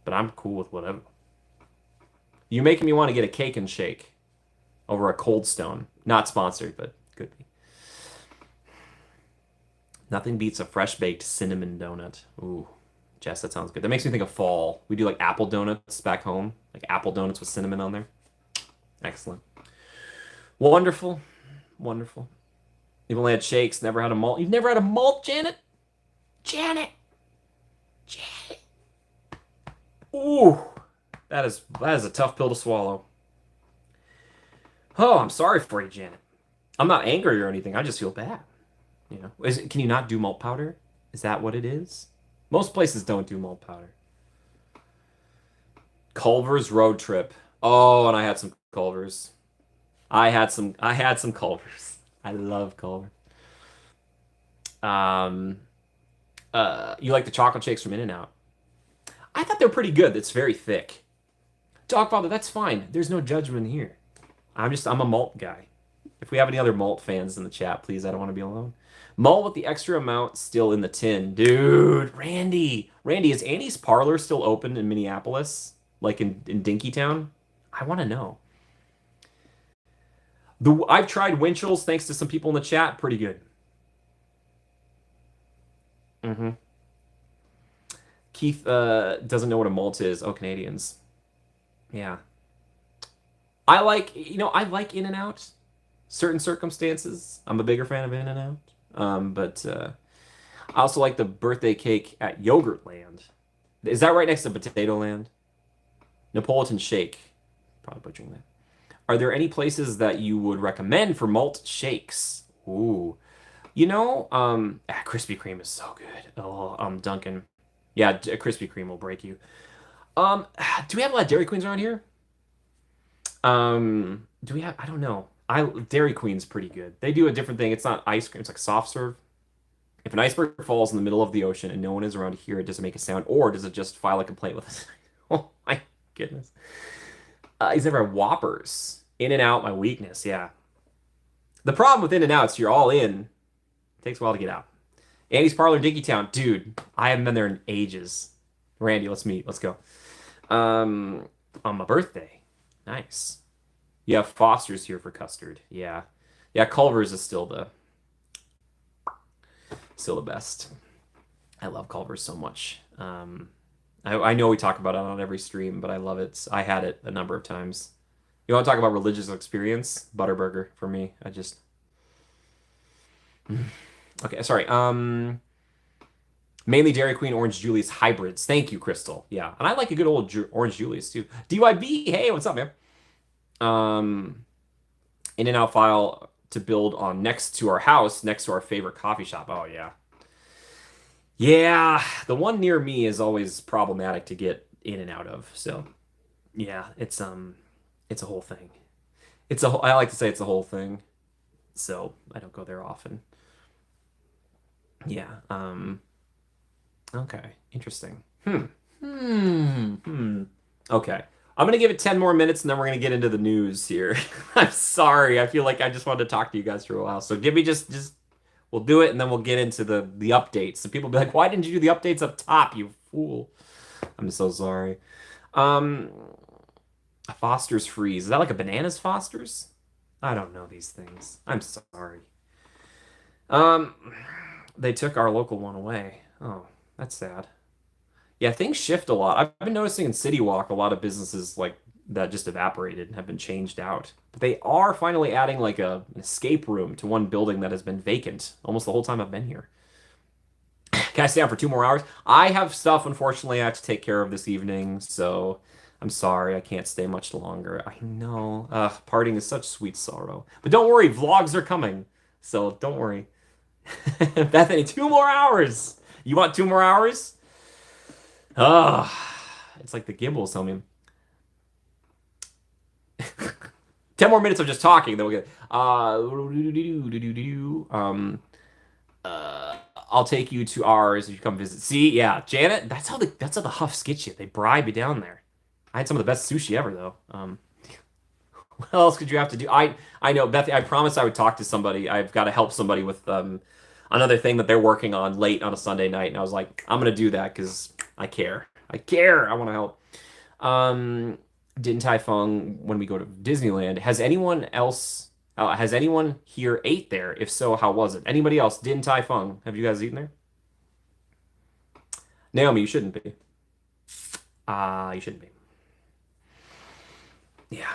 but I'm cool with whatever. You're making me want to get a cake and shake over a Cold Stone. Not sponsored, but could be. Nothing beats a fresh baked cinnamon donut. Ooh, Jess, that sounds good. That makes me think of fall. We do like apple donuts back home, like apple donuts with cinnamon on there. Excellent. Wonderful. Wonderful. You've only had shakes, never had a malt. You've never had a malt, Janet? Janet! Janet! Ooh, that is a tough pill to swallow. Oh, I'm sorry for you, Janet. I'm not angry or anything. I just feel bad. You know, can you not do malt powder? Is that what it is? Most places don't do malt powder. Culver's road trip. Oh, and I had some Culver's. I had some Culver's. I love Culver. You like the chocolate shakes from In-N-Out? I thought they were pretty good. It's very thick. Dogfather, that's fine. There's no judgment here. I'm a malt guy. If we have any other malt fans in the chat, please, I don't want to be alone. Malt with the extra amount still in the tin. Dude, Randy, is Annie's Parlor still open in Minneapolis? Like in Dinkytown? I want to know. I've tried Winchell's, thanks to some people in the chat. Pretty good. Mm-hmm. Keith doesn't know what a malt is. Oh, Canadians. Yeah. I like In-N-Out. Certain circumstances. I'm a bigger fan of In-N-Out. But I also like the birthday cake at Yogurtland. Is that right next to Potato Land? Neapolitan shake. Probably butchering that. Are there any places that you would recommend for malt shakes? Ooh. Krispy Kreme is so good. Oh, Dunkin'. Yeah, a Krispy Kreme will break you. Um, do we have a lot of Dairy Queens around here? Do we have? I don't know. Dairy Queen's pretty good. They do a different thing. It's not ice cream. It's like soft serve. If an iceberg falls in the middle of the ocean and no one is around to hear it, does it make a sound, or does it just file a complaint with us? Oh my goodness. He's never had Whoppers. In and out, my weakness. Yeah. The problem with In and Outs, you're all in. It takes a while to get out. Andy's Parlor, Dinkytown, dude. I haven't been there in ages. Randy, let's meet. Let's go. Um, on my birthday. Nice. Yeah, Foster's here for custard. Yeah. Yeah, Culver's is still the best. I love Culver's so much. I know we talk about it on every stream, but I love it. I had it a number of times. You want to talk about religious experience? Butterburger for me. I just okay. Sorry. Mainly Dairy Queen, Orange Julius hybrids. Thank you, Crystal. Yeah, and I like a good old Orange Julius too. DYB. Hey, what's up, man? Um, In and Out file to build on next to our house, next to our favorite coffee shop. Oh yeah. Yeah, the one near me is always problematic to get in and out of. So, yeah, it's a whole thing. I like to say it's a whole thing. So, I don't go there often. Yeah. Okay. Interesting. Hmm. Okay. I'm gonna give it 10 more minutes and then we're gonna get into the news here. I'm sorry. I feel like I just wanted to talk to you guys for a while. So give me just we'll do it and then we'll get into the updates. So people be like, why didn't you do the updates up top, you fool? I'm so sorry. Um, Foster's Freeze. Is that like a bananas Foster's? I don't know these things. I'm sorry. Um, they took our local one away. Oh, that's sad. Yeah, things shift a lot. I've been noticing in City Walk a lot of businesses like that just evaporated and have been changed out. But they are finally adding like an escape room to one building that has been vacant almost the whole time I've been here. Can I stay on for 2 more hours? I have stuff, unfortunately, I have to take care of this evening, so I'm sorry I can't stay much longer. I know. Parting is such sweet sorrow. But don't worry, vlogs are coming. So don't worry. Bethany, 2 more hours. You want 2 more hours? Ugh. It's like the gimbals tell me. 10 more minutes of just talking, then we'll get I'll take you to ours if you come visit. See, yeah, Janet, that's how the Huffs get you. They bribe you down there. I had some of the best sushi ever though. What else could you have to do? I know, Beth, I promised I would talk to somebody. I've got to help somebody with another thing that they're working on late on a Sunday night, and I was like, I'm gonna do that because I care. I care. I want to help. Din Tai Fung when we go to Disneyland. Has anyone here ate there? If so, how was it? Anybody else? Din Tai Fung. Have you guys eaten there? Naomi, you shouldn't be. You shouldn't be. Yeah.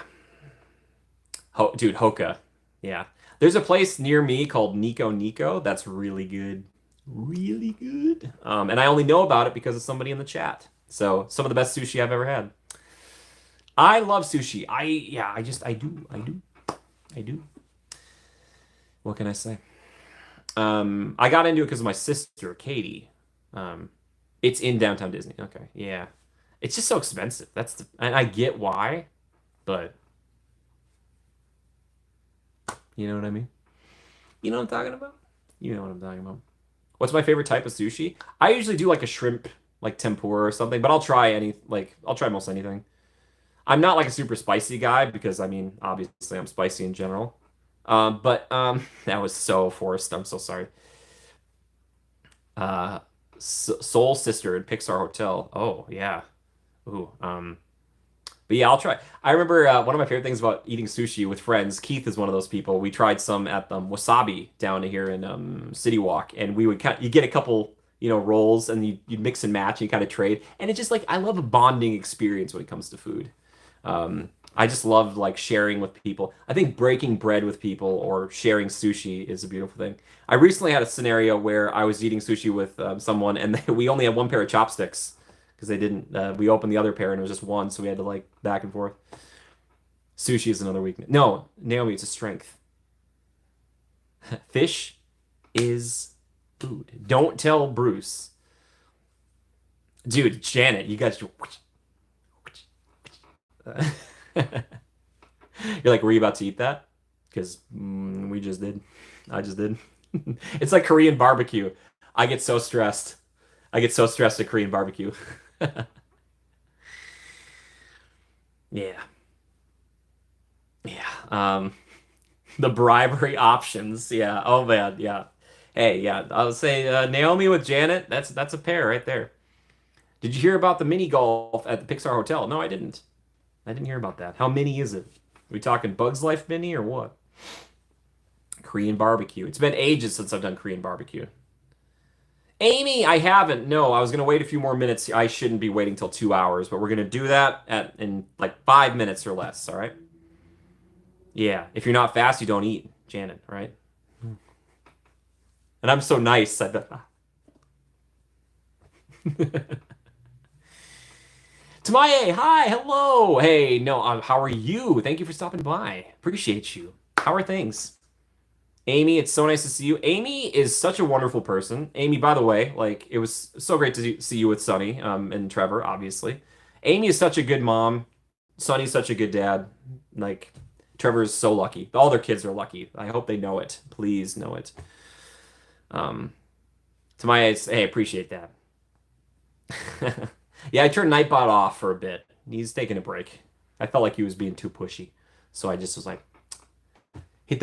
Dude, Hoka. Yeah. There's a place near me called Nico Nico that's really good. Really good. And I only know about it because of somebody in the chat. So, some of the best sushi I've ever had. I love sushi. I do. What can I say? I got into it because of my sister, Katie. It's in downtown Disney. Okay, yeah. It's just so expensive. And I get why, but you know what I mean? You know what I'm talking about? You know what I'm talking about. What's my favorite type of sushi? I usually do like a shrimp, like tempura or something, but I'll try most anything. I'm not like a super spicy guy because I mean, obviously I'm spicy in general. But that was so forced. I'm so sorry. Uh, Soul Sister in Pixar Hotel. Oh yeah. Ooh. But yeah, I'll try. I remember one of my favorite things about eating sushi with friends. Keith is one of those people. We tried some at Wasabi down here in City Walk, and we would you get a couple rolls, and you'd mix and match, and you kind of trade, and it's just like I love a bonding experience when it comes to food. I just love like sharing with people. I think breaking bread with people or sharing sushi is a beautiful thing. I recently had a scenario where I was eating sushi with someone, and we only had one pair of chopsticks because they didn't. We opened the other pair and it was just one, so we had to like back and forth. Sushi is another weakness. No, Naomi, it's a strength. Fish is food. Don't tell Bruce. Dude, Janet, you guys. You're like, were you about to eat that? Because we just did. I just did. It's like Korean barbecue. I get so stressed. I get so stressed at Korean barbecue. Yeah. Yeah. The bribery options. Yeah. Oh man. Yeah. Hey, yeah. I'll say Naomi with Janet. That's a pair right there. Did you hear about the mini golf at the Pixar Hotel? No, I didn't. I didn't hear about that. How mini is it? We talking Bugs Life mini or what? Korean barbecue. It's been ages since I've done Korean barbecue. Amy, I haven't. No, I was gonna wait a few more minutes. I shouldn't be waiting till 2 hours, but we're gonna do that in like 5 minutes or less. All right? Yeah. If you're not fast, you don't eat, Janet. Right? And I'm so nice. I bet. Tamaye, hi, hello. Hey, no, how are you? Thank you for stopping by. Appreciate you. How are things? Amy, it's so nice to see you. Amy is such a wonderful person. Amy, by the way, like it was so great to see you with Sunny, and Trevor, obviously. Amy is such a good mom. Sunny's such a good dad. Like Trevor is so lucky. All their kids are lucky. I hope they know it. Please know it. Um, Tamaye, hey, appreciate that. Yeah, I turned Nightbot off for a bit. He's taking a break. I felt like he was being too pushy. So I just was like, hit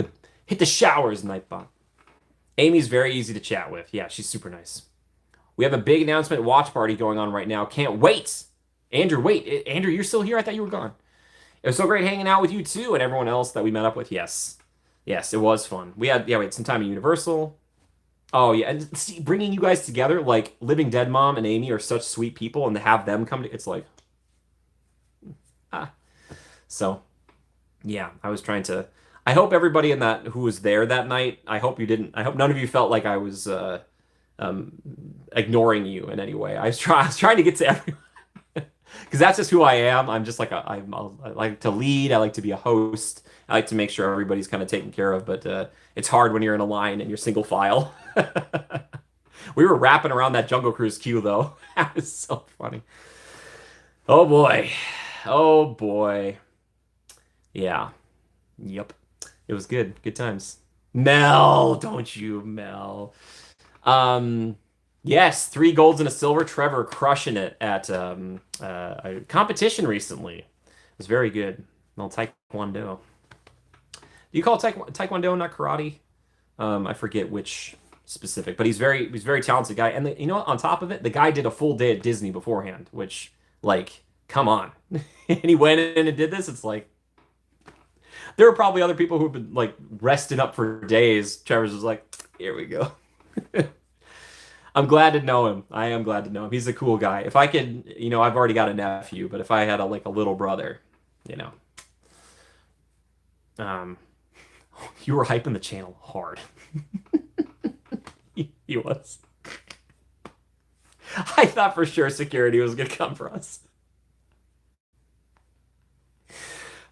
the showers, Nightbot. Amy's very easy to chat with. Yeah, she's super nice. We have a big announcement watch party going on right now. Can't wait. Andrew, wait. Andrew, you're still here? I thought you were gone. It was so great hanging out with you too and everyone else that we met up with. Yes. Yes, it was fun. We had some time at Universal. Oh yeah, and see, bringing you guys together, like Living Dead Mom and Amy are such sweet people, and to have them come to, it's like, ah. So, yeah, I was trying to. I hope everybody in that who was there that night. I hope you didn't. I hope none of you felt like I was um, ignoring you in any way. I was trying to get to everyone because that's just who I am. I'm just like I like to lead. I like to be a host. I like to make sure everybody's kind of taken care of, but it's hard when you're in a line and you're single file. We were wrapping around that Jungle Cruise queue though. That was so funny. Oh boy. Oh boy. Yeah. Yep. It was good. Good times. Mel, don't you, Mel. Um, yes, 3 golds and a silver. Trevor crushing it at a competition recently. It was very good. Well, Taekwondo. Do you call it Taekwondo, not karate? I forget which specific, but he's very talented guy. And you know what? On top of it, the guy did a full day at Disney beforehand, which like, come on. And he went in and did this. It's like there were probably other people who've been like resting up for days. Trevor's was like, here we go. I'm glad to know him. I am glad to know him. He's a cool guy. If I could, I've already got a nephew, but if I had a little brother, you know. You were hyping the channel hard. He was. I thought for sure security was gonna come for us.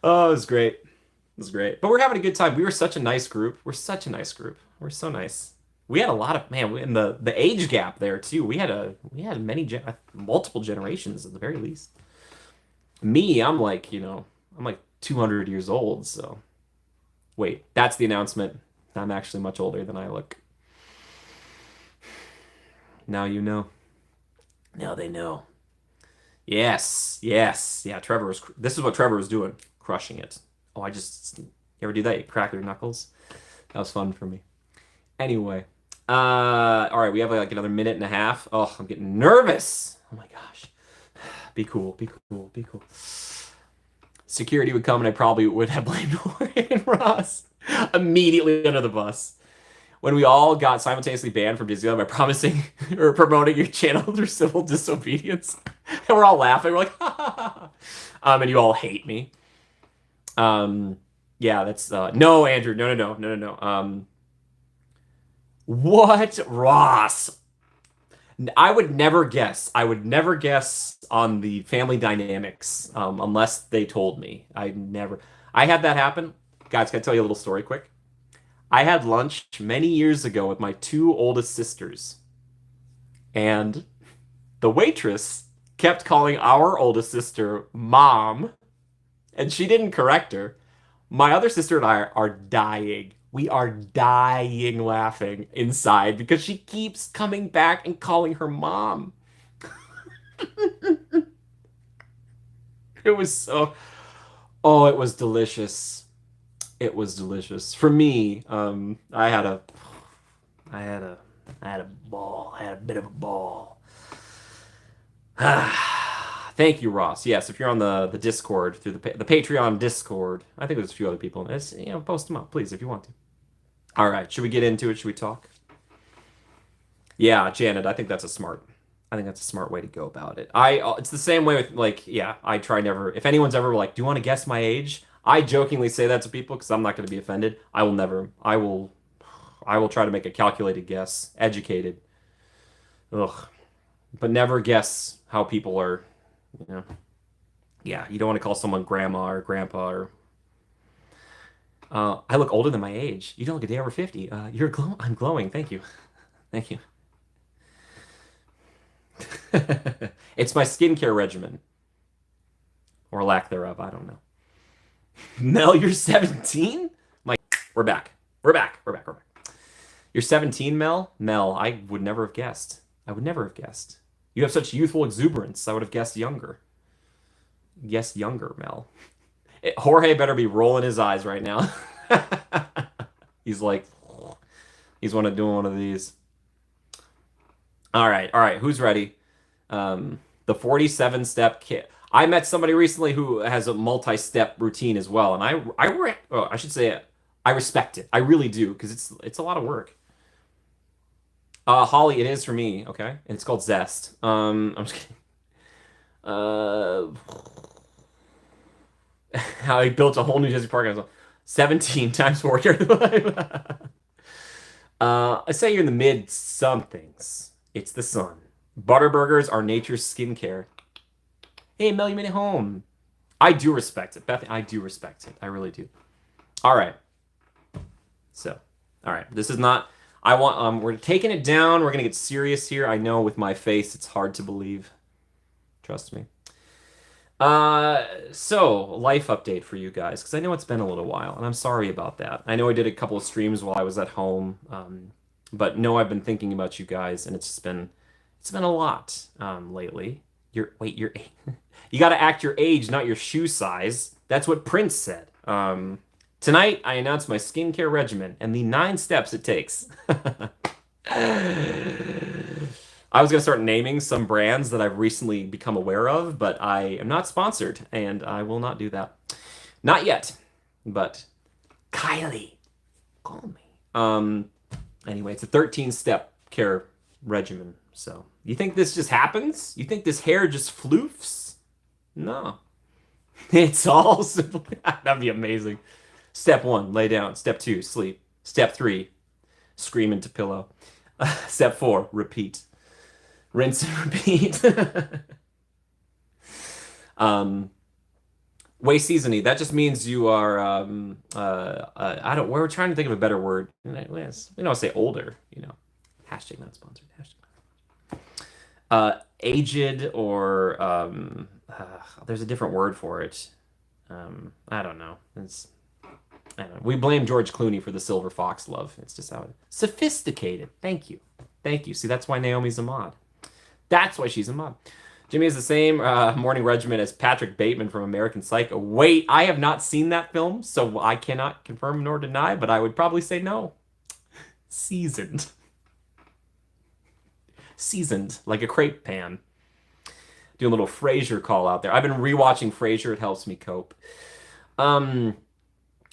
Oh, it was great. It was great. But we're having a good time. We were such a nice group. We're such a nice group. We're so nice. We had a lot of man in the age gap there too. We had multiple generations at the very least. Me, I'm like 200 years old, so wait, that's the announcement. I'm actually much older than I look. Now you know. Now they know. Yes, yes, yeah. This is what Trevor was doing, crushing it. Oh, you ever do that? You crack your knuckles. That was fun for me. Anyway, all right, we have like another minute and a half. Oh, I'm getting nervous. Oh my gosh. Be cool. Be cool. Be cool. Security would come and I probably would have blamed Oregon Ross immediately under the bus. When we all got simultaneously banned from Disneyland by promising or promoting your channel through civil disobedience. And we're all laughing. We're like, ha ha ha. And you all hate me. Yeah, that's no, Andrew. No. What, Ross? I would never guess. I would never guess on the family dynamics unless they told me. I never. I had that happen. Guys, can I tell you a little story quick? I had lunch many years ago with my two oldest sisters, and the waitress kept calling our oldest sister mom, and she didn't correct her. My other sister and I are dying. We are dying laughing inside because she keeps coming back and calling her mom. It was so, oh, it was delicious. It was delicious. For me, I had a, I had a ball. I had a bit of a ball. Thank you, Ross. Yes, if you're on the Discord through the Patreon Discord, I think there's a few other people. It's, post them up, please, if you want to. All right, should we get into it? Should we talk? Yeah, Janet, I think that's a smart. I think that's a smart way to go about it. It's the same way with like, yeah, I try never. If anyone's ever like, do you want to guess my age? I jokingly say that to people because I'm not going to be offended. I will never. I will try to make a calculated guess, educated. Ugh, but never guess how people are. You know, yeah, you don't want to call someone grandma or grandpa or. I look older than my age. You don't look a day over 50. I'm glowing. Thank you. Thank you. It's my skincare regimen. Or lack thereof. I don't know. Mel, you're 17? Like, we're back. We're back. We're back. We're back. You're 17, Mel? Mel, I would never have guessed. I would never have guessed. You have such youthful exuberance. I would have guessed younger. Guessed younger, Mel. Jorge better be rolling his eyes right now. He's like, he's doing one of these. All right. Who's ready? The 47-step kit. I met somebody recently who has a multi-step routine as well, and I should say I respect it. I really do because it's a lot of work. Holly, it is for me. Okay, and it's called Zest. I'm just kidding. How he built a whole New Jersey park. 17 times 4 years. I say you're in the mid somethings. It's the sun. Butterburgers are nature's skincare. Hey, Mel, you made it home. I do respect it. Beth, I do respect it. I really do. All right. So, all right. This is not... we're taking it down. We're going to get serious here. I know with my face, it's hard to believe. Trust me. So, life update for you guys, because I know it's been a little while, and I'm sorry about that. I know I did a couple of streams while I was at home, but no, I've been thinking about you guys, and it's been a lot lately. You're you got to act your age, not your shoe size. That's what Prince said. Tonight, I announced my skincare regimen and the 9 steps it takes. I was going to start naming some brands that I've recently become aware of, but I am not sponsored, and I will not do that. Not yet, but Kylie, call me. Anyway, it's a 13-step care regimen. So, you think this just happens? You think this hair just floofs? No. It's all simple. That'd be amazing. Step 1, lay down. Step 2, sleep. Step 3, scream into pillow. Step 4, repeat. Rinse and repeat. Way seasoning. That just means you are we're trying to think of a better word. We don't say older, Hashtag not sponsored. Aged or there's a different word for it. I don't know. I don't know. We blame George Clooney for the silver fox love. It's just how sophisticated. Thank you. See, that's why Naomi's a mod. That's why she's a mod. Jimmy has the same morning regimen as Patrick Bateman from American Psycho. Wait, I have not seen that film, so I cannot confirm nor deny, but I would probably say no. Seasoned, like a crepe pan. Do a little Frasier call out there. I've been rewatching Frasier. It helps me cope.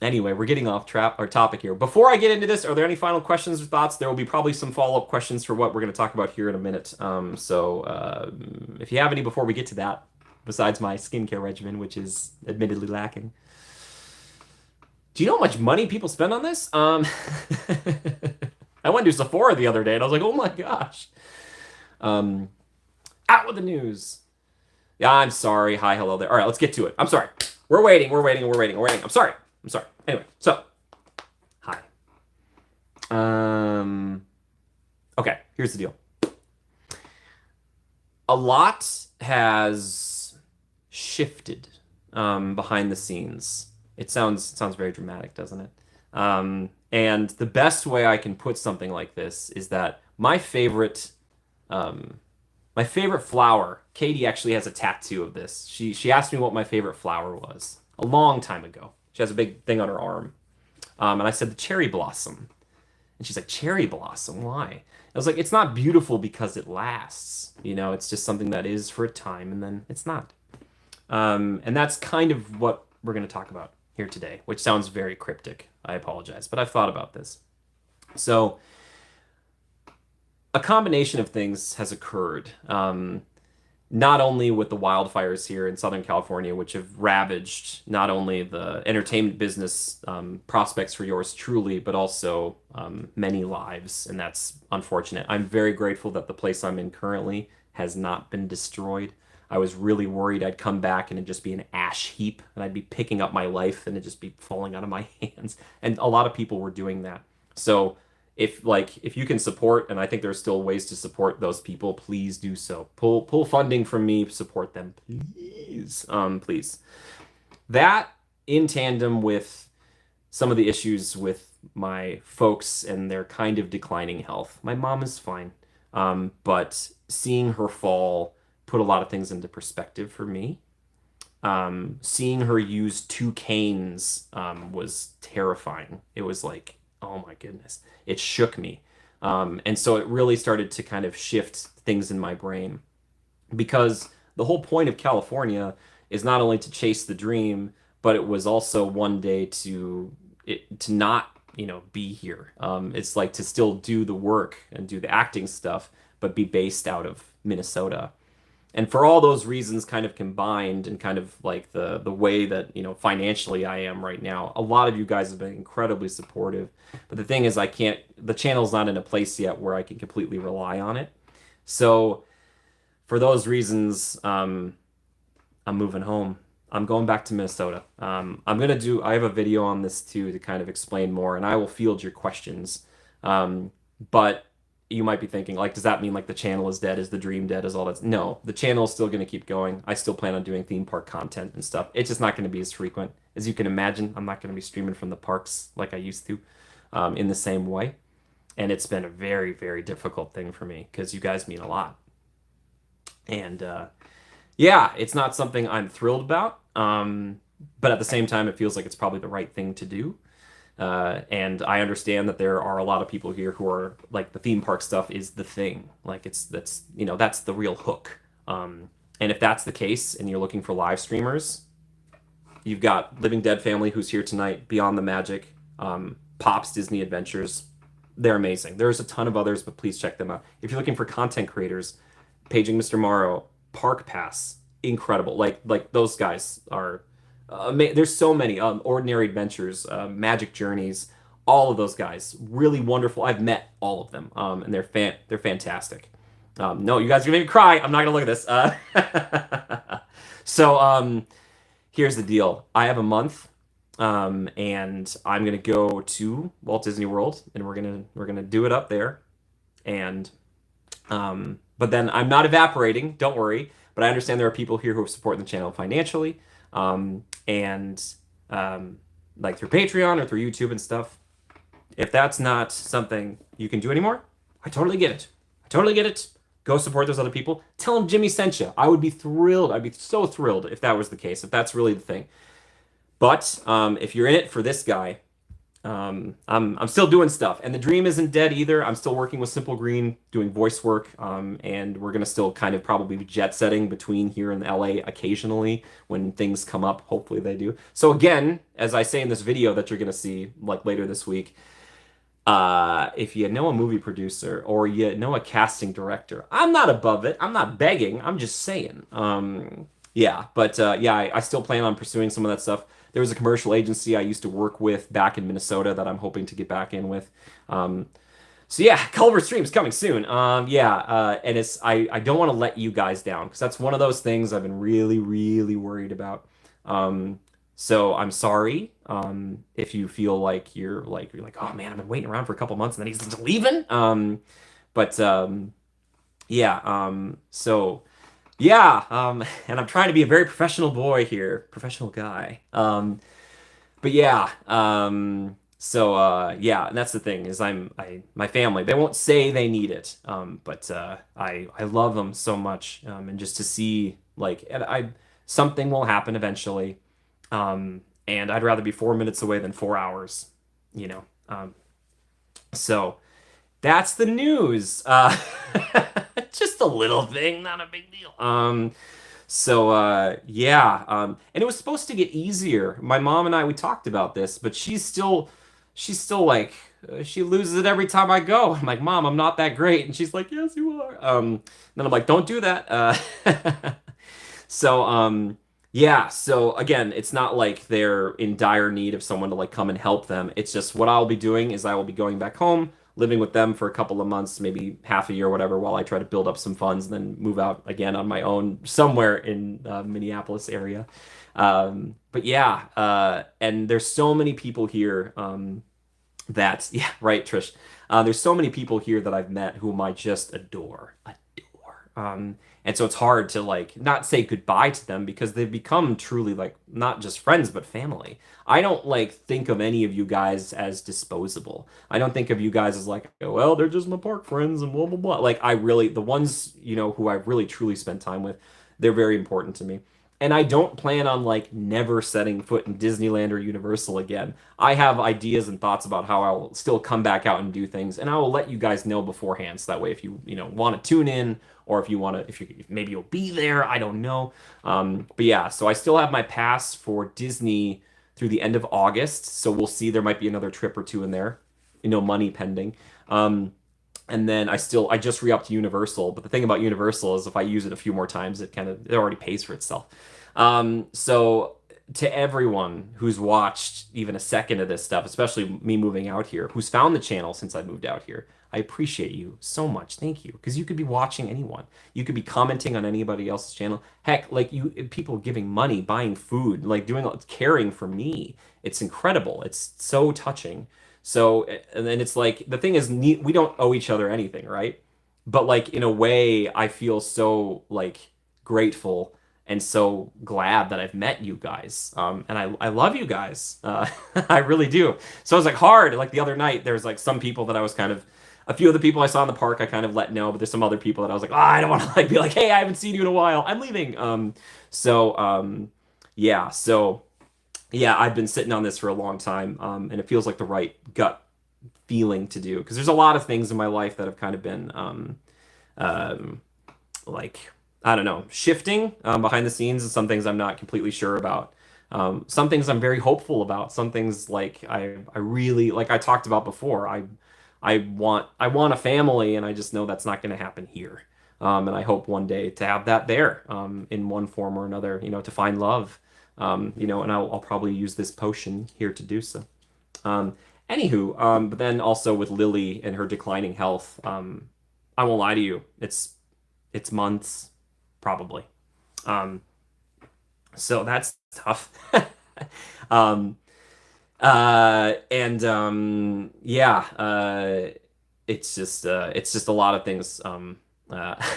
Anyway, we're getting off topic here. Before I get into this, are there any final questions or thoughts? There will be probably some follow-up questions for what we're going to talk about here in a minute. If you have any before we get to that, besides my skincare regimen, which is admittedly lacking. Do you know how much money people spend on this? I went to Sephora the other day, and I was like, oh my gosh. Um, Out with the news. Yeah, I'm sorry. Hi, hello there. All right, let's get to it. I'm sorry. We're waiting. We're waiting. We're waiting. We're waiting. I'm sorry. I'm sorry. Anyway, so hi. Um. Okay. Here's the deal. A lot has shifted behind the scenes. It sounds very dramatic, doesn't it? And the best way I can put something like this is that um, my favorite flower. Katie actually has a tattoo of this. She asked me what my favorite flower was a long time ago. She has a big thing on her arm, and I said the cherry blossom. And she's like, cherry blossom, why? I was like, it's not beautiful because it lasts. It's just something that is for a time and then it's not. And that's kind of what we're going to talk about here today, which sounds very cryptic. I apologize, but I've thought about this. So, a combination of things has occurred. Not only with the wildfires here in Southern California, which have ravaged not only the entertainment business prospects for yours truly, but also many lives, and that's unfortunate. I'm very grateful that the place I'm in currently has not been destroyed. I was really worried I'd come back and it'd just be an ash heap, and I'd be picking up my life and it'd just be falling out of my hands. And a lot of people were doing that. So if you can support, and I think there's still ways to support those people, please do so. Pull funding from me, support them, please. Please. That in tandem with some of the issues with my folks and their kind of declining health. My mom is fine, but seeing her fall put a lot of things into perspective for me. Seeing her use two canes was terrifying. It was like, oh my goodness, it shook me. And so it really started to kind of shift things in my brain, because the whole point of California is not only to chase the dream, but it was also one day to not, be here. It's like to still do the work and do the acting stuff, but be based out of Minnesota. And for all those reasons kind of combined, and kind of like the way that, financially I am right now, a lot of you guys have been incredibly supportive. But the thing is, the channel's not in a place yet where I can completely rely on it. So for those reasons, I'm moving home. I'm going back to Minnesota. I have a video on this too to kind of explain more, and I will field your questions. But you might be thinking, like, does that mean like the channel is dead? Is the dream dead? Is all that? No, the channel is still going to keep going. I still plan on doing theme park content and stuff. It's just not going to be as frequent. As you can imagine, I'm not going to be streaming from the parks like I used to in the same way. And it's been a very, very difficult thing for me because you guys mean a lot. And yeah, it's not something I'm thrilled about. But at the same time, it feels like it's probably the right thing to do. And I understand that there are a lot of people here who are like, the theme park stuff is the thing. Like that's the real hook. And if that's the case and you're looking for live streamers, you've got Living Dead Family, who's here tonight, Beyond the Magic, Pop's Disney Adventures. They're amazing. There's a ton of others, but please check them out. If you're looking for content creators, Paging Mr. Morrow, Park Pass, incredible. Like those guys are there's so many Ordinary Adventures, Magic Journeys, all of those guys, really wonderful. I've met all of them, and they're fantastic. No, you guys are gonna make me cry. I'm not gonna look at this. So here's the deal. I have a month, and I'm gonna go to Walt Disney World, and we're gonna do it up there, and but then I'm not evaporating. Don't worry. But I understand there are people here who are supporting the channel financially, and like through Patreon or through YouTube and stuff. If that's not something you can do anymore, I totally get it. I totally get it. Go support those other people. Tell them Jimmy sent you. I would be thrilled. I'd be so thrilled if that was the case, if that's really the thing. But if you're in it for this guy, I'm still doing stuff, and the dream isn't dead either. I'm still working with Simple Green, doing voice work, and we're gonna still kind of probably be jet setting between here and LA occasionally when things come up. Hopefully they do. So again, as I say in this video that you're gonna see like later this week, if you know a movie producer or you know a casting director, I'm not above it. I'm not begging. I'm just saying. Yeah, but yeah, I still plan on pursuing some of that stuff. There was a commercial agency I used to work with back in Minnesota that I'm hoping to get back in with. So yeah, Culver Stream's coming soon. Yeah, and I don't want to let you guys down because that's one of those things I've been really, really worried about. So I'm sorry if you feel like you're like, oh man, I've been waiting around for a couple months and then he's leaving. But yeah, so yeah, and I'm trying to be a very professional boy here, professional guy. But yeah, so yeah, and that's the thing is my family, they won't say they need it, but I love them so much, and just to see like and I something will happen eventually, and I'd rather be 4 minutes away than 4 hours, you know. So that's the news. Just a little thing, not a big deal. So yeah, and it was supposed to get easier. My mom and I we talked about this, but she's still like she loses it every time I go. I'm like, Mom, I'm not that great, and she's like, Yes, you are. Then I'm like, Don't do that. So yeah, so again, it's not like they're in dire need of someone to like come and help them. It's just what I'll be doing is I will be going back home, living with them for a couple of months, maybe half a year, whatever, while I try to build up some funds and then move out again on my own somewhere in Minneapolis area. But yeah, and there's so many people here that yeah, right, Trish. There's so many people here that I've met whom I just adore. And so it's hard to like not say goodbye to them because they've become truly like not just friends but family. I don't like think of any of you guys as disposable. I don't think of you guys as like, oh, well, they're just my park friends and blah blah blah. Like I really the ones, who I've really truly spent time with, they're very important to me. And I don't plan on like never setting foot in Disneyland or Universal again. I have ideas and thoughts about how I'll still come back out and do things, and I will let you guys know beforehand. So that way, if you want to tune in, or if you want to, if maybe you'll be there, I don't know. But yeah, so I still have my pass for Disney through the end of August. So we'll see. There might be another trip or two in there, money pending. And then I just re-upped Universal, but the thing about Universal is if I use it a few more times, it already pays for itself. So to everyone who's watched even a second of this stuff, especially me moving out here, who's found the channel since I moved out here, I appreciate you so much. Thank you. Because you could be watching anyone. You could be commenting on anybody else's channel. Heck, like people giving money, buying food, like caring for me. It's incredible. It's so touching. So, and then it's like, the thing is, we don't owe each other anything, right? But like, in a way, I feel so like grateful and so glad that I've met you guys. And I love you guys. I really do. So it was like hard. Like the other night, there's like some people that I was a few of the people I saw in the park, I kind of let know, but there's some other people that I was like, I don't want to like be like, hey, I haven't seen you in a while. I'm leaving. Yeah. So yeah, I've been sitting on this for a long time. And it feels like the right gut feeling to do because there's a lot of things in my life that have kind of been like I don't know, shifting behind the scenes, and some things I'm not completely sure about. Some things I'm very hopeful about. Some things like I really like I talked about before. I want a family, and I just know that's not going to happen here. And I hope one day to have that there in one form or another. To find love. And I'll probably use this potion here to do so. Anywho, but then also with Lily and her declining health, I won't lie to you, it's months probably. Um, so that's tough. um, and yeah, it's just a lot of things.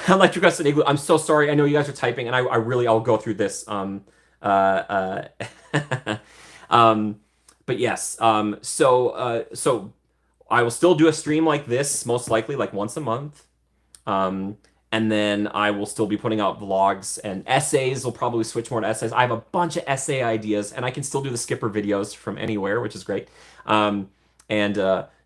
Electric Gust and Igloo. I'm so sorry. I know you guys are typing, and I'll go through this. Uh, um, but yes. So I will still do a stream like this, most likely like once a month. Um, and then I will still be putting out vlogs and essays. Will probably switch more to essays. I have a bunch of essay ideas, and I can still do the skipper videos from anywhere, which is great. And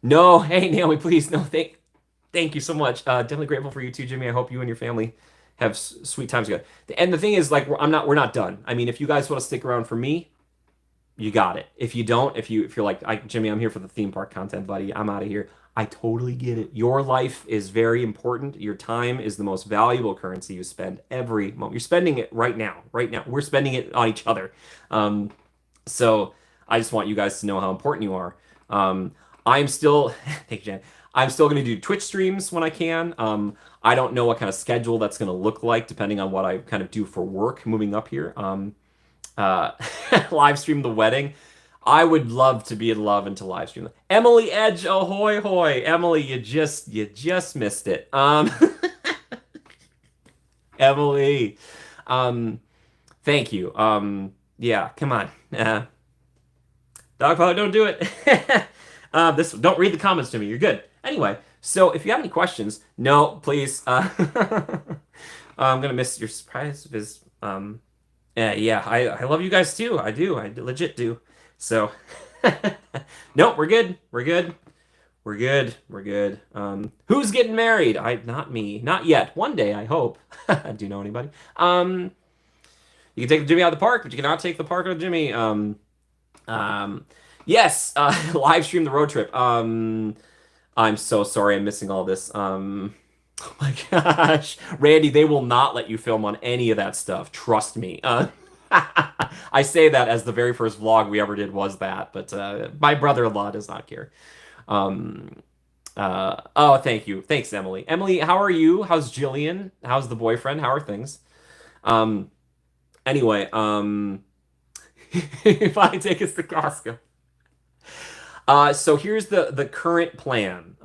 no, hey Naomi, please, no, thank you so much. Definitely grateful for you too, Jimmy. I hope you and your family have sweet times together. And the thing is, like, we're not done. I mean, if you guys want to stick around for me, you got it. If you don't, if you're like, Jimmy, I'm here for the theme park content, buddy. I'm out of here. I totally get it. Your life is very important. Your time is the most valuable currency you spend every moment. You're spending it right now. Right now, we're spending it on each other. So I just want you guys to know how important you are. I'm still, thank you, Jen. I'm still going to do Twitch streams when I can. I don't know what kind of schedule that's going to look like, depending on what I kind of do for work moving up here. Uh, live stream the wedding. I would love to be in love and to live stream. Emily Edge, ahoy hoy. Emily, you just missed it. Emily, um, thank you. Yeah, come on. Dogpilot, don't do it. This don't read the comments to me. You're good. Anyway, so if you have any questions, no, please. I'm gonna miss your surprise visit. Yeah, I love you guys too. I do. I legit do. So, no, we're good. We're good. We're good. We're good. Who's getting married? Not me. Not yet. One day, I hope. Do you know anybody? You can take Jimmy out of the park, but you cannot take the park out of Jimmy. Yes, live stream the road trip. I'm so sorry I'm missing all this. Oh my gosh. Randy, they will not let you film on any of that stuff. Trust me. I say that as the very first vlog we ever did was that, but my brother-in-law does not care. Um, oh, thank you. Thanks, Emily. Emily, how are you? How's Jillian? How's the boyfriend? How are things? Um, anyway, if I take us to Costco. So here's the current plan.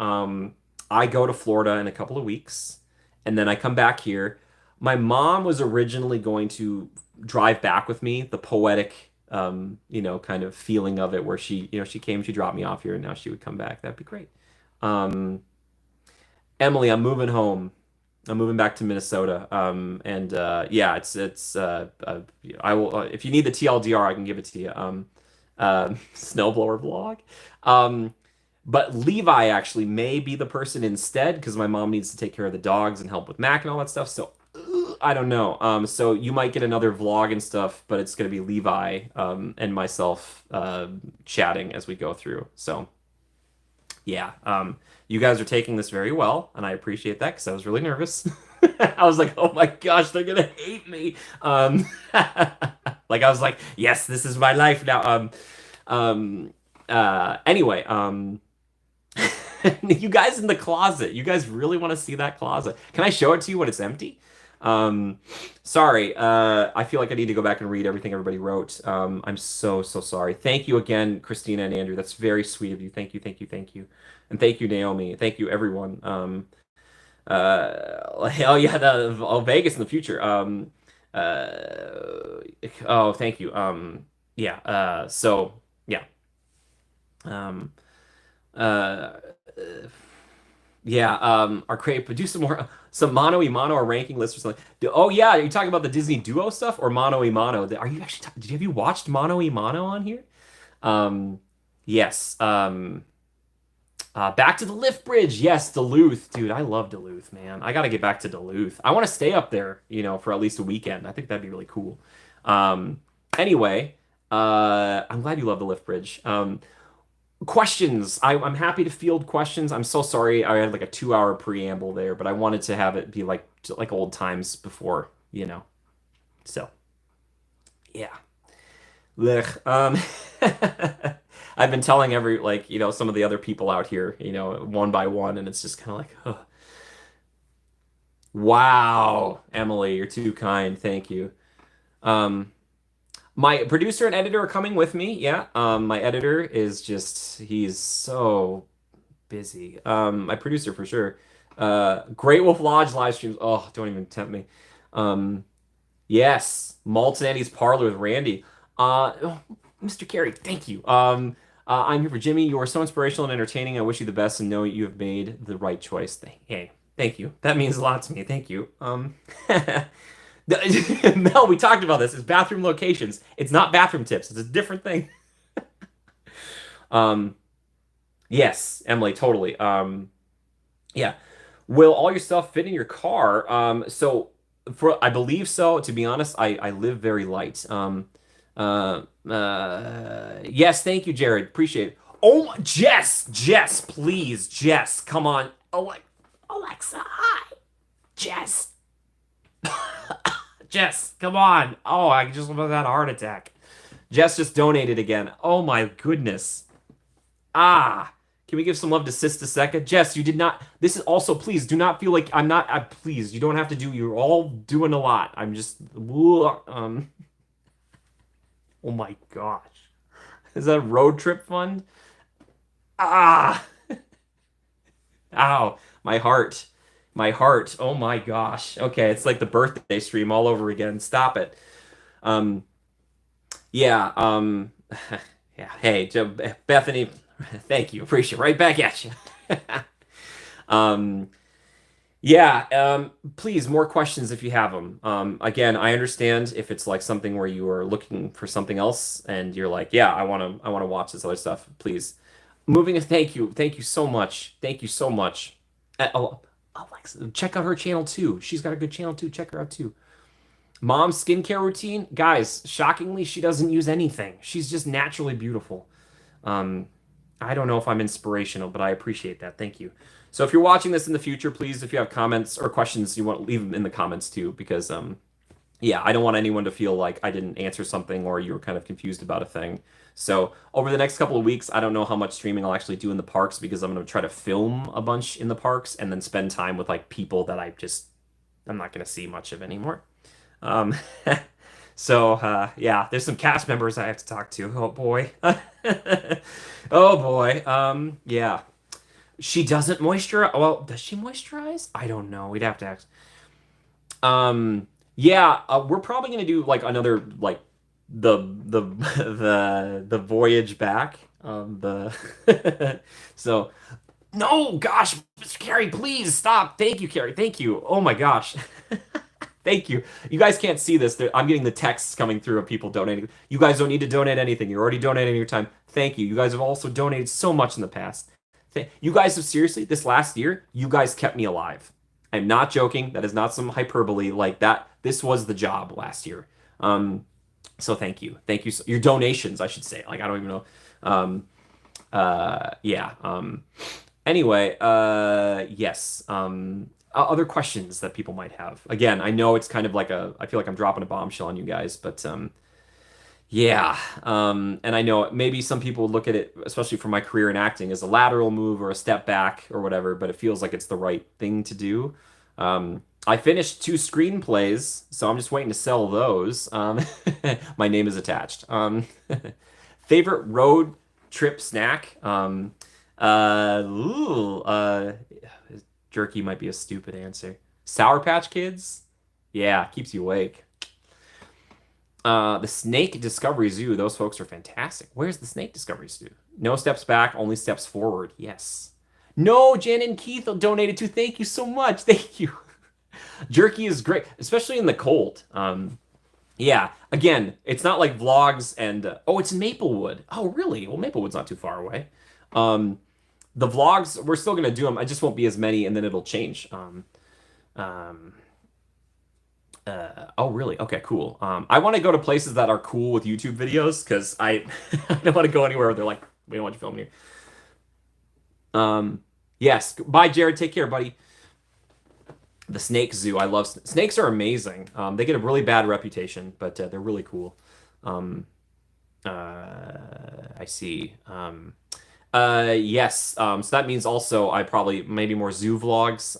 I go to Florida in a couple of weeks, and then I come back here. My mom was originally going to drive back with me, the poetic, kind of feeling of it, where she came, she dropped me off here, and now she would come back. That'd be great. Um, Emily, I'm moving home. I'm moving back to Minnesota. And yeah, I will if you need the TLDR, I can give it to you. Snowblower vlog. But Levi actually may be the person instead because my mom needs to take care of the dogs and help with Mac and all that stuff. So I don't know. So you might get another vlog and stuff, but it's gonna be Levi and myself chatting as we go through. So yeah, you guys are taking this very well, and I appreciate that because I was really nervous. I was like, oh my gosh, they're gonna hate me. Like I was like, yes, this is my life now. Anyway, you guys in the closet, you guys really want to see that closet? Can I show it to you when it's empty? Sorry, I feel like I need to go back and read everything everybody wrote. I'm so sorry. Thank you again, Christina and Andrew. That's very sweet of you. Thank you, thank you, thank you. And thank you, Naomi. Thank you, everyone. Hell yeah, Vegas in the future. Oh, thank you. Yeah, so yeah. Um, uh, yeah, our create, but do some mono e mono or ranking list or something. Oh yeah, are you talking about the Disney Duo stuff or mono e mono? Are you actually have you watched mono e mono on here? Um, yes. Back to the lift bridge. Yes, Duluth, dude. I love Duluth, man. I gotta get back to Duluth. I want to stay up there, for at least a weekend. I think that'd be really cool. Um, anyway, I'm glad you love the lift bridge. Questions. I'm happy to field questions. I'm so sorry I had like a 2 hour preamble there, but I wanted to have it be like old times before. So yeah. Ugh. I've been telling some of the other people out here, one by one, and it's just kind of like, oh, wow, Emily, you're too kind. Thank you. Um, my producer and editor are coming with me. Yeah. My editor is he's so busy. My producer for sure. Great Wolf Lodge live streams. Oh, don't even tempt me. Um, yes, Maltz and Andy's Parlor with Randy. Oh, Mr. Carey, thank you. I'm here for Jimmy. You are so inspirational and entertaining. I wish you the best and know you have made the right choice. Hey, thank you. That means a lot to me. Thank you. Mel, we talked about this. It's bathroom locations. It's not bathroom tips. It's a different thing. Um, yes, Emily, totally. Yeah. Will all your stuff fit in your car? I believe so. To be honest, I live very light. Yes, thank you, Jared. Appreciate it. Oh, Jess, please, Jess, come on. Alexa, hi, Jess. Jess, come on. Oh, I just almost had a heart attack. Jess just donated again. Oh my goodness. Ah, Can we give some love to Sister Secca? Jess, you did not. This is also, please do not feel like I'm not. Please, you don't have to do. You're all doing a lot. I'm just. Oh my gosh. Is that a road trip fund? Ah. Ow. My heart. My heart. Oh my gosh. Okay, it's like the birthday stream all over again. Stop it. Um. Yeah. Yeah. Hey, Bethany. Thank you. Appreciate it. Right back at you. Um. Yeah, please, more questions if you have them. Again, I understand if it's like something where you are looking for something else and you're like, yeah, I want to watch this other stuff. Please. Thank you so much. Thank you so much. Oh, Alexa, check out her channel too. She's got a good channel too. Check her out too. Mom's skincare routine, guys, shockingly, she doesn't use anything. She's just naturally beautiful. Um, I don't know if I'm inspirational, but I appreciate that. Thank you. So if you're watching this in the future, please, if you have comments or questions, you want to leave them in the comments too, because yeah, I don't want anyone to feel like I didn't answer something or you were kind of confused about a thing. So over the next couple of weeks, I don't know how much streaming I'll actually do in the parks because I'm going to try to film a bunch in the parks and then spend time with like people that I'm not going to see much of anymore. Um, yeah, there's some cast members I have to talk to. Oh boy. Oh boy. Yeah. She doesn't moisturize. Well, does she moisturize? I don't know. We'd have to ask. Yeah, we're probably gonna do like another like the the voyage back. The so no, gosh, Carrie, please stop. Thank you, Carrie. Thank you. Oh my gosh. Thank you. You guys can't see this. I'm getting the texts coming through of people donating. You guys don't need to donate anything. You're already donating your time. Thank you. You guys have also donated so much in the past. You guys have seriously, this last year, you guys kept me alive. I'm not joking. That is not some hyperbole like that. This was the job last year. So thank you. Thank you. Your donations, I should say. Like, I don't even know. Yeah. Anyway, yes. Other questions that people might have. Again, I know it's kind of like I feel like I'm dropping a bombshell on you guys, but yeah. And I know maybe some people look at it, especially for my career in acting, as a lateral move or a step back or whatever, but it feels like it's the right thing to do. I finished 2 screenplays, so I'm just waiting to sell those. My name is attached. Favorite road trip snack? Jerky might be a stupid answer. Sour Patch Kids? Yeah, keeps you awake. The Snake Discovery Zoo. Those folks are fantastic. Where's the Snake Discovery Zoo? No steps back, only steps forward. Yes. No, Jen and Keith donated too. Thank you so much. Thank you. Jerky is great, especially in the cold. Yeah. Again, it's not like vlogs and oh, it's in Maplewood. Oh, really? Well, Maplewood's not too far away. The vlogs, we're still gonna do them. I just won't be as many, and then it'll change. Oh, really? Okay, cool. I want to go to places that are cool with YouTube videos because I I don't want to go anywhere where they're like, we don't want you filming here. Yes. Bye, Jared. Take care, buddy. The Snake Zoo. I love snakes. Are amazing. They get a really bad reputation, but they're really cool. I see. Yes. So that means also I probably maybe more zoo vlogs.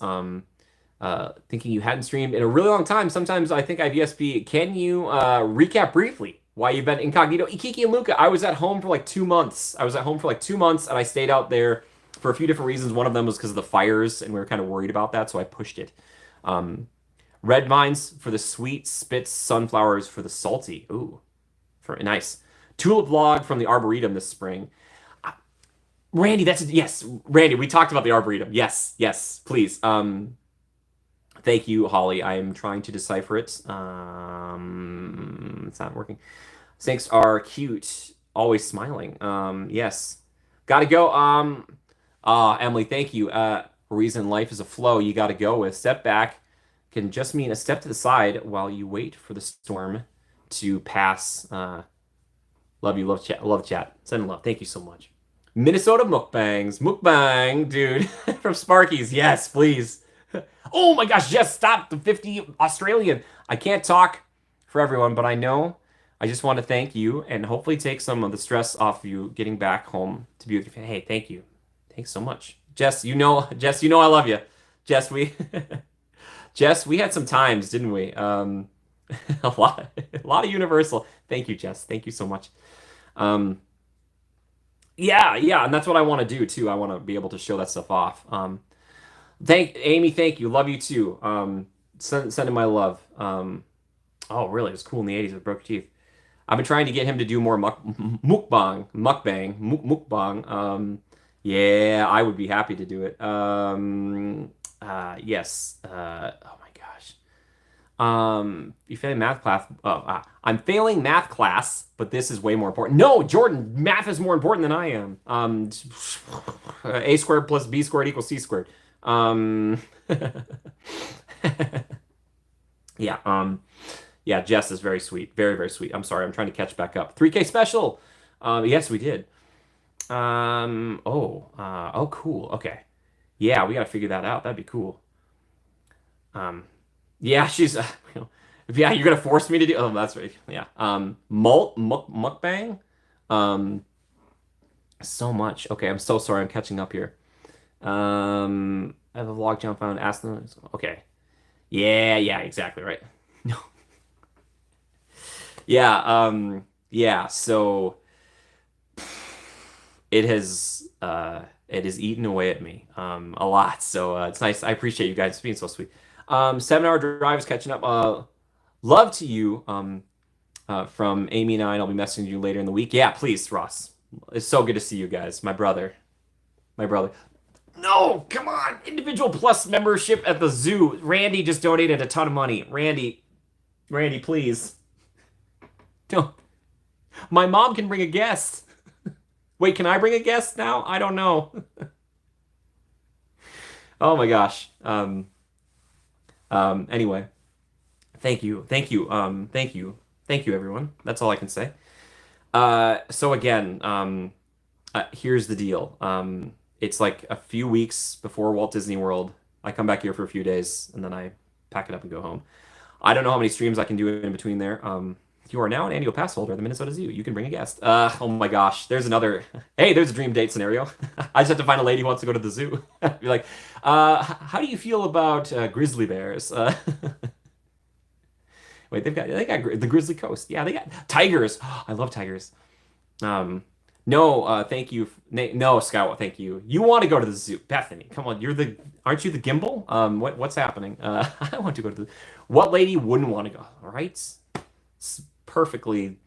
Thinking you hadn't streamed in a really long time. Sometimes I think IVSP. Can you recap briefly why you've been incognito? Ikiki and Luca, I was at home for like 2 months. I was at home for like 2 months, and I stayed out there for a few different reasons. One of them was because of the fires, and we were kind of worried about that, so I pushed it. Red vines for the sweet, spits sunflowers for the salty. Ooh, nice. Tulip log from the Arboretum this spring. Randy, yes, Randy, we talked about the Arboretum. Yes, yes, please. Thank you, Holly. I am trying to decipher it. It's not working. Snakes are cute, always smiling. Yes. Gotta go. Emily, thank you. Reason life is a flow you gotta go with. Step back can just mean a step to the side while you wait for the storm to pass. Love you, love chat, love chat. Send love. Thank you so much. Minnesota mukbangs. Mukbang, dude. From Sparky's. Yes, please. Oh my gosh, Jess, stop the 50 Australian. I can't talk for everyone, but I know I just want to thank you and hopefully take some of the stress off you getting back home to be with your family. Hey, thank you. Thanks so much. Jess, you know I love you. Jess, we Jess, we had some times, didn't we? A lot of Universal. Thank you, Jess. Thank you so much. Um, yeah, and that's what I want to do too. I want to be able to show that stuff off. Thank Amy, thank you. Love you too. Sending my love. Oh, really? It was cool in the 80s with Broke Teeth. I've been trying to get him to do more mukbang. Yeah, I would be happy to do it. Yes. Oh my gosh. You failing math class? I'm failing math class, but this is way more important. No, Jordan, math is more important than I am. A squared plus B squared equals C squared. Um, yeah. Yeah, Jess is very sweet. Very, very sweet. I'm sorry. I'm trying to catch back up. 3K special. Yes, we did. Oh, cool. Okay. Yeah, we got to figure that out. That'd be cool. Um, yeah, she's, yeah, you're gonna force me to do, oh, that's right. Yeah. Mukbang. Um, so much. Okay, I'm so sorry. I'm catching up here. I have a vlog jump on, ask them. Okay. Yeah, exactly right. Yeah, yeah, so it has eaten away at me a lot. So it's nice. I appreciate you guys being so sweet. 7 hour drive is catching up. Love to you from Amy and I, and I'll be messaging you later in the week. Yeah, please, Ross. It's so good to see you guys. My brother. My brother. No, come on. Individual plus membership at the zoo. Randy just donated a ton of money. Randy, please. Don't. My mom can bring a guest. Wait, can I bring a guest now? I don't know. Oh my gosh. Anyway, thank you, everyone. That's all I can say. So again, here's the deal. It's like a few weeks before Walt Disney World. I come back here for a few days and then I pack it up and go home. I don't know how many streams I can do in between there. You are now an annual pass holder at the Minnesota Zoo. You can bring a guest. Oh my gosh, there's another. Hey, there's a dream date scenario. I just have to find a lady who wants to go to the zoo. Be like, how do you feel about grizzly bears? Wait, they got the Grizzly Coast. Yeah, they got tigers. I love tigers. No, thank you. No, Scott, thank you. You want to go to the zoo, Bethany? Come on, aren't you the gimbal? What's happening? I want to go to the. What lady wouldn't want to go? All right, perfectly.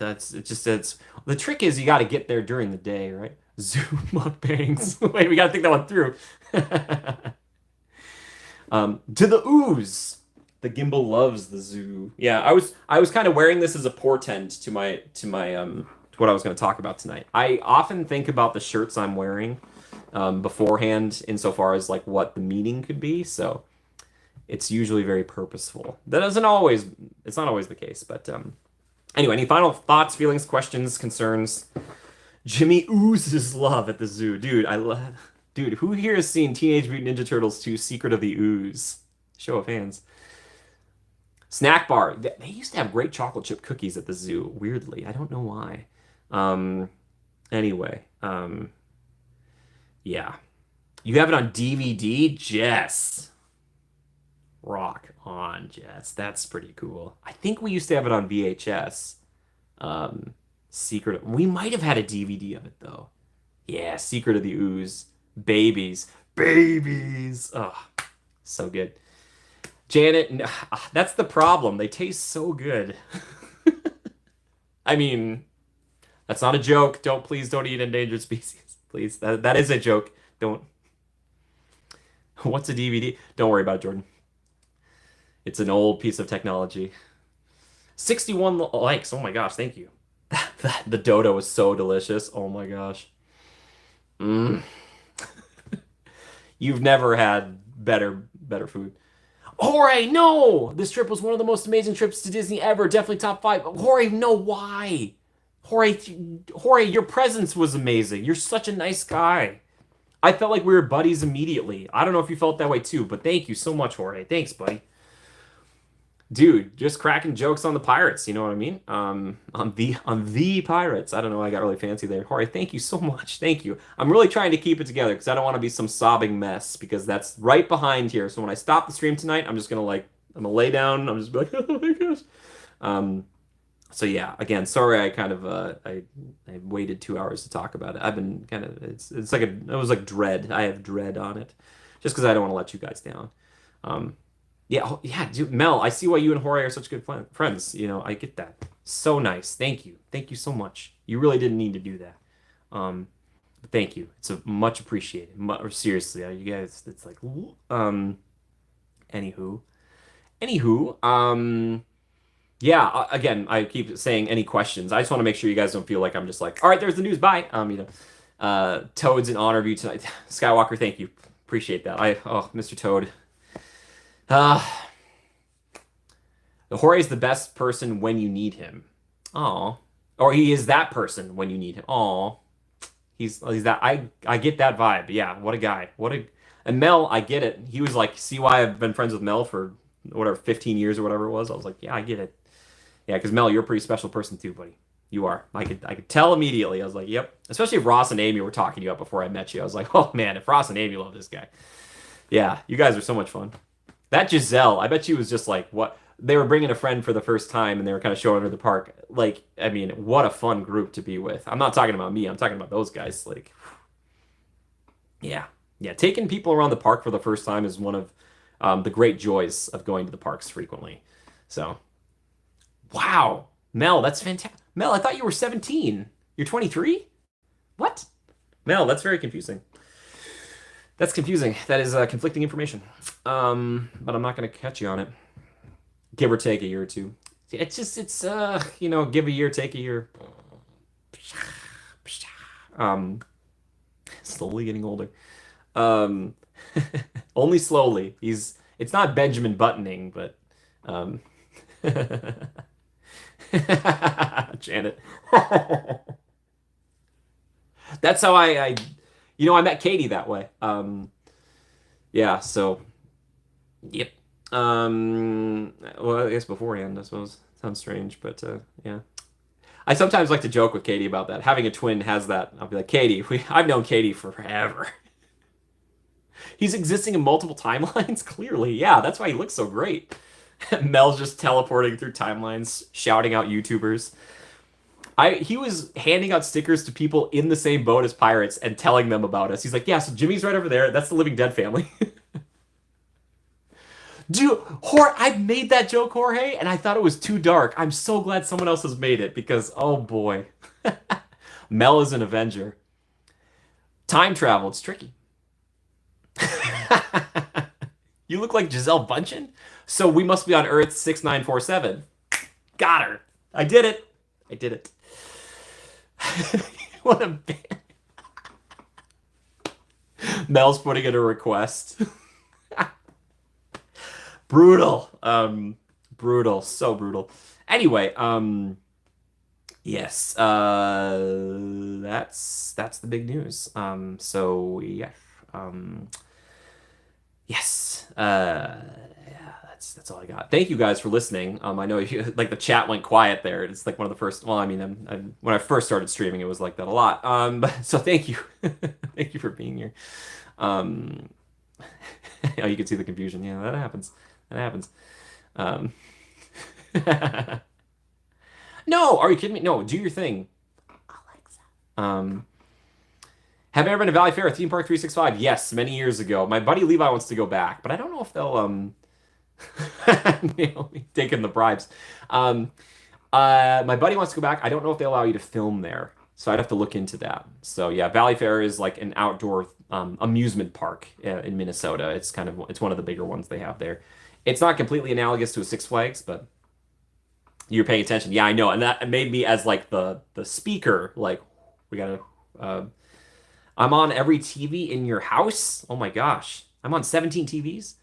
It's the trick is you got to get there during the day, right? Zoo mukbangs. Wait, we got to think that one through. To the ooze. The gimbal loves the zoo. Yeah, I was kind of wearing this as a portent to what I was going to talk about tonight. I often think about the shirts I'm wearing beforehand, insofar as like what the meaning could be. So it's usually very purposeful. It's not always the case, but anyway, any final thoughts, feelings, questions, concerns? Jimmy oozes love at the zoo, dude. Dude, who here has seen Teenage Mutant Ninja Turtles 2: Secret of the Ooze? Show of hands. Snack bar. They used to have great chocolate chip cookies at the zoo. Weirdly, I don't know why. Anyway, yeah. You have it on DVD, Jess. Rock on, Jess. That's pretty cool. I think we used to have it on VHS. We might have had a DVD of it though. Yeah, Secret of the Ooze. Babies. Oh, so good. Janet, that's the problem. They taste so good. I mean, that's not a joke. Please don't eat endangered species. Please, that is a joke. Don't. What's a DVD? Don't worry about it, Jordan. It's an old piece of technology. 61 likes. Oh my gosh, thank you. The dodo was so delicious. Oh my gosh. Mm. You've never had better food. Jorge, no! This trip was one of the most amazing trips to Disney ever. Definitely top 5. Jorge, no, why? Jorge, your presence was amazing. You're such a nice guy. I felt like we were buddies immediately. I don't know if you felt that way too, but thank you so much, Jorge. Thanks, buddy. Dude, just cracking jokes on the Pirates, you know what I mean? On the Pirates. I don't know, I got really fancy there. Jorge, thank you so much. Thank you. I'm really trying to keep it together because I don't want to be some sobbing mess because that's right behind here. So when I stop the stream tonight, I'm just gonna I'm gonna lay down. I'm just be like, oh my gosh. Um, so yeah, again, sorry I kind of I waited 2 hours to talk about it. I've been kind of it's like it was like dread. I have dread on it, just because I don't want to let you guys down. Um, yeah, yeah, dude, Mel, I see why you and Jorge are such good friends. You know, I get that. So nice. Thank you so much. You really didn't need to do that. But thank you. It's a much appreciated. Or seriously, you guys. It's like, anywho, anywho. Yeah, again, I keep saying any questions. I just want to make sure you guys don't feel like I'm just like, all right, there's the news, bye. Toad's in honor of you tonight. Skywalker, thank you. Appreciate that. Mr. Toad. Uh, Jorge is the best person when you need him. Oh, or he is that person when you need him. Oh, he's that. I get that vibe. Yeah, what a guy. And Mel, I get it. He was like, see why I've been friends with Mel for whatever 15 years or whatever it was. I was like, yeah, I get it. Yeah, because Mel, you're a pretty special person too, buddy. You are. I could tell immediately. I was like, yep. Especially if Ross and Amy were talking to you up before I met you. I was like, oh man, if Ross and Amy love this guy. Yeah, you guys are so much fun. That Giselle, I bet she was just like, what? They were bringing a friend for the first time and they were kind of showing her the park. Like, I mean, what a fun group to be with. I'm not talking about me. I'm talking about those guys. Like, yeah. Yeah, taking people around the park for the first time is one of the great joys of going to the parks frequently. So, wow. Mel, that's fantastic. Mel, I thought you were 17. You're 23? What? Mel, that's very confusing. That's confusing. That is conflicting information. But I'm not going to catch you on it. Give or take a year or two. It's give a year, take a year. Slowly getting older. Um, only slowly. It's not Benjamin buttoning, but um, Janet. That's how I met Katie that way. Yeah, so yep. Well, I guess beforehand, I suppose. Sounds strange, but yeah. I sometimes like to joke with Katie about that. Having a twin has that. I'll be like, Katie, I've known Katie forever. He's existing in multiple timelines, clearly. Yeah, that's why he looks so great. Mel's just teleporting through timelines, shouting out YouTubers. He was handing out stickers to people in the same boat as pirates and telling them about us. He's like, yeah, so Jimmy's right over there. That's the Living Dead family. Dude, Jorge, I've made that joke, Jorge, and I thought it was too dark. I'm so glad someone else has made it because, oh boy. Mel is an Avenger. Time travel, it's tricky. You look like Giselle Bundchen? So we must be on Earth 6947. Got her. I did it. I did it. What a band. Mel's putting in a request. Brutal. Brutal. So brutal. Anyway, yes. That's the big news. So yeah. Yes. Yeah, that's all I got. Thank you guys for listening. I know like the chat went quiet there. It's like one of the first. Well, I mean, when I first started streaming, it was like that a lot. So thank you, thank you for being here. Oh, you can see the confusion. Yeah, that happens. That happens. Um, no, are you kidding me? No, do your thing. Alexa. Have you ever been to Valley Fair at Theme Park 365? Yes, many years ago. My buddy Levi wants to go back, but I don't know if they'll taking the bribes. My buddy wants to go back. I don't know if they allow you to film there, so I'd have to look into that. So yeah, Valley Fair is like an outdoor amusement park in Minnesota. It's one of the bigger ones they have there. It's not completely analogous to a Six Flags, but you're paying attention. Yeah, I know, and that made me as like the speaker. Like we gotta. I'm on every TV in your house. Oh my gosh, I'm on 17 TVs.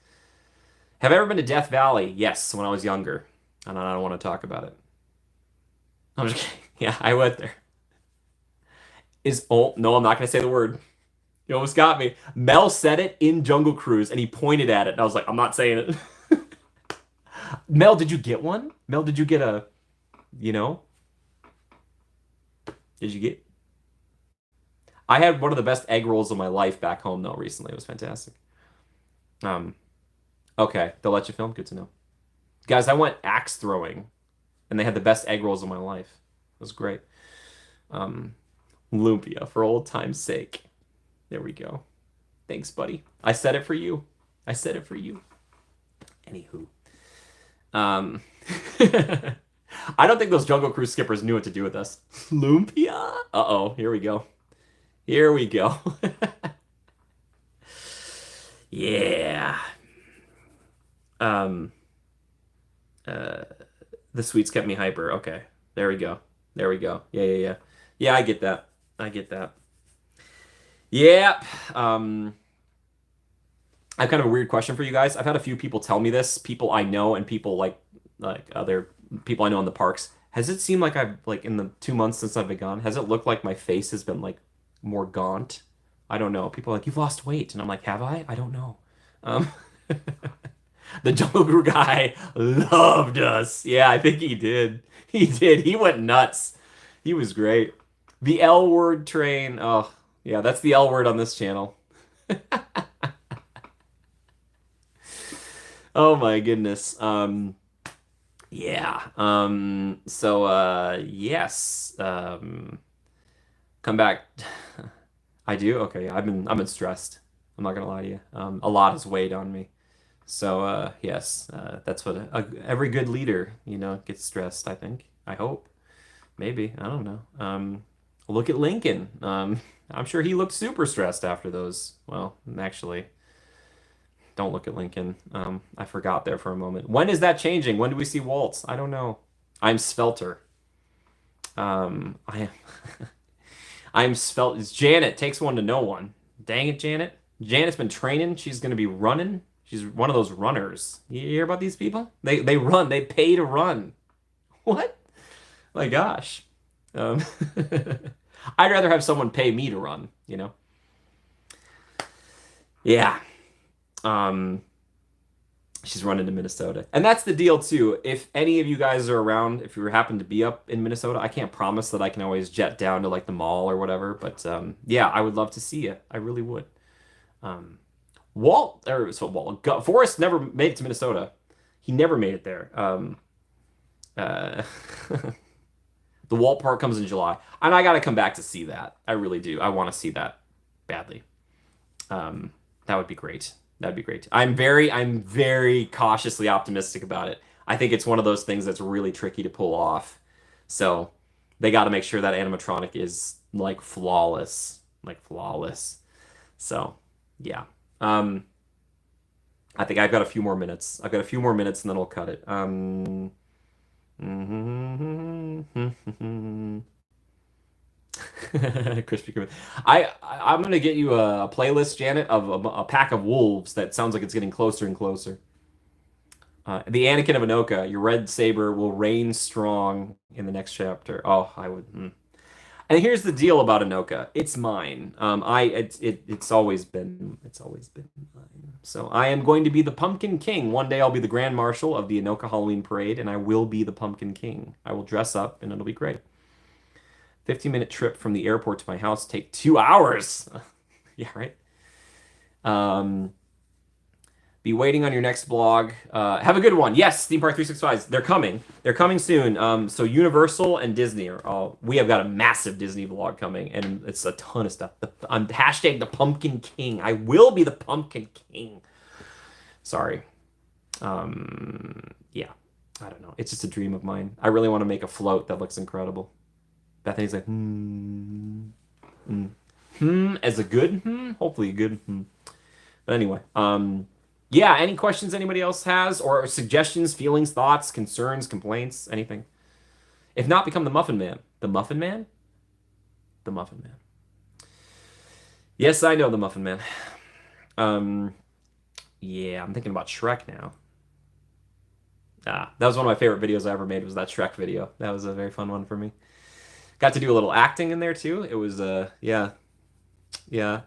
Have I ever been to Death Valley? Yes, when I was younger, and I don't want to talk about it. I'm just kidding. Yeah, I went there. No, I'm not gonna say the word. You almost got me. Mel said it in Jungle Cruise, and he pointed at it, and I was like, I'm not saying it. Mel, did you get one? Mel, did you get a, you know, did you get? I had one of the best egg rolls of my life back home though recently. It was fantastic. Um, okay, they'll let you film. Good to know. Guys, I went axe throwing and they had the best egg rolls of my life. It was great. Um, Lumpia for old time's sake. There we go. Thanks, buddy. I said it for you. I said it for you. Anywho. Um, I don't think those Jungle Cruise skippers knew what to do with us. Lumpia? Uh-oh, here we go. Here we go. Yeah. Um, uh, the sweets kept me hyper. Okay. There we go. There we go. Yeah, yeah, yeah. Yeah, I get that. I get that. Yeah. I've kind of a weird question for you guys. I've had a few people tell me this, people I know and people like other people I know in the parks. Has it seemed like I've like in the 2 months since I've been gone, has it looked like my face has been like more gaunt? I don't know. People are like, you've lost weight. And I'm like, have I? I don't know. Um, the Jungle Crew guy loved us. Yeah, I think he did. He did. He went nuts. He was great. The L word train. Oh, yeah, that's the L word on this channel. Oh my goodness. Yeah. Yes. Come back. I do? Okay, yeah. I've been stressed. I'm not gonna lie to you. A lot has weighed on me. So yes, that's what every good leader, gets stressed, I think. I hope. Maybe. I don't know. Look at Lincoln. I'm sure he looked super stressed after those. Well, actually, don't look at Lincoln. I forgot there for a moment. When is that changing? When do we see Waltz? I don't know. I'm Svelter. I am I'm Svelte. It's Janet takes one to know one. Dang it, Janet. Janet's been training. She's gonna be running. She's one of those runners. You hear about these people? They run. They pay to run. What? My gosh. Um, I'd rather have someone pay me to run. Yeah. Um, she's running to Minnesota. And that's the deal too. If any of you guys are around, if you happen to be up in Minnesota, I can't promise that I can always jet down to like the mall or whatever, but yeah, I would love to see you. I really would. Um, Forrest never made it to Minnesota. He never made it there. Uh, the Walt part comes in July, and I got to come back to see that. I really do. I want to see that badly. That would be great. That'd be great. I'm very cautiously optimistic about it. I think it's one of those things that's really tricky to pull off. So they got to make sure that animatronic is like flawless, like flawless. So yeah. Um, I think I've got a few more minutes. I've got a few more minutes and then I'll cut it. Krispy Kreme. I'm gonna get you a playlist, Janet, of a pack of wolves that sounds like it's getting closer and closer. The Anakin of Anoka, your red saber will reign strong in the next chapter. Oh, I would. And here's the deal about Anoka. It's mine. It's always been mine. So I am going to be the Pumpkin King. One day I'll be the Grand Marshal of the Anoka Halloween Parade, and I will be the Pumpkin King. I will dress up, and it'll be great. 15-minute trip from the airport to my house take 2 hours. Yeah, right. Um, be waiting on your next blog. Have a good one. Yes, Theme Park 365. They're coming. They're coming soon. So Universal and Disney are all. We have got a massive Disney vlog coming, and it's a ton of stuff. I'm hashtag the Pumpkin King. I will be the Pumpkin King. Sorry. Yeah. I don't know. It's just a dream of mine. I really want to make a float that looks incredible. Bethany's like, as a good hopefully a good But anyway, yeah, any questions anybody else has or suggestions, feelings, thoughts, concerns, complaints, anything? If not, become the Muffin Man. The Muffin Man? The Muffin Man. Yes, I know the Muffin Man. Yeah, I'm thinking about Shrek now. That was one of my favorite videos I ever made was that Shrek video. That was a very fun one for me. Got to do a little acting in there too. It was yeah. Yeah.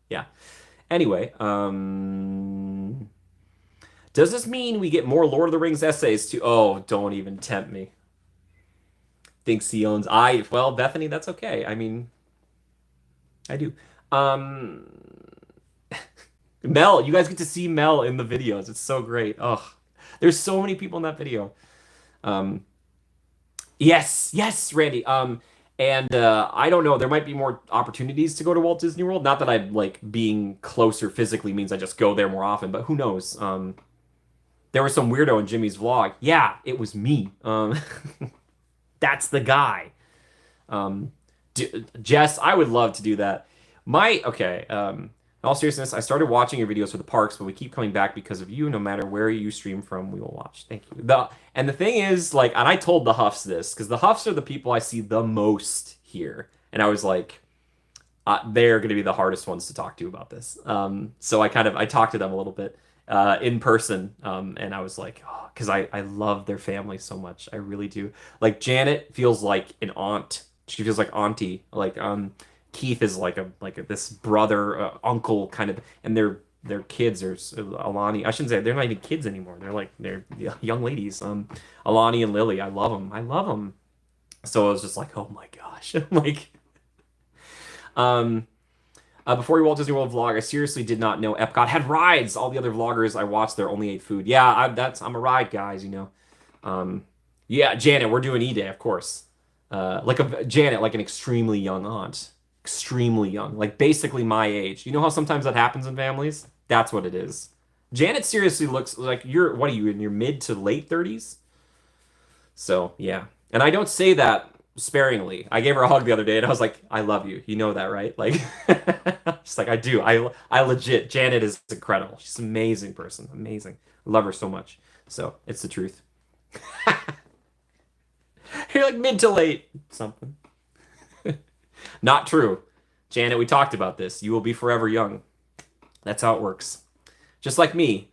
Yeah. Anyway, Does this mean we get more Lord of the Rings essays too? Oh, don't even tempt me. Thinks he owns well, Bethany, that's okay. I mean, I do. Um Mel, you guys get to see Mel in the videos. It's so great. Oh, there's so many people in that video. Um yes, yes, Randy. And I don't know, there might be more opportunities to go to Walt Disney World. Not that I like being closer physically means I just go there more often, but who knows? There was some weirdo in Jimmy's vlog. Yeah, it was me. That's the guy. Um, Jess, I would love to do that. Okay. In all seriousness, I started watching your videos for the parks, but we keep coming back because of you. No matter where you stream from, we will watch. Thank you. And the thing is, like, and I told the Huffs this because the Huffs are the people I see the most here, and I was like, they're going to be the hardest ones to talk to about this. So I talked to them a little bit in person, and I was like, oh, because I love their family so much. I really do. Like Janet feels like an aunt. She feels like auntie. Like Keith is this brother, uncle kind of, and their kids are Alani. I shouldn't say they're not even kids anymore. They're young ladies. Alani and Lily. I love them. I love them. So I was just like, oh my gosh, like. Um, Before your Walt Disney World vlog, I seriously did not know Epcot had rides. All the other vloggers I watched there only ate food. Yeah, I'm a ride guys, you know. Yeah, Janet, we're doing E-Day, of course. Janet, like an extremely young aunt, extremely young, like basically my age. You know how sometimes that happens in families? That's what it is. Janet seriously looks like what are you in your mid to late 30s? So yeah, and I don't say that sparingly. I gave her a hug the other day, and I was like, "I love you. You know that, right?" Like, she's like, "I do. I legit. Janet is incredible. She's an amazing person. Amazing. Love her so much. So it's the truth. You're like mid to late something. Not true, Janet. We talked about this. You will be forever young. That's how it works. Just like me.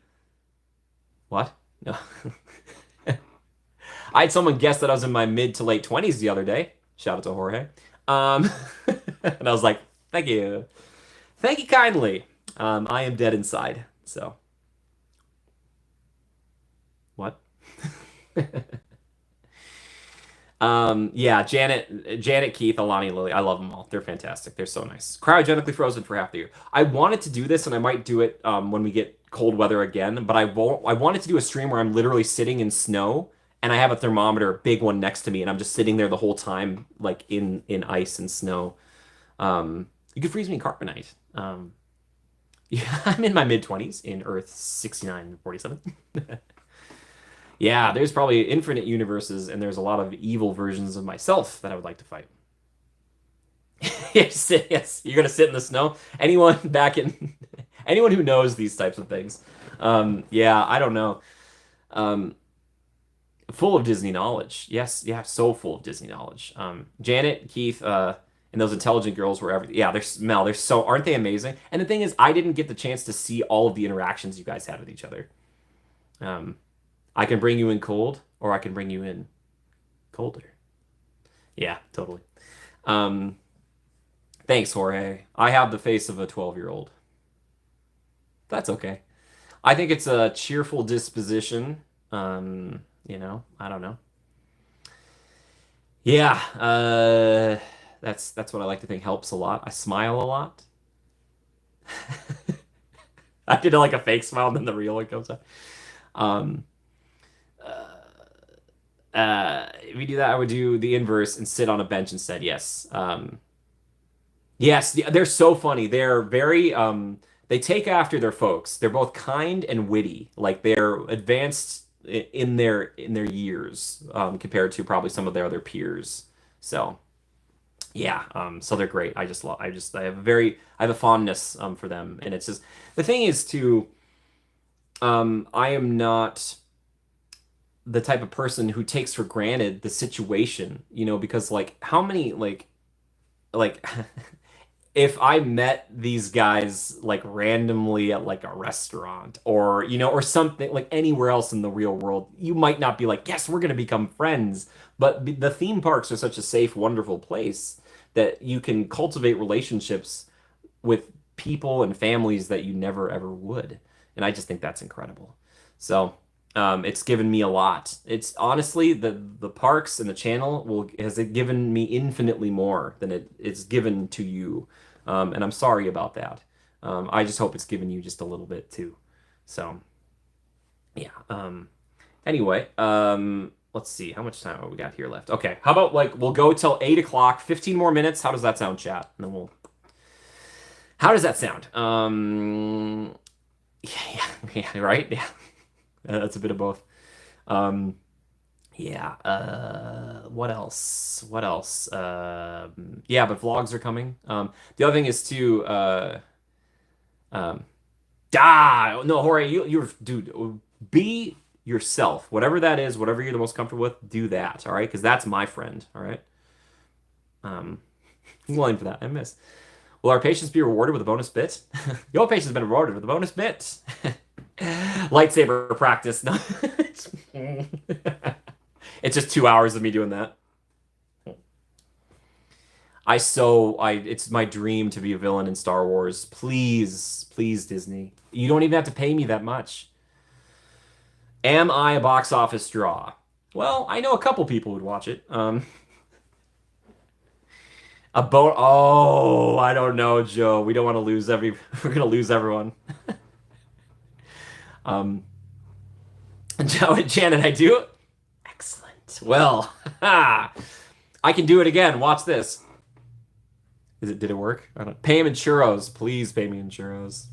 What? No. I had someone guess that I was in my mid to late 20s the other day. Shout out to Jorge. Um, and I was like, thank you. Thank you kindly. I am dead inside. So, what? Yeah, Janet, Keith, Alani, Lily. I love them all. They're fantastic. They're so nice. Cryogenically frozen for half the year. I wanted to do this, and I might do it when we get cold weather again. But I won't. I wanted to do a stream where I'm literally sitting in snow, and I have a thermometer, a big one next to me, and I'm just sitting there the whole time, like in ice and snow. You could freeze me in carbonite. Yeah, I'm in my mid 20s in Earth 6947. Yeah, there's probably infinite universes, and there's a lot of evil versions of myself that I would like to fight. Yes, yes, you're gonna sit in the snow. Anyone back in, anyone who knows these types of things, yeah, I don't know. Um, Full of Disney knowledge. Yes, yeah, so full of Disney knowledge. Janet, Keith, and those intelligent girls were everything. Yeah, they're so aren't they amazing? And the thing is, I didn't get the chance to see all of the interactions you guys had with each other. Um, I can bring you in cold, or I can bring you in colder. Yeah, totally. Um, Thanks, Jorge. I have the face of a 12-year-old. That's okay. I think it's a cheerful disposition. I don't know. Yeah, that's what I like to think helps a lot. I smile a lot. I did like a fake smile, and then the real one comes out. Um, if we do that, I would do the inverse and sit on a bench instead. Yes. Yes, they're so funny. They're very they take after their folks. They're both kind and witty. Like they're advanced in their years compared to probably some of their other peers. So, yeah, so they're great. I have a fondness for them, and it's just the thing is to I am not the type of person who takes for granted the situation, because like how many like if I met these guys like randomly at like a restaurant or something like anywhere else in the real world, you might not be like, yes, we're going to become friends. But the theme parks are such a safe, wonderful place that you can cultivate relationships with people and families that you never ever would. And I just think that's incredible. So it's given me a lot. It's honestly the parks and the channel has it given me infinitely more than it's given to you. And I'm sorry about that. I just hope it's given you just a little bit too. So yeah. Anyway, let's see how much time we got here left. Okay, how about like we'll go till 8 o'clock, 15 more minutes. How does that sound, chat? And then we'll. How does that sound? Yeah, yeah, right. Yeah, that's a bit of both. Um, yeah. What else? What else? Yeah, but vlogs are coming. The other thing is to um, no, Jorge, you're dude. Be yourself. Whatever that is, whatever you're the most comfortable with, do that. All right, because that's my friend. All right. Um, lame for that. I miss. Will our patience be rewarded with a bonus bit? Your patience has been rewarded with a bonus bit. Lightsaber practice. No. It's just 2 hours of me doing that. It's my dream to be a villain in Star Wars. Please, please, Disney. You don't even have to pay me that much. Am I a box office draw? Well, I know a couple people would watch it. Oh, I don't know, Joe. We don't want to lose we're gonna lose everyone. Um, Joe and Janet, I do. Excellent. Well, I can do it again. Watch this. Did it work? I don't. Pay him in churros, please. Pay me in churros.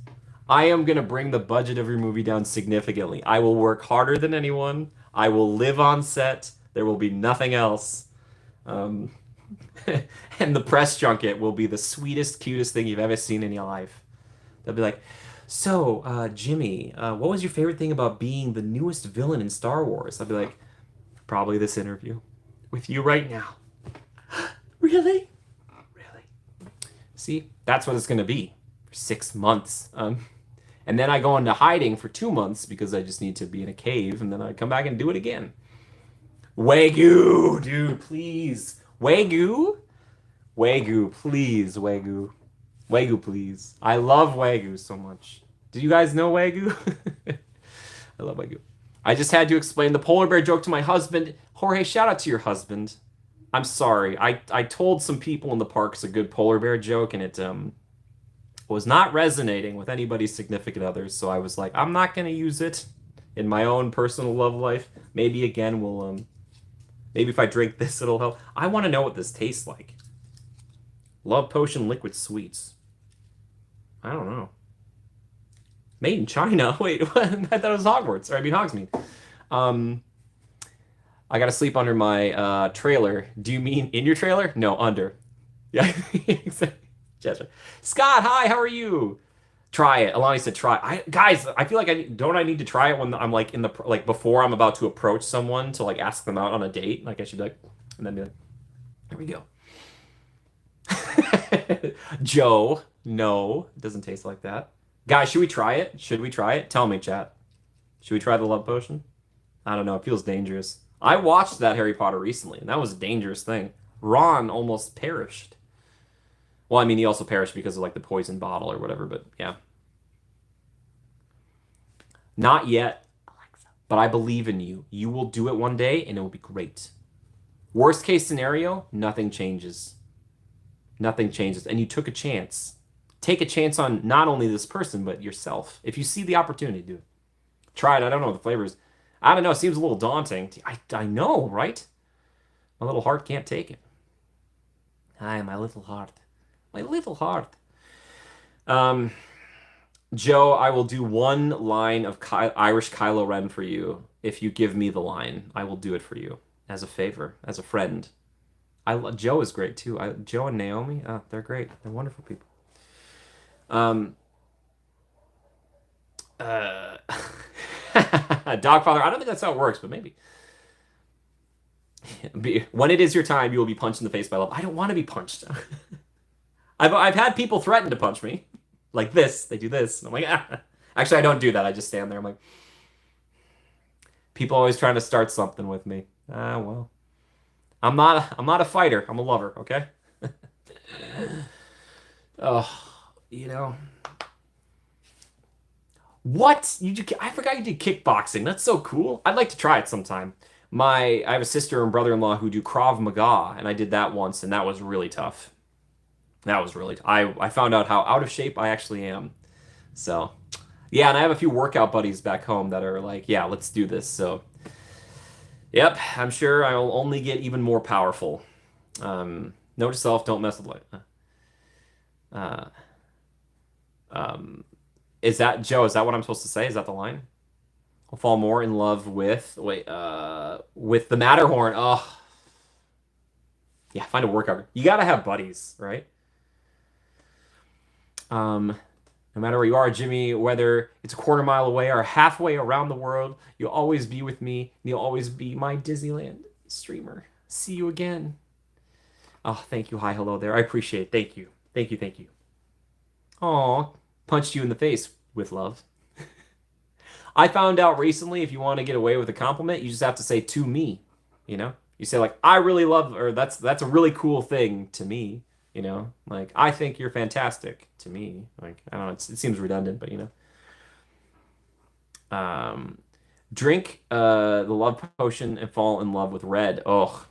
I am gonna bring the budget of your movie down significantly. I will work harder than anyone. I will live on set. There will be nothing else. Um, and the press junket will be the sweetest, cutest thing you've ever seen in your life. They'll be like, "So, Jimmy, what was your favorite thing about being the newest villain in Star Wars?" I'll be like, "Probably this interview with you right now." Really? Really? See, that's what it's gonna be for 6 months. And then I go into hiding for 2 months because I just need to be in a cave, and then I come back and do it again. Wagyu, dude, please. Wagyu? Wagyu, please, Wagyu. Wagyu, please. I love Wagyu so much. Did you guys know Wagyu? I love Wagyu. I just had to explain the polar bear joke to my husband. Jorge, shout out to your husband. I'm sorry. I told some people in the parks a good polar bear joke, and it was not resonating with anybody's significant others. So I was like, I'm not gonna use it in my own personal love life. Maybe again maybe if I drink this it'll help. I want to know what this tastes like. Love potion liquid sweets. I don't know. Made in China. Wait, what? I thought it was Hogwarts. Or I mean Hogsmeade. Um, I gotta sleep under my trailer. Do you mean in your trailer? No, under. Yeah, exactly. Scott, hi, how are you? Try it. Alani said try. Guys, I feel like I need to try it when I'm like in the like before I'm about to approach someone to like ask them out on a date. Like I should be like, and then be like, here we go. Joe, no, it doesn't taste like that. Guys, should we try it? Should we try it? Tell me, chat. Should we try the love potion? I don't know. It feels dangerous. I watched that Harry Potter recently, and that was a dangerous thing. Ron almost perished. Well, I mean, he also perished because of like the poison bottle or whatever, but yeah. Not yet, Alexa, but I believe in you. You will do it one day, and it will be great. Worst case scenario, nothing changes. Nothing changes. And you took a chance. Take a chance on not only this person, but yourself. If you see the opportunity, do it. Try it. I don't know what the flavors. I don't know. It seems a little daunting. I know, right? My little heart can't take it. Hi, my little heart. My little heart. Joe, I will do one line of Irish Kylo Ren for you if you give me the line. I will do it for you as a favor, as a friend. Joe is great too. Joe and Naomi, they're great. They're wonderful people. Dogfather, I don't think that's how it works, but maybe. When it is your time, you will be punched in the face by love. I don't want to be punched. I've had people threaten to punch me. Like this. They do this. And I'm like, ah. Actually, I don't do that. I just stand there. I'm like, people always trying to start something with me. Ah, well. I'm not a fighter. I'm a lover, okay? Oh, you know. What? I forgot you did kickboxing. That's so cool. I'd like to try it sometime. I have a sister and brother-in-law who do Krav Maga, and I did that once, and that was really tough. That was really. I found out how out of shape I actually am. So, yeah, and I have a few workout buddies back home that are like, yeah, let's do this. So, yep, I'm sure I'll only get even more powerful. Note to self, don't mess with light. Uh, um, is that Joe? Is that what I'm supposed to say? Is that the line? I'll fall more in love with the Matterhorn. Oh, yeah, find a workout. You gotta have buddies, right? Um, no matter where you are, Jimmy, whether it's a quarter mile away or halfway around the world, you'll always be with me. You'll always be my Disneyland streamer. See you again. Oh, thank you. Hi, hello there. I appreciate it. Thank you. Thank you. Thank you. Aw, punched you in the face with love. I found out recently if you want to get away with a compliment, you just have to say to me, you know? You say like, I really love, or that's a really cool thing to me, you know? Like, I think you're fantastic to me. Like, I don't know, it seems redundant, but you know. Drink the love potion and fall in love with red. Oh,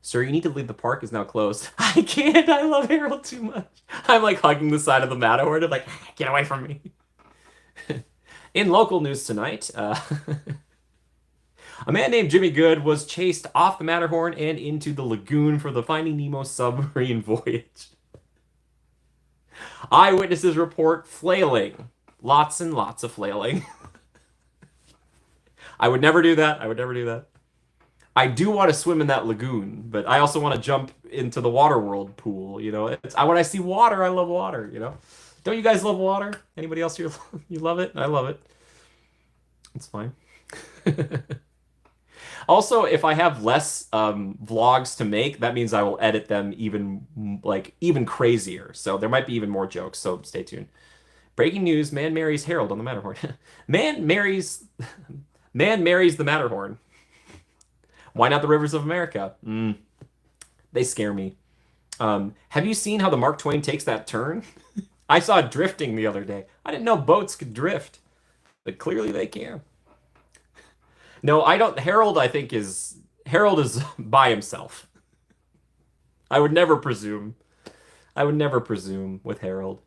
sir, you need to leave. The park is now closed. I can't. I love Harold too much. I'm like hugging the side of the Matterhorn. I'm like, get away from me. In local news tonight, a man named Jimmy Good was chased off the Matterhorn and into the lagoon for the Finding Nemo submarine voyage. Eyewitnesses report flailing. Lots and lots of flailing. I would never do that. I would never do that. I do want to swim in that lagoon, but I also want to jump into the water world pool. You know, when I see water, I love water. You know, don't you guys love water? Anybody else here? You love it? I love it. It's fine. Also, if I have less vlogs to make, that means I will edit them even crazier. So there might be even more jokes. So stay tuned. Breaking news: Man marries Harold on the Matterhorn. Man marries the Matterhorn. Why not the rivers of America? They scare me. Have you seen how the Mark Twain takes that turn? I saw it drifting the other day. I didn't know boats could drift, but clearly they can. No, I don't. Harold is by himself. I would never presume. I would never presume with Harold.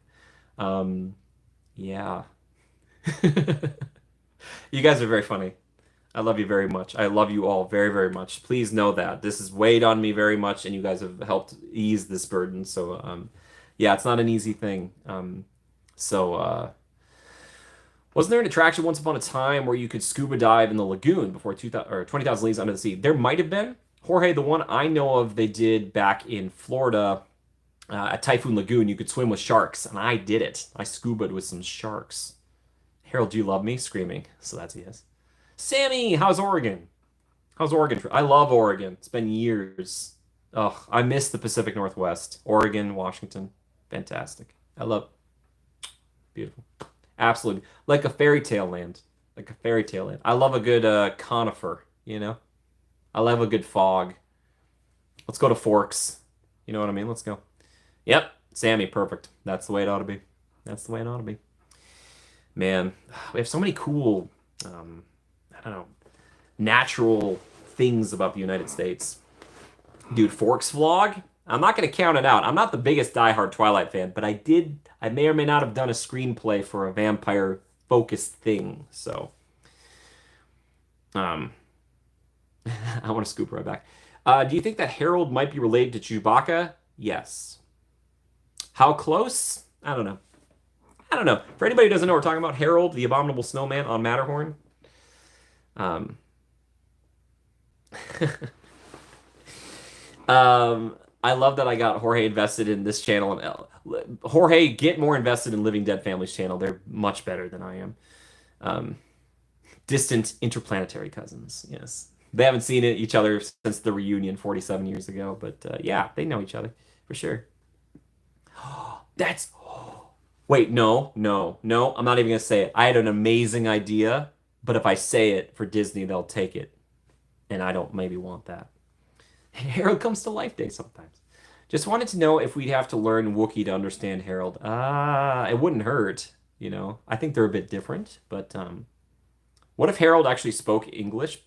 Yeah. You guys are very funny. I love you very much. I love you all very, very much. Please know that this has weighed on me very much, and you guys have helped ease this burden. So, yeah, it's not an easy thing. So, wasn't there an attraction once upon a time where you could scuba dive in the lagoon before 2000 or 20,000 Leagues Under the Sea? There might have been. Jorge, the one I know of, they did back in Florida at Typhoon Lagoon. You could swim with sharks, and I did it. I scubaed with some sharks. Harold, do you love me? Screaming. So that's a yes. Sammy, how's Oregon? How's Oregon? I love Oregon. It's been years. Oh, I miss the Pacific Northwest. Oregon, Washington. Fantastic. I love beautiful. Absolutely. Like a fairy tale land. Like a fairy tale land. I love a good conifer, you know? I love a good fog. Let's go to Forks. You know what I mean? Let's go. Yep. Sammy, perfect. That's the way it ought to be. That's the way it ought to be. Man, we have so many cool I don't know, natural things about the United States. Dude, Forks vlog? I'm not going to count it out. I'm not the biggest diehard Twilight fan, but I may or may not have done a screenplay for a vampire-focused thing, so. I want to scoop right back. Do you think that Harold might be related to Chewbacca? Yes. How close? I don't know. I don't know. For anybody who doesn't know, we're talking about Harold, the abominable snowman on Matterhorn. I love that I got Jorge invested in this channel. And Jorge, get more invested in Living Dead Family's channel. They're much better than I am. Distant interplanetary cousins. Yes, they haven't seen each other since the reunion 47 years ago, but yeah, they know each other for sure. That's wait, no, no, no. I'm not even gonna say it. I had an amazing idea, but if I say it for Disney, they'll take it, and I don't maybe want that. Harold comes to Life Day sometimes. Just wanted to know if we'd have to learn Wookiee to understand Harold. It wouldn't hurt. You know, I think they're a bit different. But what if Harold actually spoke English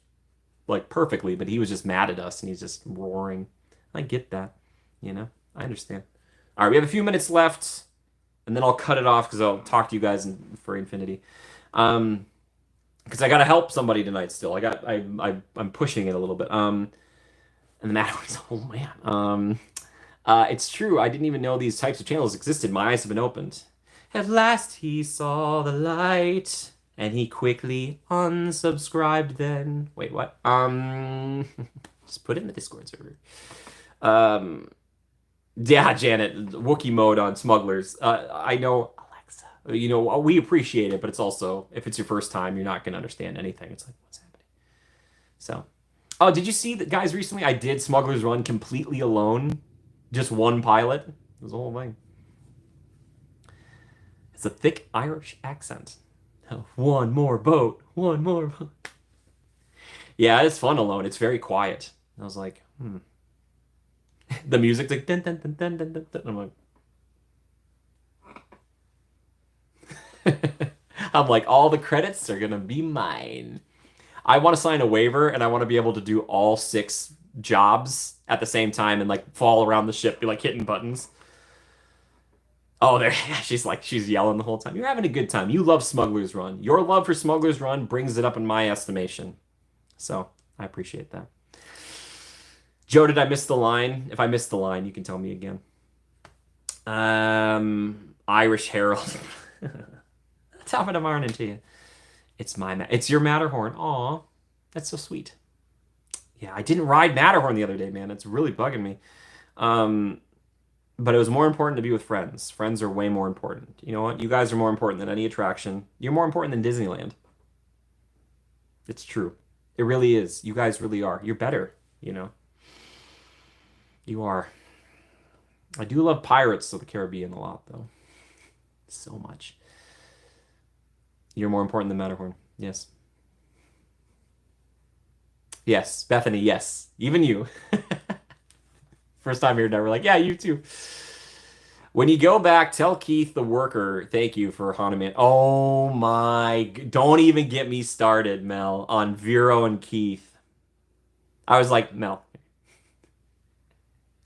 like perfectly, but he was just mad at us and he's just roaring? I get that. You know, I understand. All right, we have a few minutes left, and then I'll cut it off because I'll talk to you guys for infinity. Um, because I gotta help somebody tonight still. I'm pushing it a little bit. And the matter was, oh man. It's true. I didn't even know these types of channels existed. My eyes have been opened. At last he saw the light, and he quickly unsubscribed. Then wait, what? Just put it in the Discord server. Um, yeah, Janet, Wookiee mode on smugglers. I know, Alexa. You know, we appreciate it, but it's also if it's your first time, you're not gonna understand anything. It's like, what's happening? So, oh, did you see that, guys? Recently, I did Smugglers Run completely alone, just one pilot. It was the whole thing. It's a thick Irish accent. Oh, one more boat, one more boat. Yeah, it's fun alone. It's very quiet. I was like, The music's like dun dun dun dun dun dun. Dun. I'm like, I'm like, all the credits are gonna be mine. I want to sign a waiver and I want to be able to do all 6 jobs at the same time and like fall around the ship, be like hitting buttons. Oh, there, she's yelling the whole time. You're having a good time. You love Smuggler's Run. Your love for Smuggler's Run brings it up in my estimation. So I appreciate that. Joe, did I miss the line? If I missed the line, you can tell me again. Irish Herald. Top of the morning to you. It's your Matterhorn. Aw, that's so sweet. Yeah, I didn't ride Matterhorn the other day, man. It's really bugging me. But it was more important to be with friends. Friends are way more important. You know what? You guys are more important than any attraction. You're more important than Disneyland. It's true. It really is. You guys really are. You're better, you know. You are. I do love Pirates of the Caribbean a lot, though. So much. You're more important than Matterhorn. Yes. Yes. Bethany, yes. Even you. First time here, never like, yeah, you too. When you go back, tell Keith the worker, thank you for Hanuman. Oh my, don't even get me started, Mel, on Vero and Keith. I was like, Mel,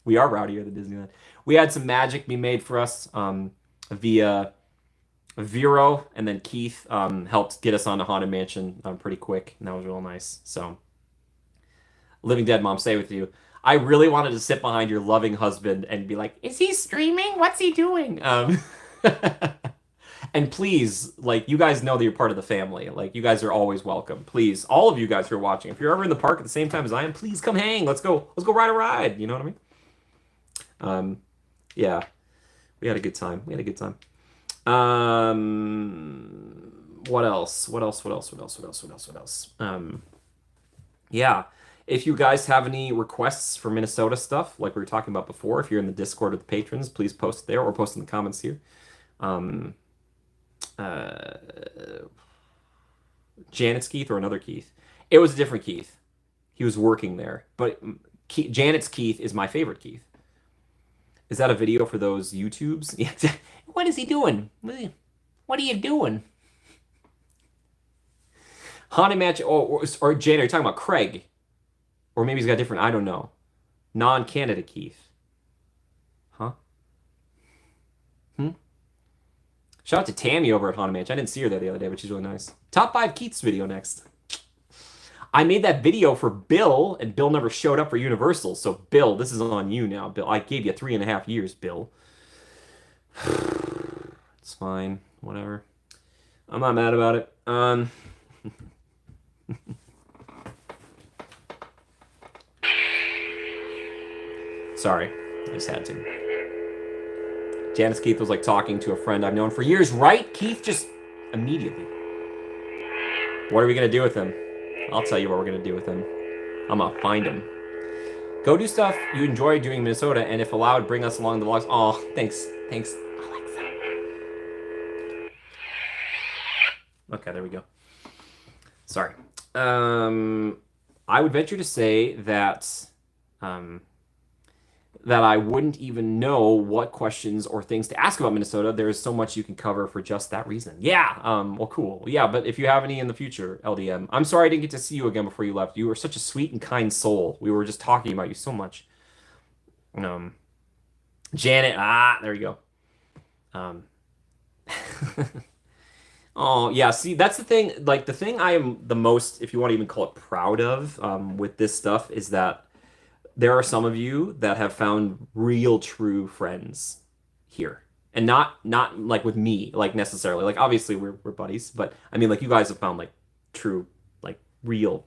we are rowdier than Disneyland. We had some magic be made for us via Vero, and then Keith helped get us onto Haunted Mansion pretty quick, and that was real nice. So, Living Dead Mom, stay with you. I really wanted to sit behind your loving husband and be like, is he streaming? What's he doing? And please, like, you guys know that you're part of the family. Like, you guys are always welcome. Please, all of you guys who are watching, if you're ever in the park at the same time as I am, please come hang. Let's go ride a ride. You know what I mean? Yeah, we had a good time. What else? Yeah. If you guys have any requests for Minnesota stuff, like we were talking about before, if you're in the Discord with the patrons, please post there or post in the comments here. Janet's Keith or another Keith? It was a different Keith. He was working there. But Janet's Keith is my favorite Keith. Is that a video for those YouTubes? What is he doing? What are you doing? Haunted Match, or Janet, are you talking about Craig? Or maybe he's got different, I don't know. Non-Canada Keith. Huh? Shout out to Tammy over at Haunted Mansion. I didn't see her there the other day, but she's really nice. Top 5 Keith's video next. I made that video for Bill, and Bill never showed up for Universal. So, Bill, this is on you now, Bill. I gave you 3.5 years, Bill. It's fine. Whatever. I'm not mad about it. Sorry, I just had to. Janice Keith was like talking to a friend I've known for years, right? Keith just immediately. What are we going to do with him? I'll tell you what we're going to do with him. I'm going to find him. Go do stuff you enjoy doing in Minnesota, and if allowed, bring us along the vlogs. Oh, thanks, Alexa. Okay, there we go. Sorry. I would venture to say that that I wouldn't even know what questions or things to ask about Minnesota. There's so much you can cover for just that reason. Yeah. Well, cool. Yeah, but if you have any in the future, LDM, I'm sorry I didn't get to see you again before you left. You were such a sweet and kind soul. We were just talking about you so much. Um, Janet. There you go. Um, oh yeah. See, that's the thing. Like the thing I am the most, if you want to even call it proud of, with this stuff is that there are some of you that have found real true friends here, and not like with me like necessarily, like obviously we're buddies, but I mean like you guys have found like true, like real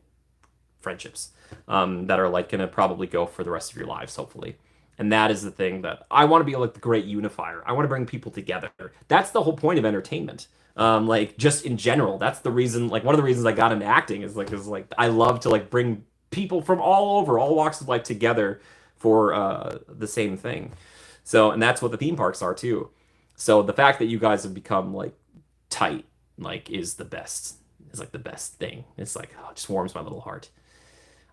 friendships, that are like gonna probably go for the rest of your lives hopefully. And that is the thing that I want to be, like the great unifier. I want to bring people together. That's the whole point of entertainment. Like just in general, that's the reason. Like one of the reasons I got into acting is like I love to like bring people from all over, all walks of life together for the same thing. So, and that's what the theme parks are too. So the fact that you guys have become like tight, like is the best. Is like the best thing. It's like oh, it just warms my little heart.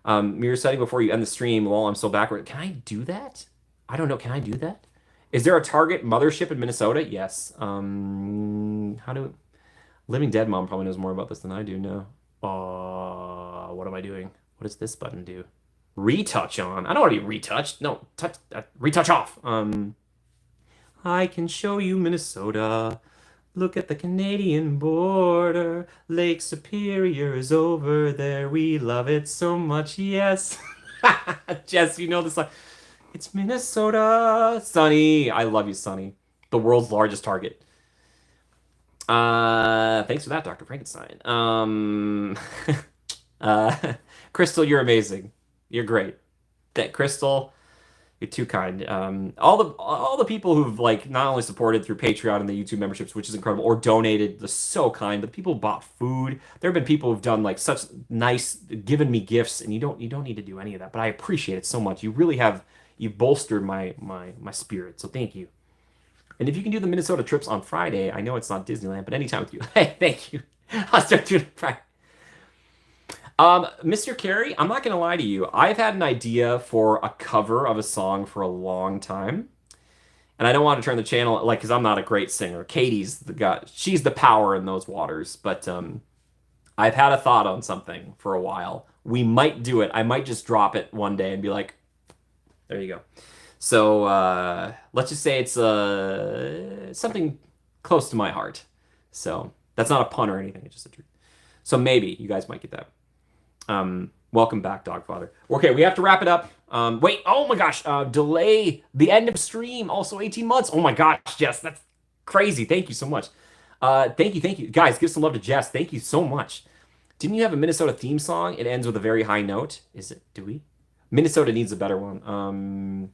Mirror setting before you end the stream. While I'm so backward, can I do that? I don't know. Can I do that? Is there a Target mothership in Minnesota? Yes. How do Living Dead Mom probably knows more about this than I do. No. What am I doing? What does this button do? Retouch on. I don't want to be retouched. No, touch. Retouch off. I can show you Minnesota. Look at the Canadian border. Lake Superior is over there. We love it so much. Yes. Jess, you know the song. It's Minnesota. Sunny. I love you, Sunny. The world's largest Target. Thanks for that, Dr. Frankenstein. Crystal, you're amazing. You're great. That Crystal, you're too kind. All the people who've like not only supported through Patreon and the YouTube memberships, which is incredible, or donated, they're so kind. But people who bought food. There have been people who've done like such nice, given me gifts, and you don't need to do any of that. But I appreciate it so much. You really have you've bolstered my spirit. So thank you. And if you can do the Minnesota trips on Friday, I know it's not Disneyland, but anytime with you. Hey, thank you. I'll start doing it Friday. Mr. Carey, I'm not gonna lie to you. I've had an idea for a cover of a song for a long time, and I don't want to turn the channel like because I'm not a great singer. Katie's the guy; she's the power in those waters. But I've had a thought on something for a while. We might do it. I might just drop it one day and be like, "There you go." So let's just say it's something close to my heart. So that's not a pun or anything. It's just a truth. So maybe you guys might get that. Welcome back, Dogfather. Okay, we have to wrap it up. Wait, oh my gosh, delay the end of stream, also 18 months. Oh my gosh, Jess, that's crazy. Thank you so much. Thank you. Guys, give some love to Jess. Thank you so much. Didn't you have a Minnesota theme song? It ends with a very high note. Is it? Do we? Minnesota needs a better one.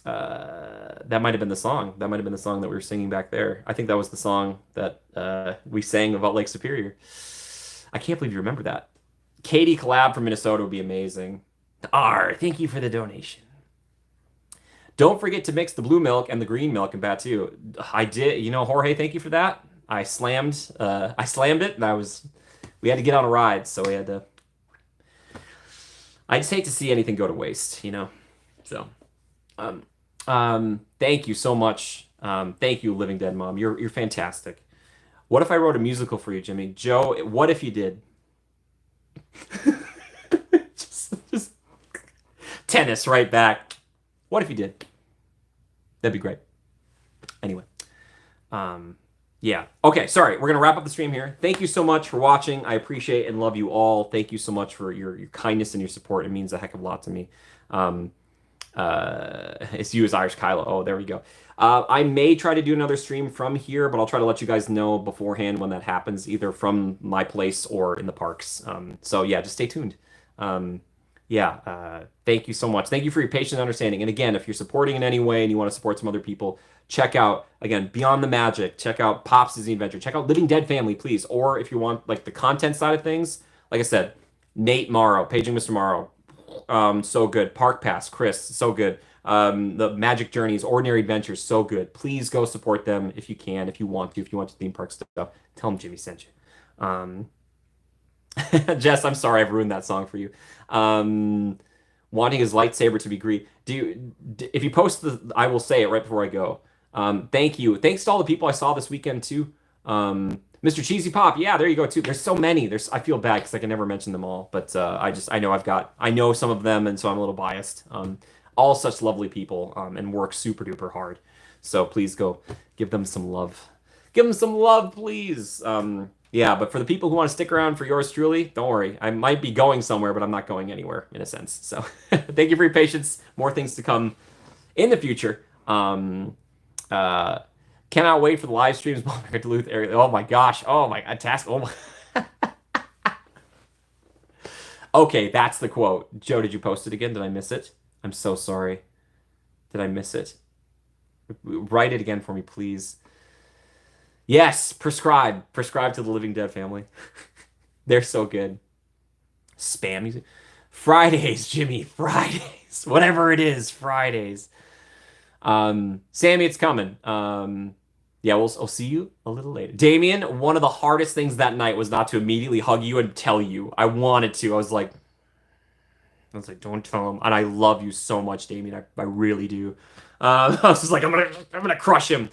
That might have been the song. That might have been the song that we were singing back there. I think that was the song that we sang about Lake Superior. I can't believe you remember that. Katie collab from Minnesota would be amazing. R, thank you for the donation. Don't forget to mix the blue milk and the green milk in Batu. I did, Jorge, thank you for that. I slammed it, and we had to get on a ride, so we had to. I just hate to see anything go to waste, So, thank you so much. Thank you, Living Dead Mom. You're fantastic. What if I wrote a musical for you, Jimmy? Joe, what if you did? just tennis right back. What if you did? That'd be great. Anyway, yeah. Okay, sorry. We're gonna wrap up the stream here. Thank you so much for watching. I appreciate and love you all. Thank you so much for your kindness and your support. It means a heck of a lot to me. It's you as Irish Kylo. Oh, there we go. I may try to do another stream from here, but I'll try to let you guys know beforehand when that happens, either from my place or in the parks. So yeah, just stay tuned. Thank you so much. Thank you for your patience and understanding. And again, if you're supporting in any way and you want to support some other people, check out, again, Beyond the Magic, check out Pop's Disney Adventure, check out Living Dead Family, please. Or if you want like the content side of things, like I said, Nate Morrow, Paging Mr. Morrow, so good. Park Pass, Chris, so good. The Magic Journeys, Ordinary Adventures, so good. Please go support them if you can, if you want to theme park stuff. Tell them Jimmy sent you. Jess, I'm sorry I've ruined that song for you. wanting his lightsaber to be green. If you post I will say it right before I go. Thank you. Thanks to all the people I saw this weekend too. Mr. Cheesy Pop, yeah, there you go too. There's so many. I feel bad because I can never mention them all, but I know some of them, and so I'm a little biased. All such lovely people, and work super duper hard. So please go give them some love. Give them some love, please. Yeah, but for the people who want to stick around for yours truly, don't worry. I might be going somewhere, but I'm not going anywhere in a sense. So thank you for your patience. More things to come in the future. Cannot wait for the live streams. Duluth area. Oh my gosh. Oh my task. Oh my. Okay, that's the quote. Joe, did you post it again? Did I miss it? I'm so sorry. Did I miss it? Write it again for me, please. Yes, prescribe to the Living Dead family. They're so good. Spam music. Fridays, Jimmy. Fridays. Whatever it is, Fridays. Sammy, it's coming. Yeah, I'll see you a little later. Damien, one of the hardest things that night was not to immediately hug you and tell you. I wanted to. I was like, don't tell him. And I love you so much, Damien. I really do. I was just like, I'm gonna crush him.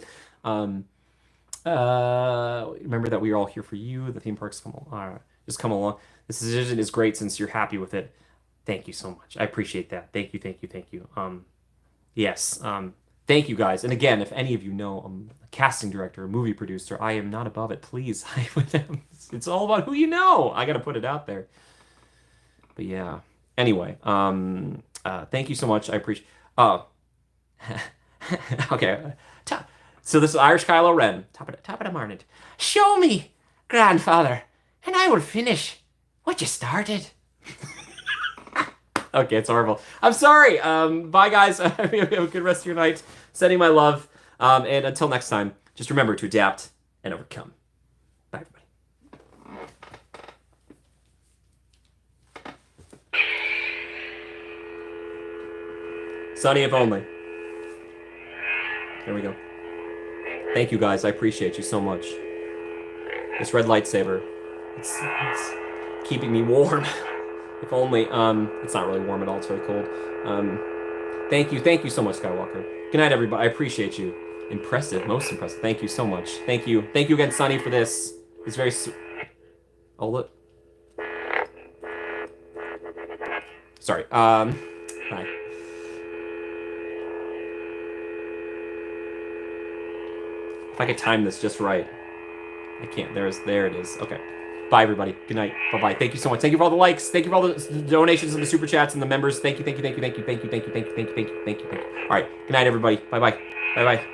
Remember that we are all here for you. The theme parks just come along. This decision is great since you're happy with it. Thank you so much. I appreciate that. Thank you. Yes. Thank you guys. And again, if any of you know a casting director, a movie producer, I am not above it. Please hire with them. It's all about who you know. I gotta put it out there. But yeah. Anyway, thank you so much. I appreciate. Okay. So this is Irish Kylo Ren. Top of the morning. Show me, grandfather, and I will finish what you started. Okay, it's horrible. I'm sorry. Bye, guys. Have a good rest of your night. Sending my love. And until next time, just remember to adapt and overcome. Bye, everybody. Sonny, if only. There we go. Thank you, guys. I appreciate you so much. This red lightsaber. It's keeping me warm. If only. It's not really warm at all. It's very cold. Thank you so much, Skywalker. Good night, everybody. I appreciate you. Impressive. Most impressive. Thank you so much. Thank you. Thank you again, Sonny, for this. It's very... Hold it. Sorry. Hi. If I could time this just right. I can't. There it is. Okay. Bye, everybody. Good night. Bye-bye. Thank you so much. Thank you for all the likes. Thank you for all the donations and the super chats and the members. Thank you. All right. Good night, everybody. Bye-bye.